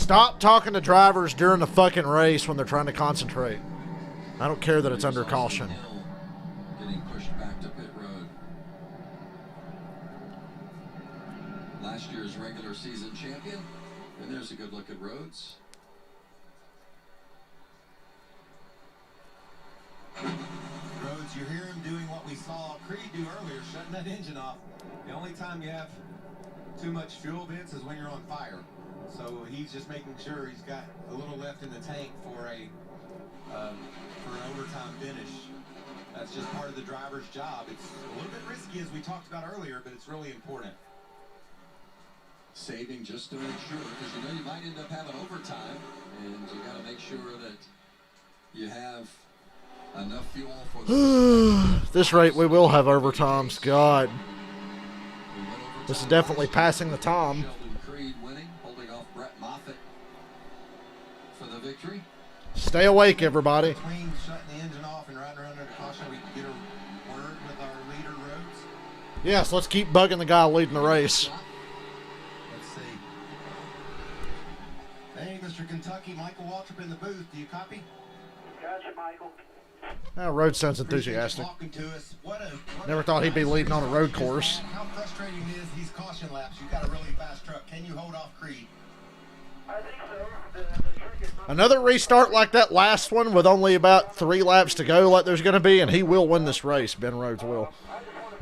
Stop talking to drivers during the fucking race when they're trying to concentrate. I don't care that it's under caution. Getting pushed back to pit road. Last year's regular season champion. And there's a good look at Rhodes. Rhodes, you hear him doing what we saw Creed do earlier, shutting that engine off. The only time you have too much fuel, Vince, is when you're on fire. So he's just making sure he's got a little left in the tank for an overtime finish. That's just part of the driver's job. It's a little bit risky, as we talked about earlier, but it's really important. Saving just to make sure, because you know you might end up having overtime, and you got to make sure that you have enough fuel for the This rate, we will have overtimes. God. This is definitely passing the time. Sheldon Creed winning, holding off Brett Moffitt for the victory. Stay awake, everybody. Between shutting the engine off and riding around under caution, we can get a word with our leader, Rhodes. Yes, let's keep bugging the guy leading the race. Let's see. Hey, Mr. Kentucky, Michael Waltrip in the booth. Do you copy? Gotcha, Michael. Road sounds enthusiastic. Talking to us. Never thought he'd be leading on a road course. How frustrating it is these caution laps. You've got a really fast truck. Can you hold off Creed? I think so. The trick is not Another restart like that last one with only about 3 laps to go like there's going to be, and he will win this race. Ben Rhodes will.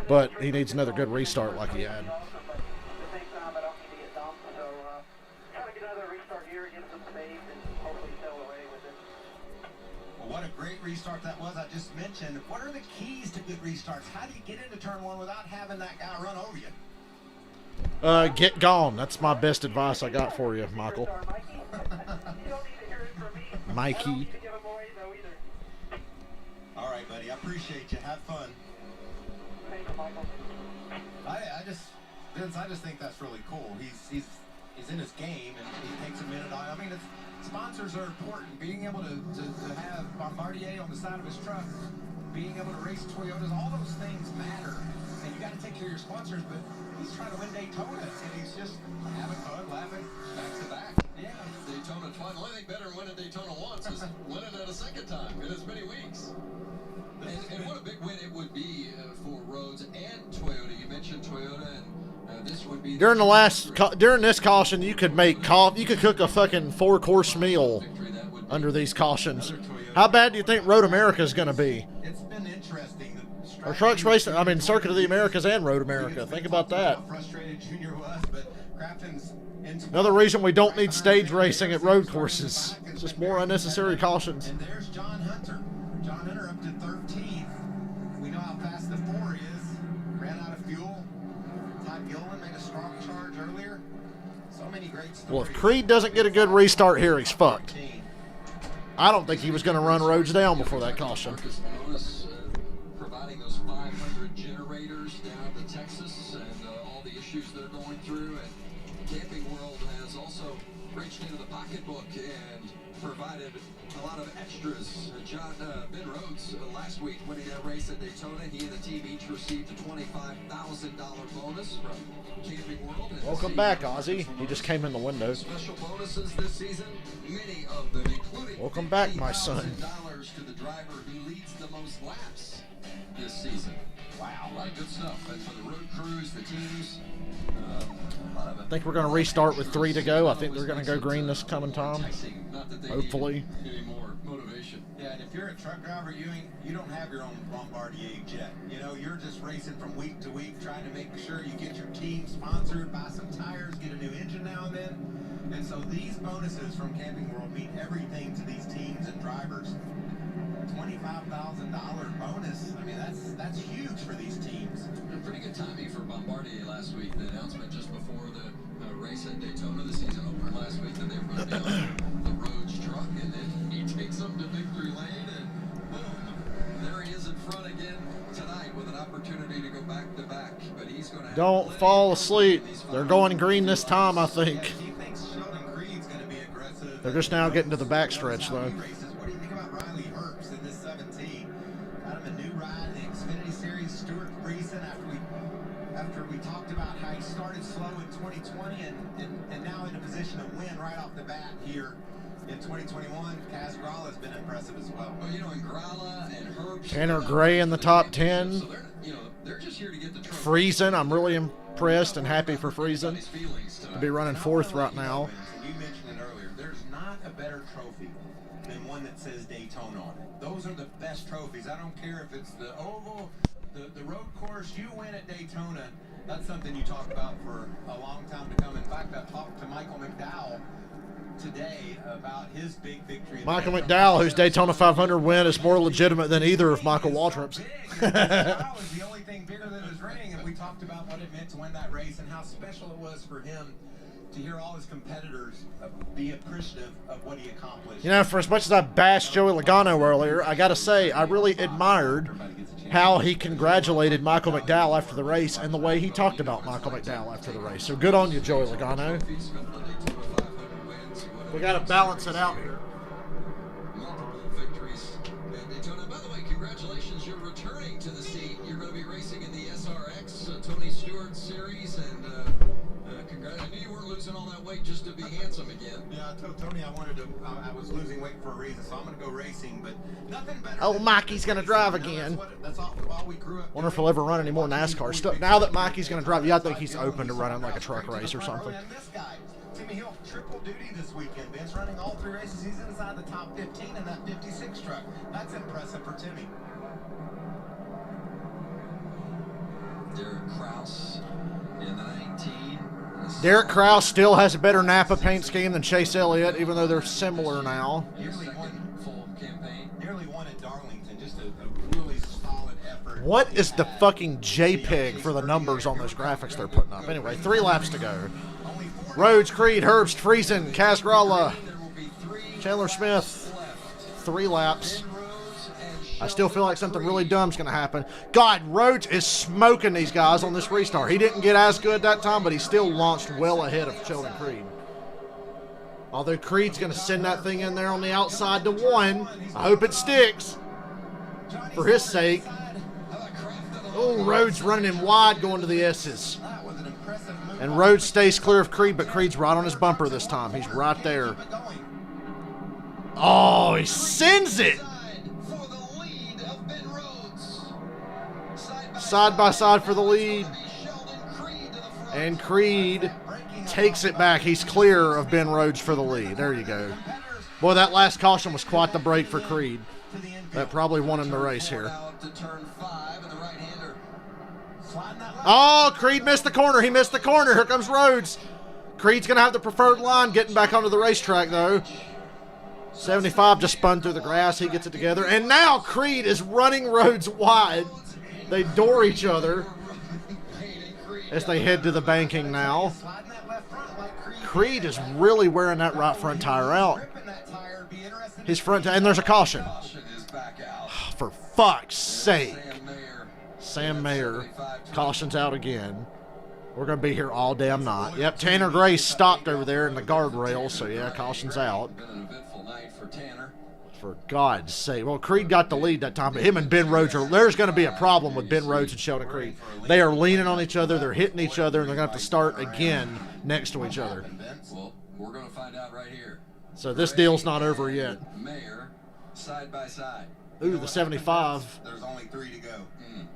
But he needs another good restart like he had. awesome, but at the same time, I don't need to get dumped. So try to get another restart here, get some space, and hopefully sail away with it. Well, what a great restart that was. I just mentioned. What are the keys to good restarts? How do you get into turn one without having that guy run over you? Get gone. That's my best advice I got for you, Michael. Mikey, you don't need to hear it from me. I don't Mikey. need to give him away, though, either. All right, buddy. I appreciate you. Have fun. Thank you, Michael. Vince, I just think that's really cool. He's in his game, and he takes a minute. I mean, sponsors are important. Being able to have Bombardier on the side of his truck, being able to race Toyotas, all those things matter. And you got to take care of your sponsors, but he's trying to win Daytona, and he's just having fun, laughing, back to back. Yeah. Daytona twice. The only thing better than winning Daytona once is winning it a second time in as many weeks. And what a big win it would be for Rhodes and Toyota. You mentioned Toyota, and this would be During this caution, you could cook a fucking 4-course meal under these cautions. How bad do you think Road America is going to be? It's been interesting. Our trucks racing, I mean, Circuit of the Americas and Road America. Think about that. How frustrated Junior was, but Crafton's in Another reason we don't need stage racing at road courses. It's just more unnecessary cautions. And there's John Hunter. John Hunter up to 13th. We know how fast the 4 is. Ran out of fuel. Todd Gilliland made a strong charge earlier. So many great stories. Well, if Creed doesn't get a good restart here, he's fucked. I don't think he was going to run Rhodes down before that caution. Providing those 500 generators down to Texas and all the issues they're going through. And Camping World has also reached into the pocketbook and provided a lot of extras. Ben Rhodes last week winning that race at Daytona, he and the team each received a $25,000 bonus from Camping World. Welcome back, Ozzy. He just came in the window. Special bonuses this season, many of them including Welcome back, my son. $50,000 to the driver who leads the most laps this season. Wow, a lot of good stuff. And for the road crews, the teams, I think we're going to restart with 3 to go. I think they're going to go green this coming time. Hopefully. Any more motivation. Yeah, and if you're a truck driver, you don't have your own Bombardier jet. You know, you're just racing from week to week, trying to make sure you get your team sponsored, buy some tires, get a new engine now and then. And so these bonuses from Camping World mean everything to these teams and drivers. $25,000 bonus. I mean, that's huge for these teams. Pretty good timing for Bombardier last week. The announcement just before the race at Daytona, the season opener last week, that they were going to be on the Rhodes truck, and then he takes them to victory lane, and boom, there he is in front again tonight with an opportunity to go back to back. But he's going to have Don't fall asleep. They're going green this time, I think. He thinks Sheldon Creed's going to be aggressive. They're just now getting to the backstretch, though. What do you think about Riley Herbst in this 17? Got him a new ride in the Xfinity Series. Stuart Friesen, after we after we talked about how he started slow in 2020 and now in a position to win right off the bat here in 2021. Kaz Grala has been impressive as well. Well, you know, and Grala and Herbst, Tanner Gray in the top 10. So they're just here to get the trophy. Friesen, I'm really impressed and happy for Friesen to be running fourth right now. You mentioned it earlier. There's not a better trophy than one that says Daytona on it. Those are the best trophies. I don't care if it's the oval, the road course. You win at Daytona. That's something you talk about for a long time to come. In fact, I talked to Michael McDowell today about his big victory. Michael McDowell, whose Daytona 500 win is more legitimate than either of Michael Waltrip's. That was the only thing bigger than his ring, and we talked about what it meant to win that race and how special it was for him to hear all his competitors be appreciative of what he accomplished. You know, for as much as I bashed Joey Logano earlier, I got to say, I really admired how he congratulated Michael McDowell after the race and the way he talked about Michael McDowell after the race. So good on you, Joey Logano. We got to balance it out here. Multiple victories at Daytona. By the way, congratulations, you're returning to the seat. You're going to be racing in the SRX Tony Stewart Series, and congrats. I knew you weren't losing all that weight just to be handsome again. Yeah, I told Tony I was losing weight for a reason, so I'm going to go racing, but nothing better. Oh, Mikey's going to drive again. That's all we grew up. Wonder if he'll ever run any more NASCAR stuff. Now that Mikey's going to drive, yeah, I think he's open to running like a truck race or something. And this guy, Timmy Hill, triple duty this weekend. Vince running all 3 races. He's inside the top 15 in that 56 truck. That's impressive for Timmy. Derek Kraus in the 19. Derek Kraus still has a better Napa paint scheme than Chase Elliott, even though they're similar now. Nearly Full campaign. Nearly won at Darlington. Just a really solid effort. What is the fucking JPEG for the numbers on those graphics they're putting up? Anyway, 3 laps to go. Rhodes, Creed, Herbst, Friesen, Kaz Grala, Chandler Smith. 3 laps. I still feel like something really dumb's going to happen. God, Rhodes is smoking these guys on this restart. He didn't get as good that time, but he still launched well ahead of Sheldon Creed. Although Creed's going to send that thing in there on the outside to 1. I hope it sticks for his sake. Oh, Rhodes running him wide going to the S's. And Rhodes stays clear of Creed, but Creed's right on his bumper this time. He's right there. Oh, he sends it. Side by side for the lead. And Creed takes it back. He's clear of Ben Rhodes for the lead. There you go. Boy, that last caution was quite the break for Creed. That probably won him the race here. Oh, Creed missed the corner. He missed the corner. Here comes Rhodes. Creed's going to have the preferred line getting back onto the racetrack, though. 75 just spun through the grass. He gets it together. And now Creed is running Rhodes wide. They door each other as they head to the banking now. Creed is really wearing that right front tire out. His front tire, and there's a caution. For fuck's sake. Sam Mayer. Caution's out again. We're going to be here all damn night. Yep, Tanner Gray stopped over there in the guardrail, so yeah, caution's out. Been an eventful night for Tanner. For God's sake. Well, Creed got the lead that time, but him and Ben Rhodes there's going to be a problem with Ben Rhodes and Sheldon Creed. They are leaning on each other, they're hitting each other, and they're going to have to start again next to each other. Well, we're going to find out right here. So this deal's not over yet. Mayer, side by side. Ooh, the 75 There's only 3 to go.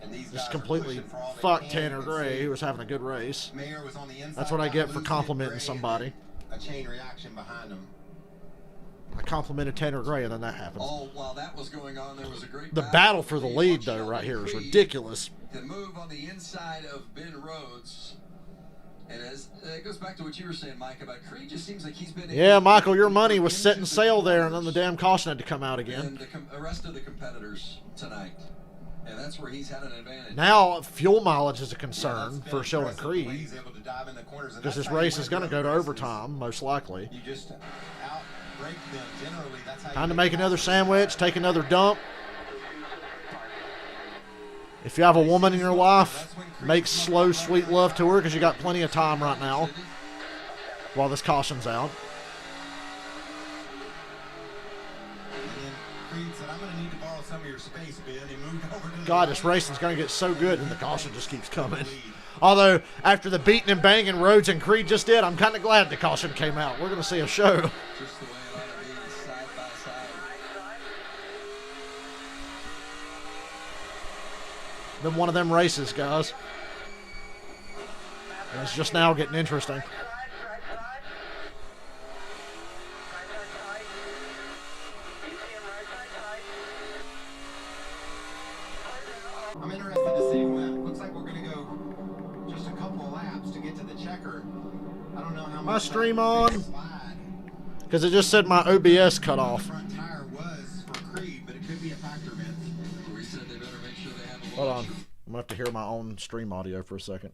And these just guys completely are pushing for all they fucked can. Tanner You can Gray, see who was having a good race. Mayer was on the inside. That's what I get for losing complimenting Gray, somebody. A chain reaction behind him. I complimented Tanner Gray, and then that happens. Oh, while that was going on, there was a great The battle for the lead, though, right here is ridiculous. The move on the inside of Ben Rhodes. And as it goes back to what you were saying, Mike, about Creed, just seems like he's been... Yeah, Michael, your money was setting sail there, and then the damn caution had to come out again. And the rest of the competitors tonight. And that's where he's had an advantage. Now, fuel mileage is a concern for Sheldon Creed, because this race is going to go to overtime, most likely. You just outbreak them. Generally, that's how Time to make another sandwich, take another dump. If you have a woman in your life, make slow, sweet love to her, because you got plenty of time right now while this caution's out. Creed said, I'm going to need to borrow some of your space, Ben. He moved over to the God, this racing's going to get so good, and the caution just keeps coming. Although, after the beating and banging Rhodes and Creed just did, I'm kind of glad the caution came out. We're going to see a show. Just the way it ought to be, side by side. Been one of them races, guys. And it's just now getting interesting. I'm interested to see when. Looks like we're going to go just a couple of laps to get to the checker. I don't know how much. My stream on? Because it just said my OBS cut off. Front tire was for Creed, but it could be a factor, Vince. We said they better make sure they have a Hold on. I'm going to have to hear my own stream audio for a second.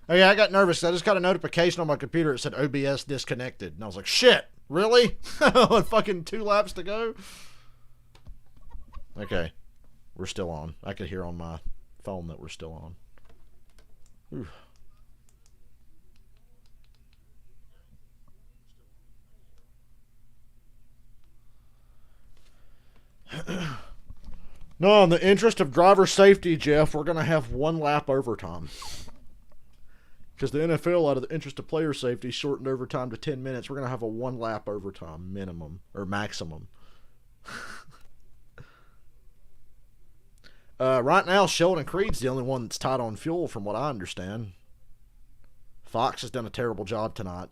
Oh, yeah, I got nervous. I just got a notification on my computer. It said OBS disconnected. And I was like, shit, really? Fucking 2 laps to go? Okay. We're still on. I could hear on my phone that we're still on. Whew. No, in the interest of driver safety, Jeff, we're going to have 1 lap overtime. Because the NFL, out of the interest of player safety, shortened overtime to 10 minutes. We're going to have a 1 lap overtime minimum, or maximum. Right now, Sheldon Creed's the only one that's tight on fuel, from what I understand. Fox has done a terrible job tonight,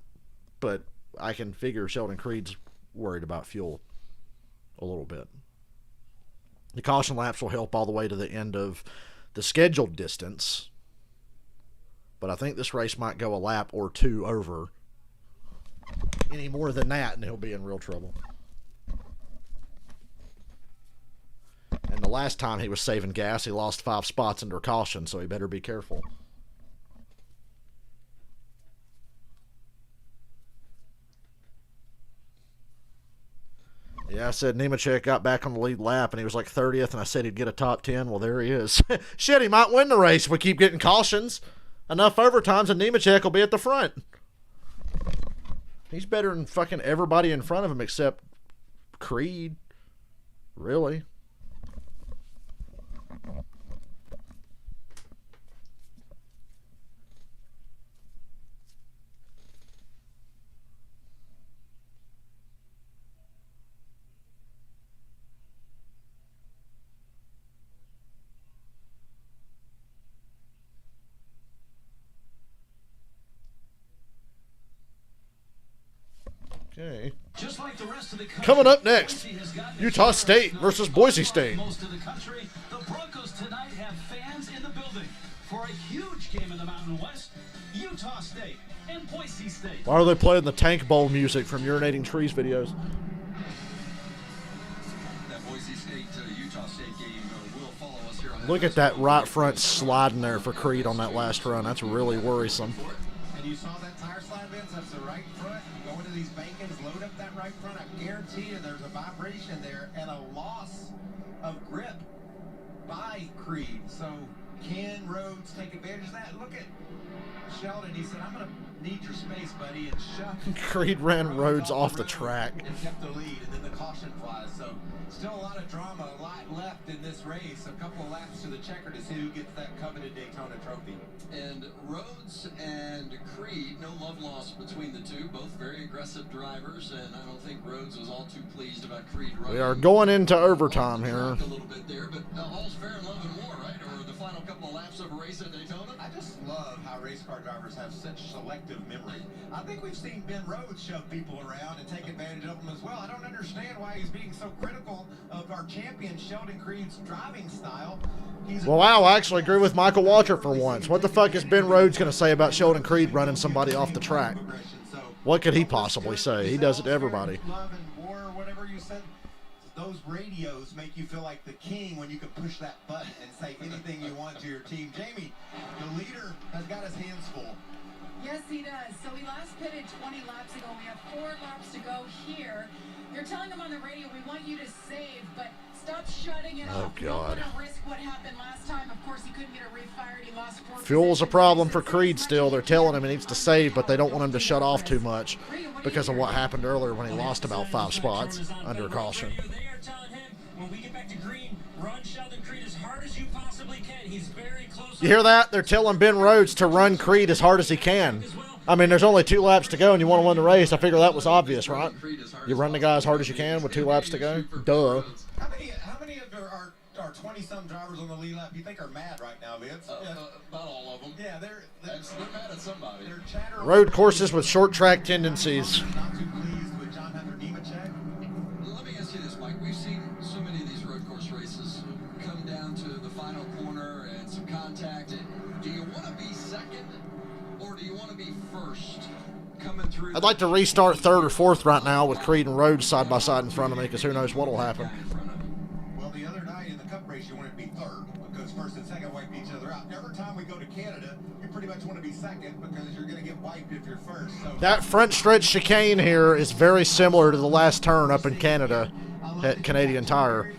but I can figure Sheldon Creed's worried about fuel a little bit. The caution laps will help all the way to the end of the scheduled distance. But I think this race might go a lap or 2 over. Any more than that, and he'll be in real trouble. And the last time he was saving gas, he lost 5 spots under caution, so he better be careful. Yeah, I said Nemechek got back on the lead lap, and he was like 30th, and I said he'd get a top 10. Well, there he is. Shit, he might win the race if we keep getting cautions. Enough overtimes, and Nemechek will be at the front. He's better than fucking everybody in front of him except Creed. Really? Okay. Just like the rest of the country, Coming up next, Boise has gotten Utah its State first versus vote Boise for State. Most of the country, the Broncos tonight have fans in the building for a huge game in the Mountain West. Utah State and Boise State. Why are they playing the Tank Bowl music from Urinating Trees videos? That Boise State Utah State game will follow us here on Look at that right front sliding there for Creed on that last run. That's really worrisome. And you saw that tire slide, Vince? That's the right front. Go into these bankings, load up that right front. I guarantee you there's a vibration there and a loss of grip by Creed. So can Rhodes take advantage of that? Look at Sheldon. He said, I'm going to need your space, buddy. And shoved Creed ran Rhodes off the track. and kept the lead, and then the caution flies. So still a lot of drama, a lot left in this race. A couple of laps to the checker to see who gets that coveted Daytona trophy. And Rhodes and Creed, no love lost between the two. Both very aggressive drivers, and I don't think Rhodes was all too pleased about Creed running. We are going into overtime here. A little bit there, but all's fair in love and war, right? Or the final couple of laps of a race at Daytona. I just love how race car drivers have such selective memory. I think we've seen Ben Rhodes shove people around and take advantage of them as well. I don't understand why he's being so critical of our champion Sheldon Creed's driving style. Well, wow, I actually agree with Michael Waltrip for once. What the fuck is Ben Rhodes going to say about Sheldon Creed running somebody off the track? What could he possibly say? He does it to everybody. Love and war, whatever you said. Those radios make you feel like the king when you can push that button and say anything you want to your team. Jamie, the leader, has got his hands full. Yes, he does. So we last pitted 20 laps ago. We have 4 laps to go here. They're telling him on the radio, we want you to save, but Stop shutting it Oh, off. You don't God. want to risk what happened last time. Of course, he couldn't get it refired. He lost 4 Fuel's a positions. problem for Creed still. They're telling him he needs to save, but they don't want him to shut off too much because of what happened earlier when he lost about 5 spots under caution. They are telling him, when we get back to green, run Sheldon Creed as hard as you possibly can. He's very close. You hear that? They're telling Ben Rhodes to run Creed as hard as he can. I mean, there's only 2 laps to go, and you want to win the race. I figure that was obvious, right? You run the guy as hard as you can with 2 laps to go? Duh. How many of our 20-some drivers on the lead lap you think are mad right now, Vince? About all of them. Yeah, they're mad at somebody. they're chattering. Road courses with short track tendencies. Not too pleased with John Hunter Nemechek. Let me ask you this, Mike. We've seen so many of these road course races come down to the final corner and some contact. Do you want to be second or do you want to be first coming through? I'd like to restart 3rd or 4th right now with Creed and Rhodes side by side in front of me because who knows what will happen. Well, the other night in the Cup race, you wanted to be 3rd because 1st and 2nd wipe each other out. Every time we go to Canada, you pretty much want to be 2nd because you're going to get wiped if you're 1st. So That front stretch chicane here is very similar to the last turn up in Canada at Canadian Tire.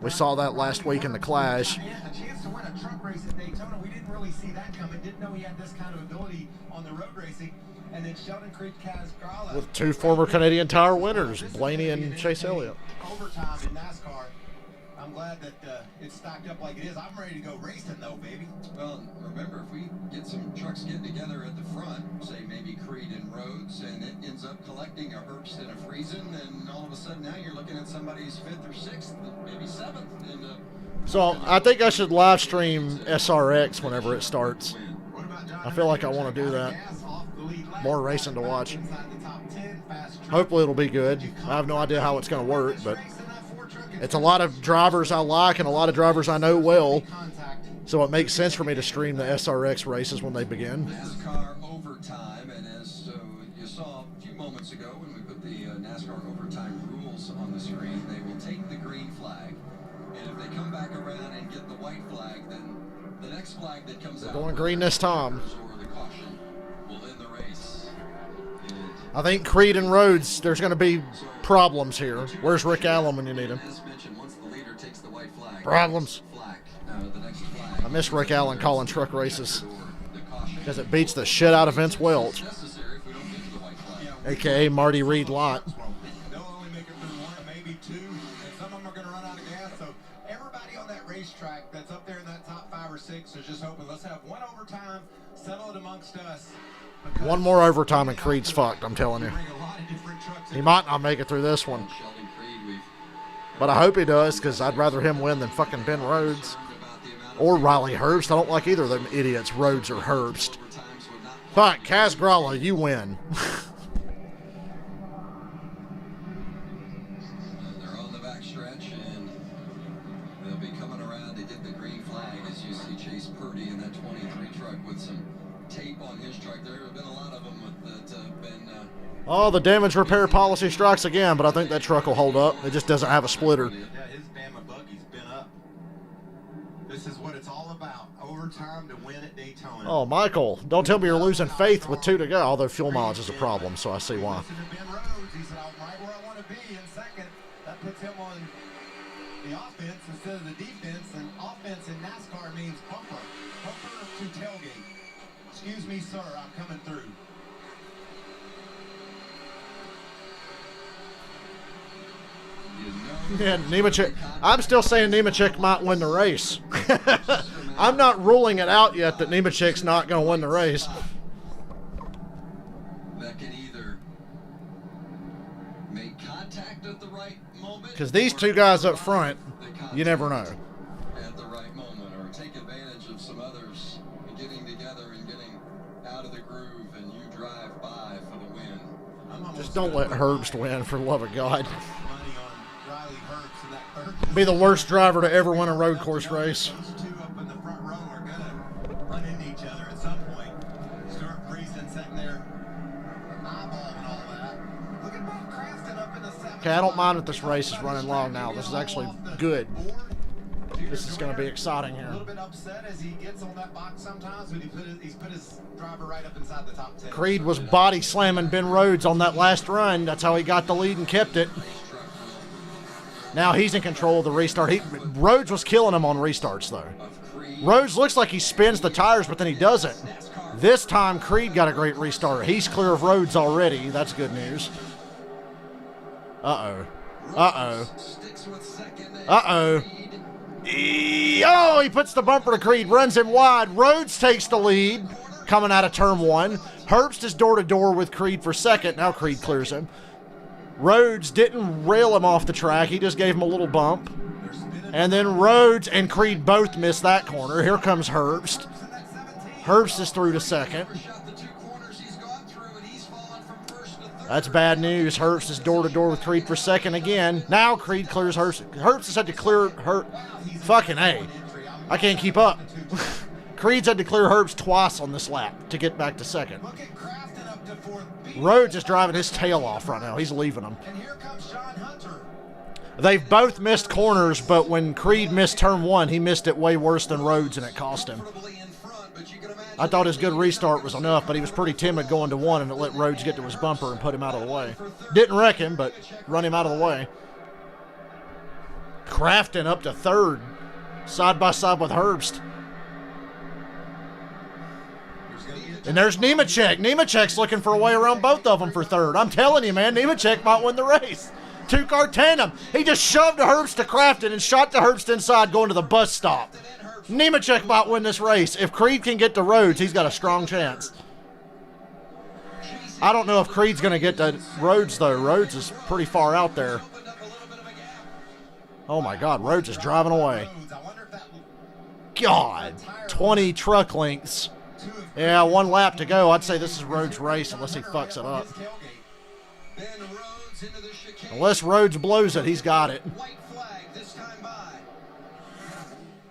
We saw that last week in the Clash. A chance to win a truck race at Daytona. We didn't really see that coming. Didn't know he had this kind of ability on the road racing. And then Sheldon Creed Casgrala With 2 former Canadian Tire winners, Blaney and Chase Elliott. Overtime in NASCAR. I'm glad that it's stacked up like it is. I'm ready to go racing though, baby. Well, remember, if we get some trucks getting together at the front, say maybe Creed and Rhodes, and it ends up collecting a Herbst and a Friesen, then all of a sudden now you're looking at somebody's 5th or 6th, maybe 7th. So I think I should live stream SRX whenever it starts. I feel like I want to do that. More racing to watch. Hopefully it'll be good. I have no idea how it's going to work, but it's a lot of drivers I like and a lot of drivers I know well. So it makes sense for me to stream the SRX races when they begin. NASCAR overtime, and as you saw a few moments ago when we put the NASCAR overtime rules on the screen, they will take the green flag, and if they come back around and get the white flag, then the next flag that comes out Going green this time. or the caution will end the race. I think Creed and Rhodes, there's going to be problems here. Where's Rick Allen when you need him? As mentioned, once the leader takes the white flag, Problems. the next flag, I miss Rick Allen calling truck races because it beats the shit out of Vince Welch, necessary if we don't get to the white flag. a.k.a. Marty Reed Lott. They'll only make it through 1, maybe 2, and some of them are going to run out of gas. So everybody on that racetrack that's up there in that top 5 or 6 is just hoping, let's have 1 overtime, settle it amongst us. One more overtime and Creed's fucked, I'm telling you. Bring a lot of different trucks He might not make it through this one, Sheldon Creed, we've but I hope he does because I'd rather him win than fucking Ben Rhodes or Riley Herbst. I don't like either of them idiots, Rhodes or Herbst. overtimes would not. Fuck, Casgrala, you win. They're on the back stretch and they'll be coming around to get the green flag as you see Chase Purdy in that 23 truck with some tape on his truck. There have been a lot of them that have been. Oh, the damage repair policy strikes again, but I think that truck will hold up. It just doesn't have a splitter. Yeah, his Bama buggy's been up. This is what it's all about. Overtime to win at Daytona. Oh, Michael, don't tell me you're losing faith with 2 to go, although fuel mileage is a problem, so I see why. Listen to Ben Rhodes. He said, I'm right where I want to be in 2nd. That puts him on the offense instead of the defense, and offense in NASCAR means bumper. Bumper to tailgate. Excuse me, sir, I'm coming through. Yeah, Nemechek. I'm still saying Nemechek might win the race. I'm not ruling it out yet that Nemechek's not going to win the race. That can either make contact at the right moment. Because these 2 guys up front, you never know. At the right moment, or take advantage of some others getting together and getting out of the groove, and you drive by for the win. Just don't let Herbst win, for the love of God. Money on Riley Herbst in that 3rd. Be the worst driver to ever win a road course race. Those 2 up in the front row are going to run into each other at some point. Stuart Friesen sitting there eyeballing all that. Look at Bob Cranston up in the 7th. Okay, I don't mind that this race is running long now. This is actually good. This is going to be exciting A here. little bit upset as he gets on that box sometimes, but he's put his driver right up inside the top 10. Creed was body slamming Ben Rhodes on that last run. That's how he got the lead and kept it. Now he's in control of the restart. Rhodes was killing him on restarts, though. Rhodes looks like he spins the tires, but then he doesn't. This time, Creed got a great restart. He's clear of Rhodes already. That's good news. Uh-oh. Uh-oh. Uh-oh. Oh, he puts the bumper to Creed, runs him wide. Rhodes takes the lead coming out of turn 1. Herbst is door-to-door with Creed for second. Now Creed clears him. Rhodes didn't rail him off the track. He just gave him a little bump. And then Rhodes and Creed both missed that corner. Here comes Herbst. Herbst is through to second. That's bad news. Herbst is door-to-door with Creed for second again. Now Creed clears Herbst. Herbst has had to clear Fucking A. I can't keep up. Creed's had to clear Herbst twice on this lap to get back to second. Rhodes is driving his tail off right now. He's leaving them. They've both missed corners, but when Creed missed turn 1, he missed it way worse than Rhodes, and it cost him. I thought his good restart was enough, but he was pretty timid going to 1, and it let Rhodes get to his bumper and put him out of the way. Didn't wreck him, but run him out of the way. Crafton up to third, side by side with Herbst. And there's Nemechek. Nemechek's looking for a way around both of them for third. I'm telling you, man, Nemechek might win the race. Two-car tandem. He just shoved Herbst to Crafton and shot the Herbst inside going to the bus stop. Nemechek might win this race. If Creed can get to Rhodes, he's got a strong chance. I don't know if Creed's going to get to Rhodes, though. Rhodes is pretty far out there. Oh, my God. Rhodes is driving away. God. 20 truck lengths. Yeah, 1 lap to go. I'd say this is Rhodes' race unless he fucks it up. Unless Rhodes blows it, he's got it.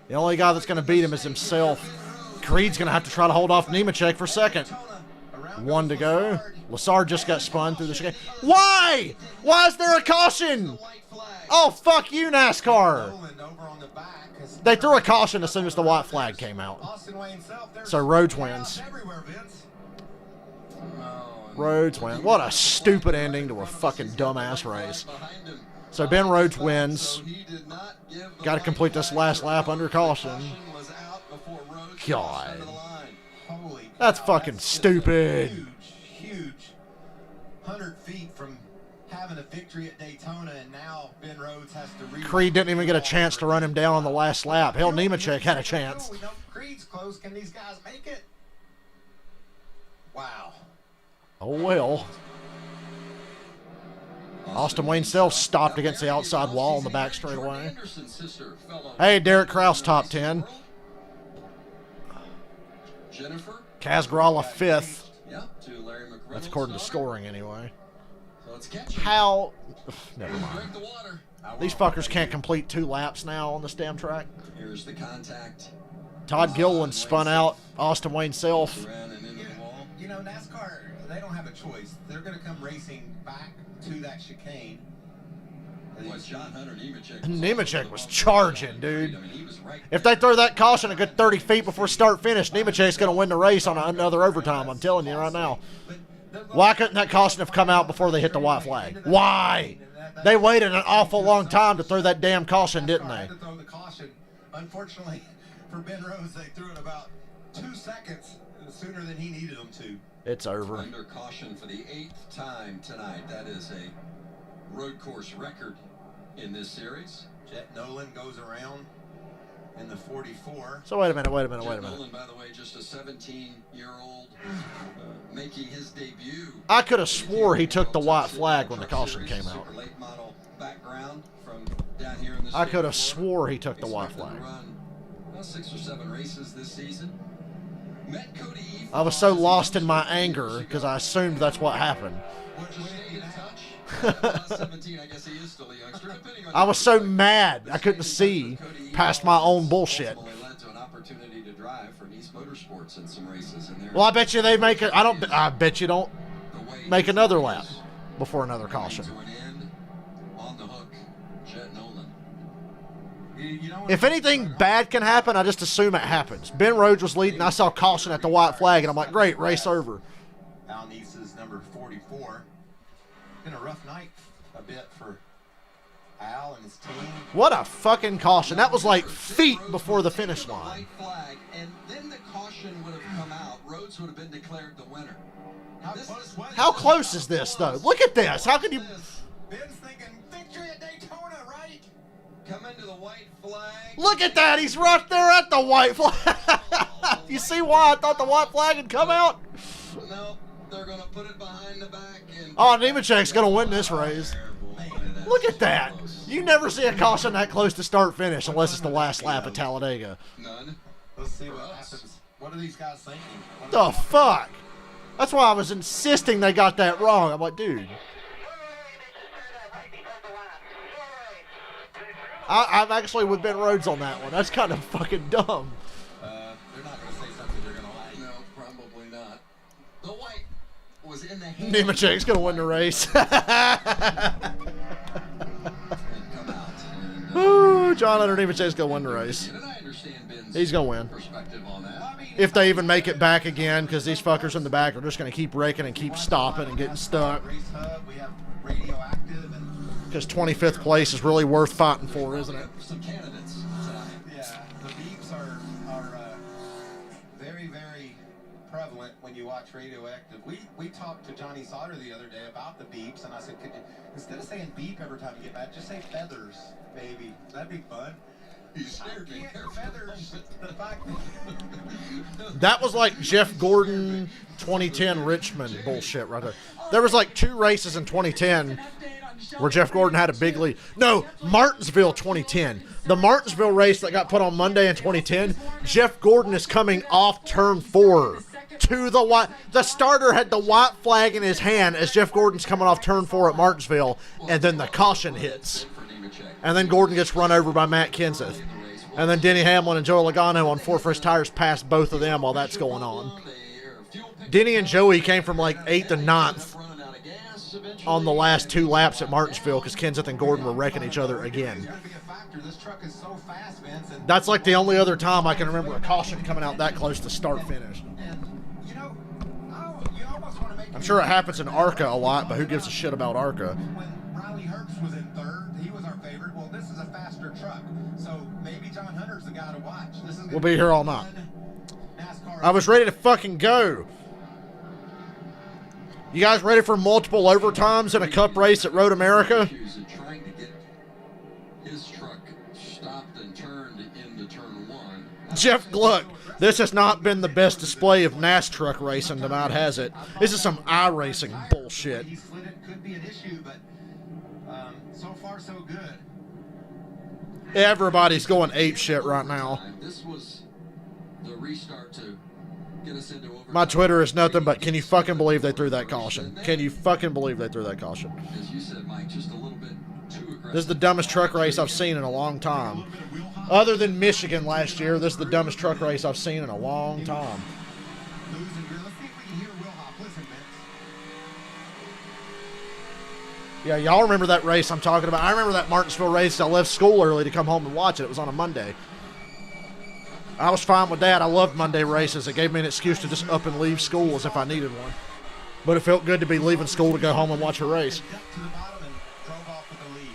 The only guy that's going to beat him is himself. Creed's going to have to try to hold off Nemechek for second. 1 to go. Lassard just got spun through the chicane. Why? Why is there a caution? Oh, fuck you, NASCAR. They threw a caution as soon as the white flag came out. So Rhodes wins. Rhodes wins. What a stupid ending to a fucking dumbass race. So Ben Rhodes wins. Got to complete this last lap under caution. God. That's fucking stupid. Huge. 100 feet from having a victory at Daytona, and now Ben Rhodes has to Creed didn't even get a chance to run him down on the last lap. Hell, Nemechek had a chance. We know Creed's close. Can these guys make it? Wow. Oh, well. Austin Wayne Self stopped against the outside wall on the back straightaway. Hey, Derek Kraus, top 10. Kaz Gralla, 5th. That's according to scoring, anyway. How? Never mind. These fuckers can't complete 2 laps now on this damn track. Here's the contact. Todd Gilliland spun out Austin Wayne Self. You know, NASCAR, they don't have a choice. They're going to come racing back to that chicane. Nemechek was charging, dude. If they throw that caution a good 30 feet before start finish, Nemechek's going to win the race on another overtime. I'm telling you right now. Why couldn't that caution have come out before they hit the white flag? Why? They waited an awful long time to throw that damn caution, didn't they? Unfortunately, for Ben Rhodes, they threw it about 2 seconds sooner than he needed them to. It's over. Under caution for the 8th time tonight. That is a road course record in this series. Jet Nolan goes around in the 44. So wait a minute. Nolan, by the way, just a 17-year-old making his debut. I could have swore he took the white flag when the caution came out. Late model background from down here in the I could have swore he took the white flag. Run, 6 or 7 races this season. I was so lost in my anger because I assumed that's what happened. I was so mad I couldn't see past my own bullshit. Well, I bet you they make it. I bet you don't make another lap before another caution. If anything bad can happen, I just assume it happens. Ben Rhodes was leading. I saw caution at the white flag, and I'm like, great, race over. Al Neese's number 44. Been a rough night a bit for Al and his team. What a fucking caution. That was like feet before the finish line. White flag, and then the caution would have come out. Rhodes would have been declared the winner. How close is this, though? Look at this. How can you... Ben's thinking victory at Daytona, right? Come into the white flag. Look at that. He's right there at the white flag. You see why I thought the white flag had come out? No, they're going to put it behind the back. And Oh, Nemechek's going to win this race. Look at that. You never see a caution that close to start finish unless it's the last lap at Talladega. None. Let's see what happens. What are these guys thinking? The fuck? That's why I was insisting they got that wrong. I'm like, dude. I've actually with Ben Rhodes on that one. That's kind of fucking dumb. They're not going to say something they're going to like. No, probably not. The white was in the hand. Nemechek's going to win the race. Ooh, John Hunter Nemechek's going to win the race. And I understand Ben's He's going to win. perspective on that. If they even make it back again, because these fuckers in the back are just going to keep raking and keep stopping and getting stuck. Race hub, we have radioactive and Because 25th place is really worth fighting for, isn't it? Some candidates tonight. yeah, the beeps are very, very prevalent when you watch radioactive. We talked to Johnny Sauter the other day about the beeps, and I said, could you, instead of saying beep every time you get back, just say feathers, maybe. That'd be fun. You scared me. Feathers. The fact That was like Jeff Gordon 2010 Richmond bullshit right there. There was like 2 races in 2010 where Jeff Gordon had a big lead. No, Martinsville 2010. The Martinsville race that got put on Monday in 2010, Jeff Gordon is coming off turn 4 to the white. The starter had the white flag in his hand as Jeff Gordon's coming off turn 4 at Martinsville, and then the caution hits. And then Gordon gets run over by Matt Kenseth. And then Denny Hamlin and Joey Logano on 4 fresh tires pass both of them while that's going on. Denny and Joey came from like 8th and 9th on the last 2 laps at Martinsville because Kenseth and Gordon were wrecking each other again. this truck is so fast, Vince. And That's like the only other time I can remember a caution coming out that close to start finish. you know, you almost want to make. I'm sure it happens in ARCA a lot, but who gives a shit about ARCA? When Riley Herbst was in 3rd, he was our favorite. Well, this is a faster truck, so maybe John Hunter's the guy to watch. This is We'll be here all night. NASCAR. I was ready to fucking go. You guys ready for multiple overtimes in a cup race at Road America? Trying to get his truck stopped and turned into turn 1. Jeff Gluck, this has not been the best display of NAS truck racing tonight, has it? This is some iRacing bullshit. He slid it, could be an issue, but so far so good. Everybody's going ape shit right now. This was the restart to get us into overtime. My Twitter is nothing but, can you fucking believe they threw that caution? Can you fucking believe they threw that caution? As you said, Mike, just a little bit too aggressive. This is the dumbest truck race I've seen in a long time. Other than Michigan last year, this is the dumbest truck race I've seen in a long time. Losing good. Let's see if we can hear Will Hop. Listen, Vince. Yeah, y'all remember that race I'm talking about. I remember that Martinsville race. I left school early to come home and watch it. It was on a Monday. I was fine with that. I loved Monday races. It gave me an excuse to just up and leave school as if I needed one. But it felt good to be leaving school to go home and watch a race. Got to the bottom and drove off with the lead.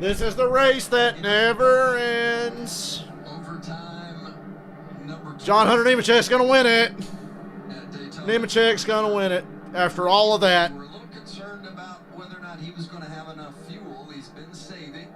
This is the race that never ends. Overtime number 2 John Hunter Nemechek's going to win it. at Daytona. Nemechek's going to win it. After all of that, We're a little concerned about whether or not he was going to have enough fuel. He's been saving.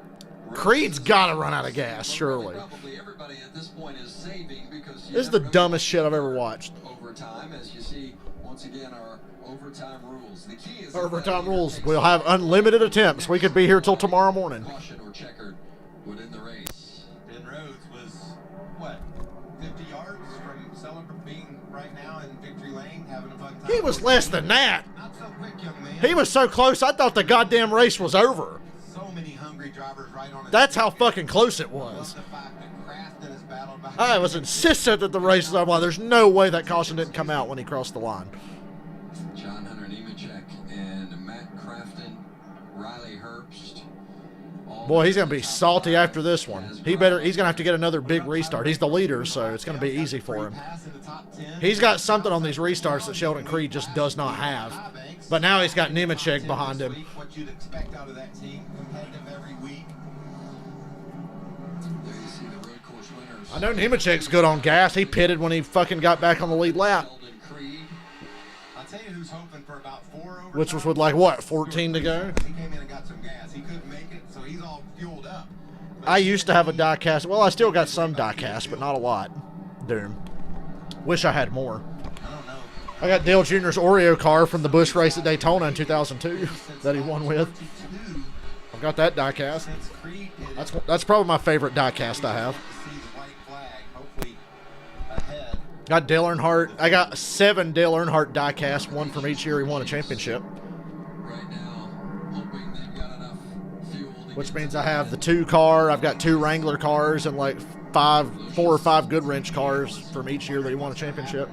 Creed's got to run out of gas, surely. Probably everybody at this point is saving because This is the dumbest shit I've ever watched. overtime, as you see once again our overtime rules. The key is Overtime rules. We'll have unlimited attempts. We could be here till tomorrow morning. Caution or checkered would end the race. Ben Rhodes was, what, 50 yards from being right now in victory lane, having a fun time. He was less than that. Not so quick, young man. He was so close, I thought the goddamn race was over. So many hungry drivers right on his That's how fucking close it was. The fact that Crafton has battled back. I was insistent that the race was over. There's no way that caution didn't come out when he crossed the line. John Hunter Nemechek and Matt Crafton, Riley Herbst. Boy, he's going to be salty after this one. He's going to have to get another big restart. He's the leader, so it's going to be easy for him. Pass in the top 10. He's got something on these restarts that Sheldon Creed just does not have. Banks But now he's got Nemechek behind him. What you'd expect out of that team, competitive every week. There you see the road course winners. I know Nemechek's good on gas. He pitted when he fucking got back on the lead lap. I'll tell you who's hoping for about 4 over. Which was with like, what, 14 to go? He came in and got some gas. He couldn't make it, so he's all fueled up. I used to have a diecast. Well, I still got some diecast, but not a lot. Doom. Wish I had more. I don't know. I got Dale Jr.'s Oreo car from the Busch race at Daytona in 2002 that he won with. I've got that diecast. That's probably my favorite diecast I have. Got Dale Earnhardt. I got 7 Dale Earnhardt diecasts, one from each year he won a championship. Right now, hoping they've got enough fuel to Which get means to I have the 2 car. I've got 2 Wrangler cars and like 4 or 5 Goodwrench cars from each year that he won a championship.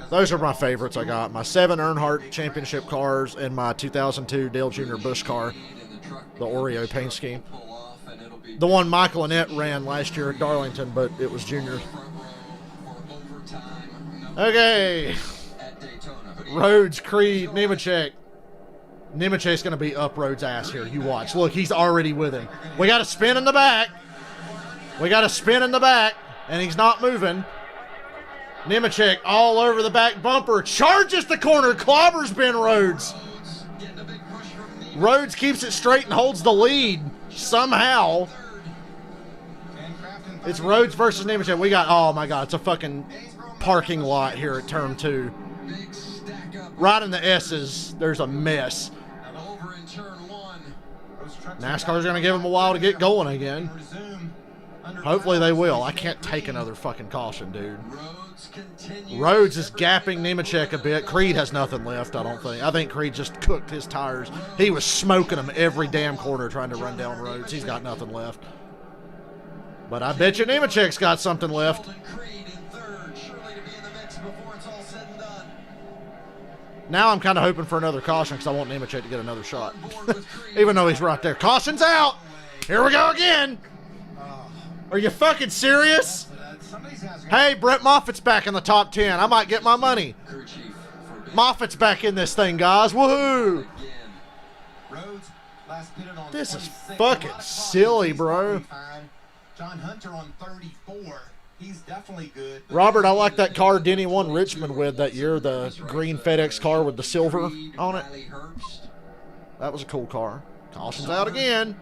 Those are my favorites I got. My 7 Earnhardt championship cars and my 2002 Dale Jr. Busch car, the Oreo paint scheme. The one Michael Annette ran last year at Darlington, but it was Junior. Okay. Rhodes, Creed, Nemechek. Nemechek's going to be up Rhodes' ass here. You watch. Look, he's already with him. We got a spin in the back. And he's not moving. Nemechek all over the back bumper. Charges the corner. Clobbers Ben Rhodes. Rhodes keeps it straight and holds the lead. Somehow. It's Rhodes versus Nemechek. We got, oh my God, it's a fucking parking lot here at turn 2. Right in the S's, there's a mess. NASCAR's going to give them a while to get going again. Hopefully they will. I can't take another fucking caution, dude. Rhodes is gapping Nemechek a bit. Creed has nothing left, I don't think. I think Creed just cooked his tires. He was smoking them every damn corner trying to run down Rhodes. He's got nothing left. But I bet you Nemechek's got something left. Now I'm kind of hoping for another caution because I want Nemechek to get another shot. Even though he's right there. Caution's out! Here we go again! Are you fucking serious? Hey, Brett Moffitt's back in the top 10. I might get my money. Moffitt's back in this thing, guys. Woohoo! This is fucking silly, bro. John Hunter on 34. He's definitely good. Robert, I like that car Denny won Richmond with that year, the green FedEx car with the silver on it. That was a cool car. Caution's out again.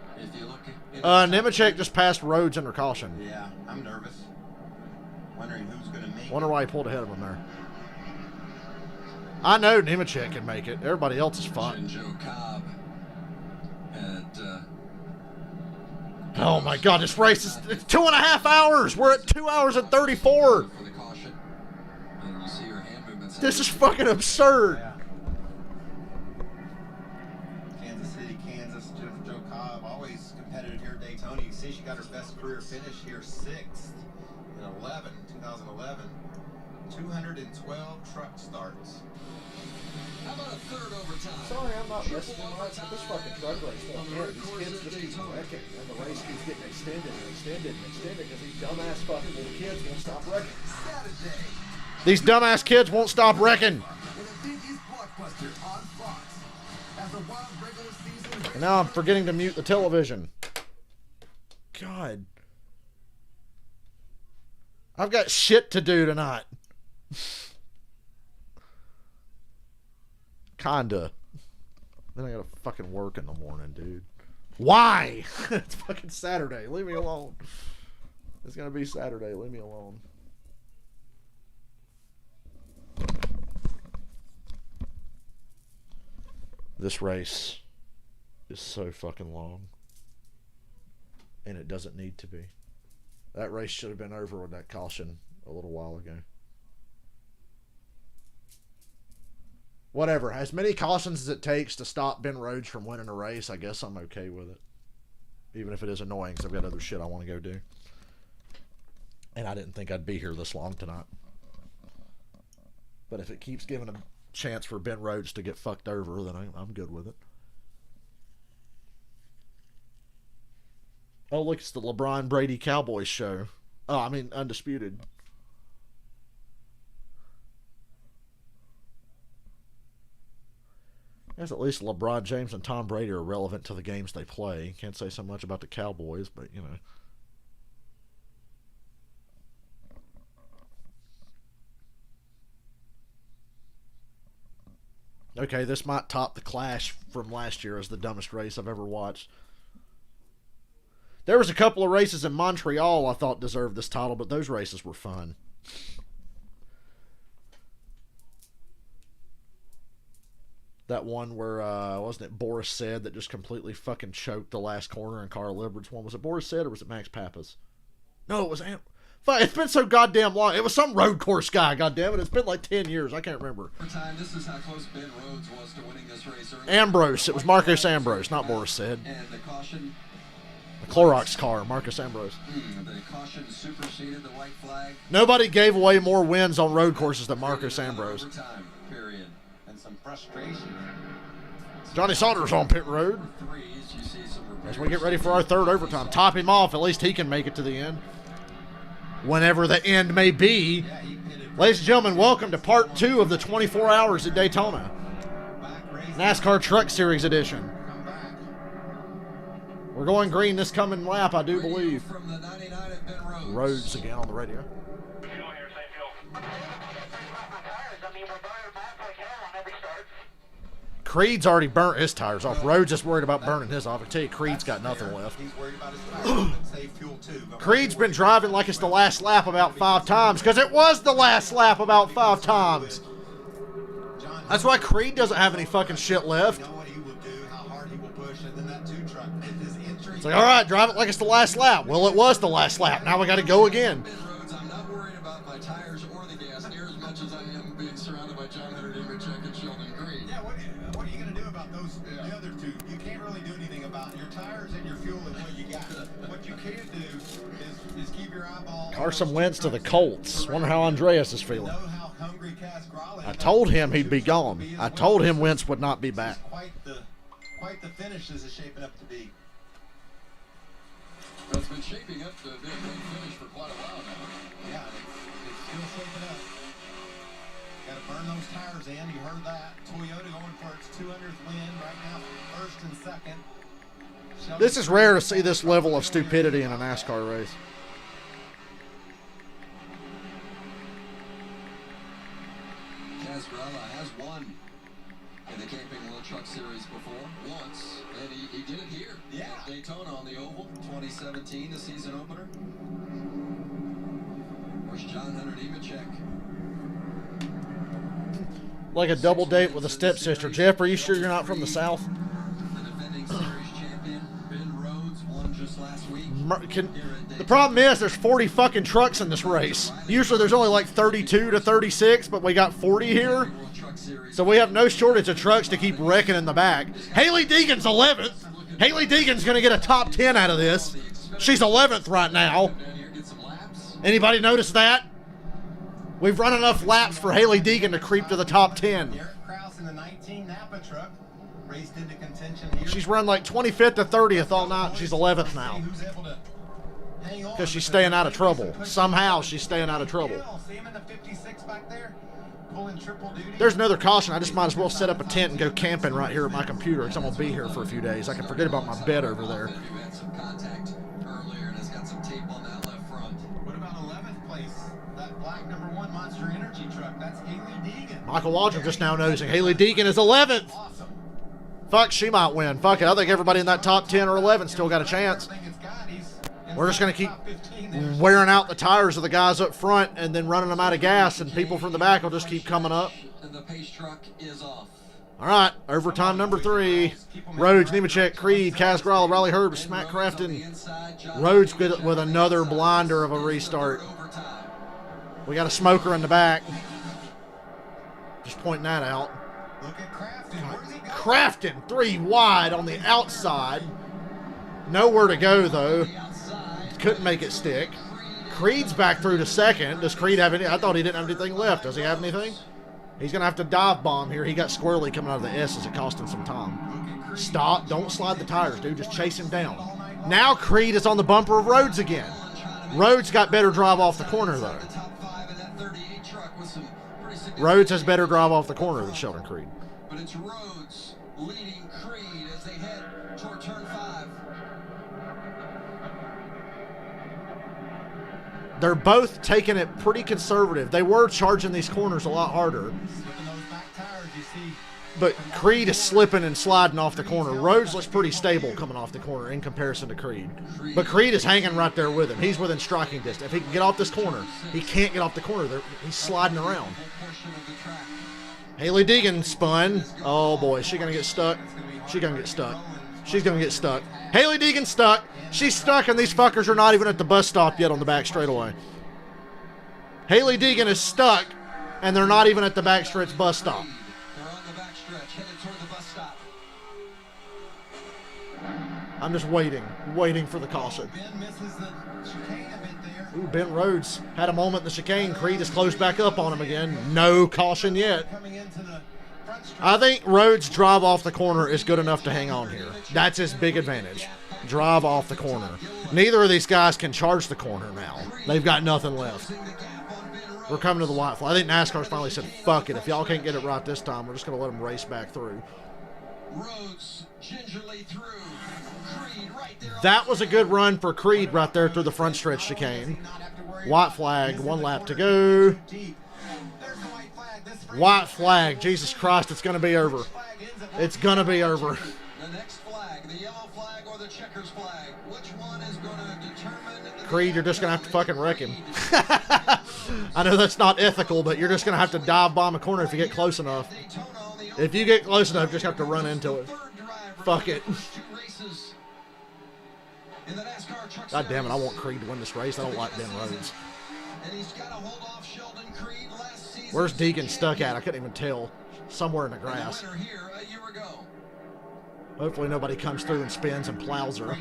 Nemechek just passed Rhodes under caution. Yeah, I'm nervous. Wondering who's going to make Wonder why he pulled ahead of him there. I know Nemechek can make it. Everybody else is fine. Oh my God, this race is it's 2.5 hours. We're at 2 hours and 34. This is fucking absurd. Yeah. Kansas City, Kansas, Jennifer Jo Cobb, always competitive here at Daytona. You see she got her best career finish here, 6th in 2011. 212 truck starts. How about a third overtime? Sorry, I'm not listening much, but this fucking truck race won't end. These kids just keep wrecking, and the race keeps getting extended because these dumbass fucking little kids won't stop wrecking. These dumbass kids won't stop wrecking. And now I'm forgetting to mute the television. God. I've got shit to do tonight. Kinda. Then I gotta fucking work in the morning, dude. Why? It's fucking Saturday. Leave me alone. It's gonna be Saturday. Leave me alone. This race is so fucking long. And it doesn't need to be. That race should have been over with that caution a little while ago. Whatever. As many cautions as it takes to stop Ben Rhodes from winning a race, I guess I'm okay with it. Even if it is annoying because I've got other shit I want to go do. And I didn't think I'd be here this long tonight. But if it keeps giving a chance for Ben Rhodes to get fucked over, then I'm good with it. Oh, look, it's the LeBron Brady Cowboys show. Oh, I mean, Undisputed. Guess at least LeBron James and Tom Brady are relevant to the games they play. Can't say so much about the Cowboys, but, you know. Okay, this might top the Clash from last year as the dumbest race I've ever watched. There was a couple of races in Montreal I thought deserved this title, but those races were fun. That one where, wasn't it Boris Said that just completely fucking choked the last corner in Carl Edwards' one? Was it Boris Said or was it Max Pappas? No, it was... Fuck, it's been so goddamn long. It was some road course guy, goddammit. It's been like 10 years. I can't remember. For time, this is how close Ben Rhodes was to winning this race early. Ambrose. It was Marcos Ambrose, not Boris Said. And the caution... The Clorox car, Marcus Ambrose. The caution superseded the white flag. Nobody gave away more wins on road courses than Marcus Ambrose. Overtime, period. And some frustration. Johnny Saunders on pit road. Threes, you see some As we get ready for our third overtime. Top him off. At least he can make it to the end. Whenever the end may be. Ladies and gentlemen, welcome to part 2 of the 24 hours at Daytona. NASCAR Truck Series edition. We're going green this coming lap, I do believe. From the 99 at Ben Rhodes. Rhodes again on the radio. Creed's already burnt his tires off. Rhodes is worried about burning his off. I tell you, Creed's got nothing left. He's worried about his tires and save fuel too. Creed's been driving like it's the last lap about 5 times because it was the last lap about 5 times. That's why Creed doesn't have any fucking shit left. It's like, all right, drive it like it's the last lap. Well, it was the last lap. Now we got to go again. Ben Rhodes, I'm not worried about my tires or the gas near as much as I am being surrounded by John Hunter Nemechek and Sheldon Creed. Yeah, what are you going to do about those, the other two? You can't really do anything about your tires and your fuel and what you got. What you can do is keep your eyeball. Carson Wentz to the Colts. Wonder how Andreas is feeling. Know how hungry Cass Gralla is. I told him he'd be gone. I told him Wentz would not be back. Quite the finish this is shaping up to be. It's been shaping up to be a great finish for quite a while now. Yeah, it's still shaping up. Got to burn those tires in. You heard that. Toyota going for its 200th win right now, first and second. This is rare to see this level of stupidity in a NASCAR race. Cass Gralla has won in the Camping World Truck Series before, once, and he did it here. Yeah. At Daytona on the Oval, 2017, the season opener. Where's John Hunter Nemechek? Like a double date with a stepsister. Jeff, are you sure you're not from the South? The defending series champion, Ben Rhodes, won just last week. The problem is there's 40 fucking trucks in this race. Usually there's only like 32 to 36, but we got 40 here. So we have no shortage of trucks to keep wrecking in the back. Haley Deegan's 11th. Haley Deegan's going to get a top 10 out of this. She's 11th right now. Anybody notice that? We've run enough laps for Haley Deegan to creep to the top 10. Derek Kraus in the 19 Napa truck raced into contention here. She's run like 25th to 30th all night. She's 11th now. Because she's staying out of trouble. Somehow she's staying out of trouble. See him in the 56 back there, pulling triple duty. There's another caution. I just might as well set up a tent and go camping right here at my computer because I'm going to be here for a few days. I can forget about my bed over there. You had some contact earlier and has got some tape on that left front. What about 11th place? That black number 1 Monster Energy truck. That's Haley Deegan. Michael Waldron just now noticing Haley Deegan is 11th. Awesome. Fuck, she might win. Fuck it. I think everybody in that top 10 or 11 still got a chance. We're just going to keep wearing out the tires of the guys up front and then running them out of gas, and people from the back will just keep coming up. And the pace truck is off. All right, overtime number 3. Rhodes, Nemechek, Creed, Cass Gralla, Riley Hurd, Smack Crafton. Rhodes with another blinder of a restart. We got a smoker in the back. Just pointing that out. Look at Crafton. Where's he going? Crafton, 3 wide on the outside. Nowhere to go, though. Couldn't make it stick. Creed's back through to second. Does Creed have any? I thought he didn't have anything left. Does he have anything? He's going to have to dive bomb here. He got squirrely coming out of the S's. It cost him some time. Stop. Don't slide the tires, dude. Just chase him down. Now Creed is on the bumper of Rhodes again. Rhodes got better drive off the corner, though. Rhodes has better drive off the corner than Sheldon Creed. But it's Rhodes leading Creed as they head toward turn 5. They're both taking it pretty conservative. They were charging these corners a lot harder. But Creed is slipping and sliding off the corner. Rhodes looks pretty stable coming off the corner in comparison to Creed. But Creed is hanging right there with him. He's within striking distance. If he can get off this corner, he can't get off the corner. He's sliding around. Haley Deegan spun. Oh boy, is she going to get stuck? She's going to get stuck. She's going to get stuck. Haley Deegan stuck. She's stuck, and these fuckers are not even at the bus stop yet on the back straightaway. Haley Deegan is stuck, and they're not even at the backstretch bus stop. I'm just waiting for the caution. Ooh, Ben Rhodes had a moment in the chicane. Creed is closed back up on him again. No caution yet. I think Rhodes' drive off the corner is good enough to hang on here. That's his big advantage. Drive off the corner. Neither of these guys can charge the corner now. They've got nothing left. We're coming to the white flag. I think NASCAR's finally said, fuck it. If y'all can't get it right this time, we're just going to let them race back through. Rhodes gingerly through. Creed right there. That was a good run for Creed right there through the front stretch chicane. White flag, 1 lap to go. White flag. Jesus Christ, it's going to be over. It's going to be over. The next flag, the yellow flag or the checkers flag. Which one is going to determine? Creed, you're just going to have to fucking wreck him. I know that's not ethical, but you're just going to have to dive bomb a corner if you get close enough. If you get close enough, you just have to run into it. Fuck it. God damn it, I want Creed to win this race. I don't like Ben Rhodes. Where's Deegan stuck at? I couldn't even tell. Somewhere in the grass. Hopefully nobody comes through and spins and plows her.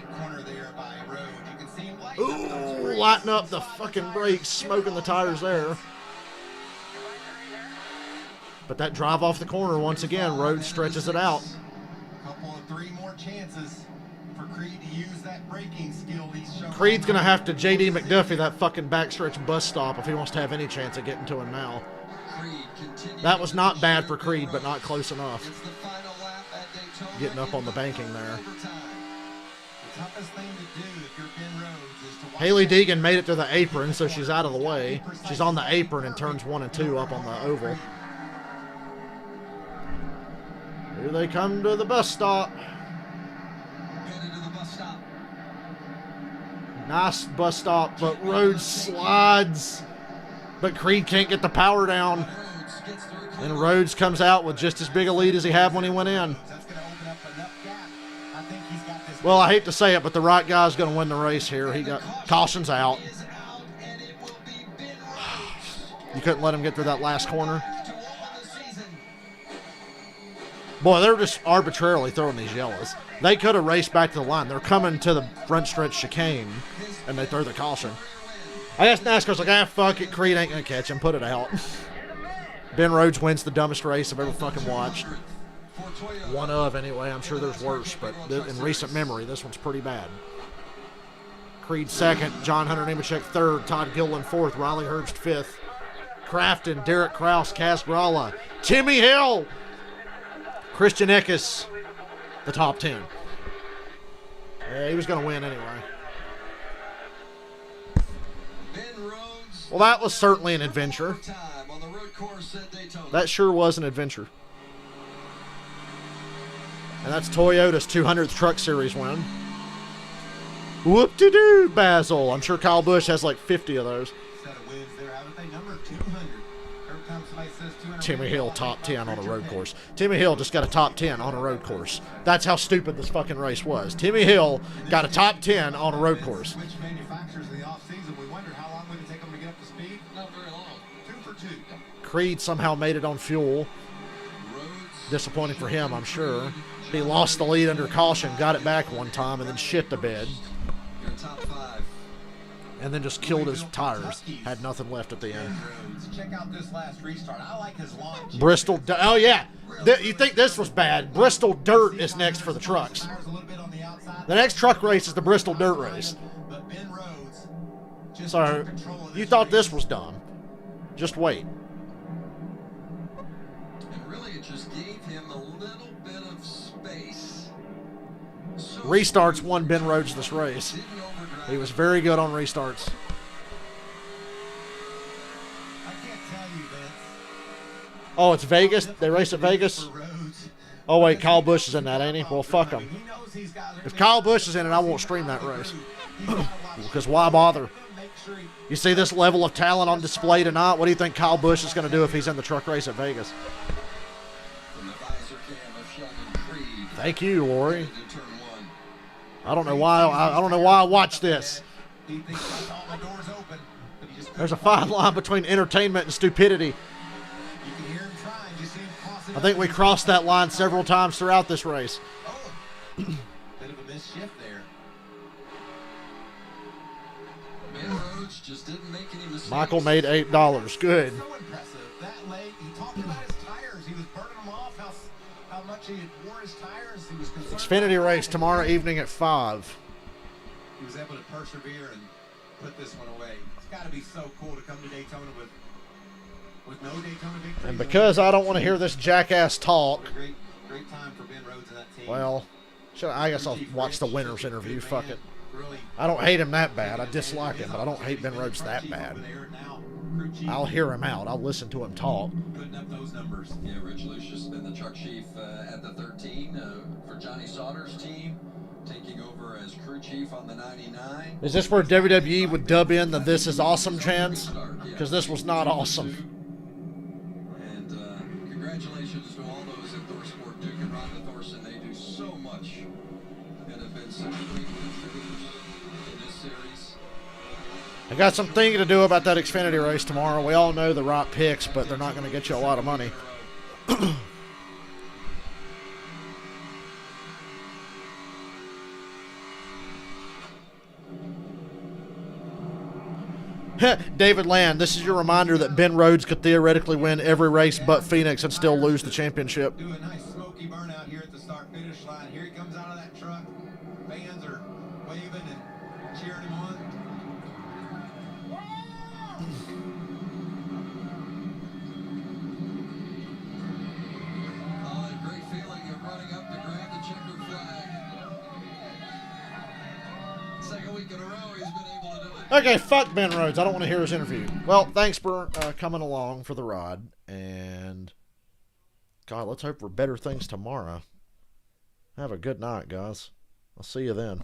Ooh, lighting up the fucking brakes, smoking the tires there. But that drive off the corner, once again, Rhodes stretches it out. Couple of 3 more chances for Creed to use that braking skill he's shown. Creed's going to have to J.D. McDuffie that fucking backstretch bus stop if he wants to have any chance of getting to him now. That was not bad for Creed, but not close enough. Getting up on the banking there. Haley Deegan made it to the apron, so she's out of the way. She's on the apron in turns 1 and 2 up on the oval. Here they come to the bus stop. Nice bus stop, but Rhodes slides. But Creed can't get the power down. And Rhodes comes out with just as big a lead as he had when he went in. Well, I hate to say it, but the right guy's going to win the race here. He got cautions out. You couldn't let him get through that last corner. Boy, they're just arbitrarily throwing these yellows. They could have raced back to the line. They're coming to the front stretch chicane, and they throw the caution. I guess NASCAR's like, fuck it. Creed ain't going to catch him. Put it out. Ben Rhodes wins the dumbest race I've ever fucking watched. One of, anyway. I'm sure there's worse, but in recent memory, this one's pretty bad. Creed second, John Hunter Nemechek third, Todd Gilliland fourth, Riley Herbst fifth, Crafton, Derek Kraus, Kaz Gralla, Timmy Hill, Christian Eckes, the top 10. Yeah, he was going to win anyway. Well, that was certainly an adventure. That sure was an adventure. And that's Toyota's 200th Truck Series win. Whoop-de-doo, Basil. I'm sure Kyle Busch has like 50 of those. Timmy Hill top 10 on a road course. Timmy Hill just got a top 10 on a road course. That's how stupid this fucking race was. Timmy Hill got a top 10 on a road course. Creed somehow made it on fuel. Disappointing for him, I'm sure. He lost the lead under caution, got it back one time, and then shit the bed. And then just killed his tires. Had nothing left at the end. Check out this last restart. I like his launch. Bristol. Oh, yeah. You think this was bad. Bristol Dirt is next for the trucks. The next truck race is the Bristol Dirt race. So, you thought this was dumb. Just wait. And really, it just gave him a little bit of pace. Restarts won Ben Rhodes this race. Didn't overdrive. He was very good on restarts. I can't tell you, Vince. Oh, it's Vegas? They race at Vegas? For Rhodes. Oh, wait, Kyle Busch is in that, ain't he? Well, fuck him. He knows he's got If Kyle Busch is in it, I won't stream that race. Because why bother? You see this level of talent on display tonight? What do you think Kyle Busch is going to do if he's in the truck race at Vegas? From the visor cam of Sheldon Creed. Thank you, Lori. Into turn one. I don't know why. I don't know why I watch this. He thinks that's all the doors open, but he just There's a fine line between entertainment and stupidity. You can hear him trying. You see him cross it I think up. we crossed that line several times throughout this race. Oh, bit of a missed shift there. Ben Rhodes just didn't make any mistakes. Michael made $8. Good. So impressive. That late, he talked about his tires. He was burning them off. How much he had wore his tires. He was concerned. Xfinity race tomorrow evening at 5. He was able to persevere and put this one away. It's got to be so cool to come to Daytona with no Daytona victory. And because I don't want to hear this jackass talk, Great time for Ben Rhodes and that team. well, I guess I'll watch the winner's interview. Fuck it. Really I don't hate him that bad. I dislike him, but I don't hate Ben Rhodes that bad. I'll hear him out. I'll listen to him talk. Putting up those numbers. Yeah, Rich Lucius been the truck chief at the 13 for Johnny Sauter's team, taking over as crew chief on the 99. Is this where WWE would dub in the "This is awesome" chants? Because this was not awesome. And congratulations to all those at ThorSport, Duke and Rhonda Thorson. They do so much and have been such great contributors in this series. I got some thinking to do about that Xfinity race tomorrow. We all know the right picks, but they're not going to get you a lot of money. David Land, this is your reminder that Ben Rhodes could theoretically win every race but Phoenix and still lose the championship. Do a nice smoky burnout here at the start finish line. Here he comes out of that truck. Fans are waving and cheering him on. Great feeling of running up to grab the checkered flag. Second week in a row he's been able to do it. Okay, fuck Ben Rhodes. I don't want to hear his interview. Well, thanks for coming along for the ride. And, God, let's hope for better things tomorrow. Have a good night, guys. I'll see you then.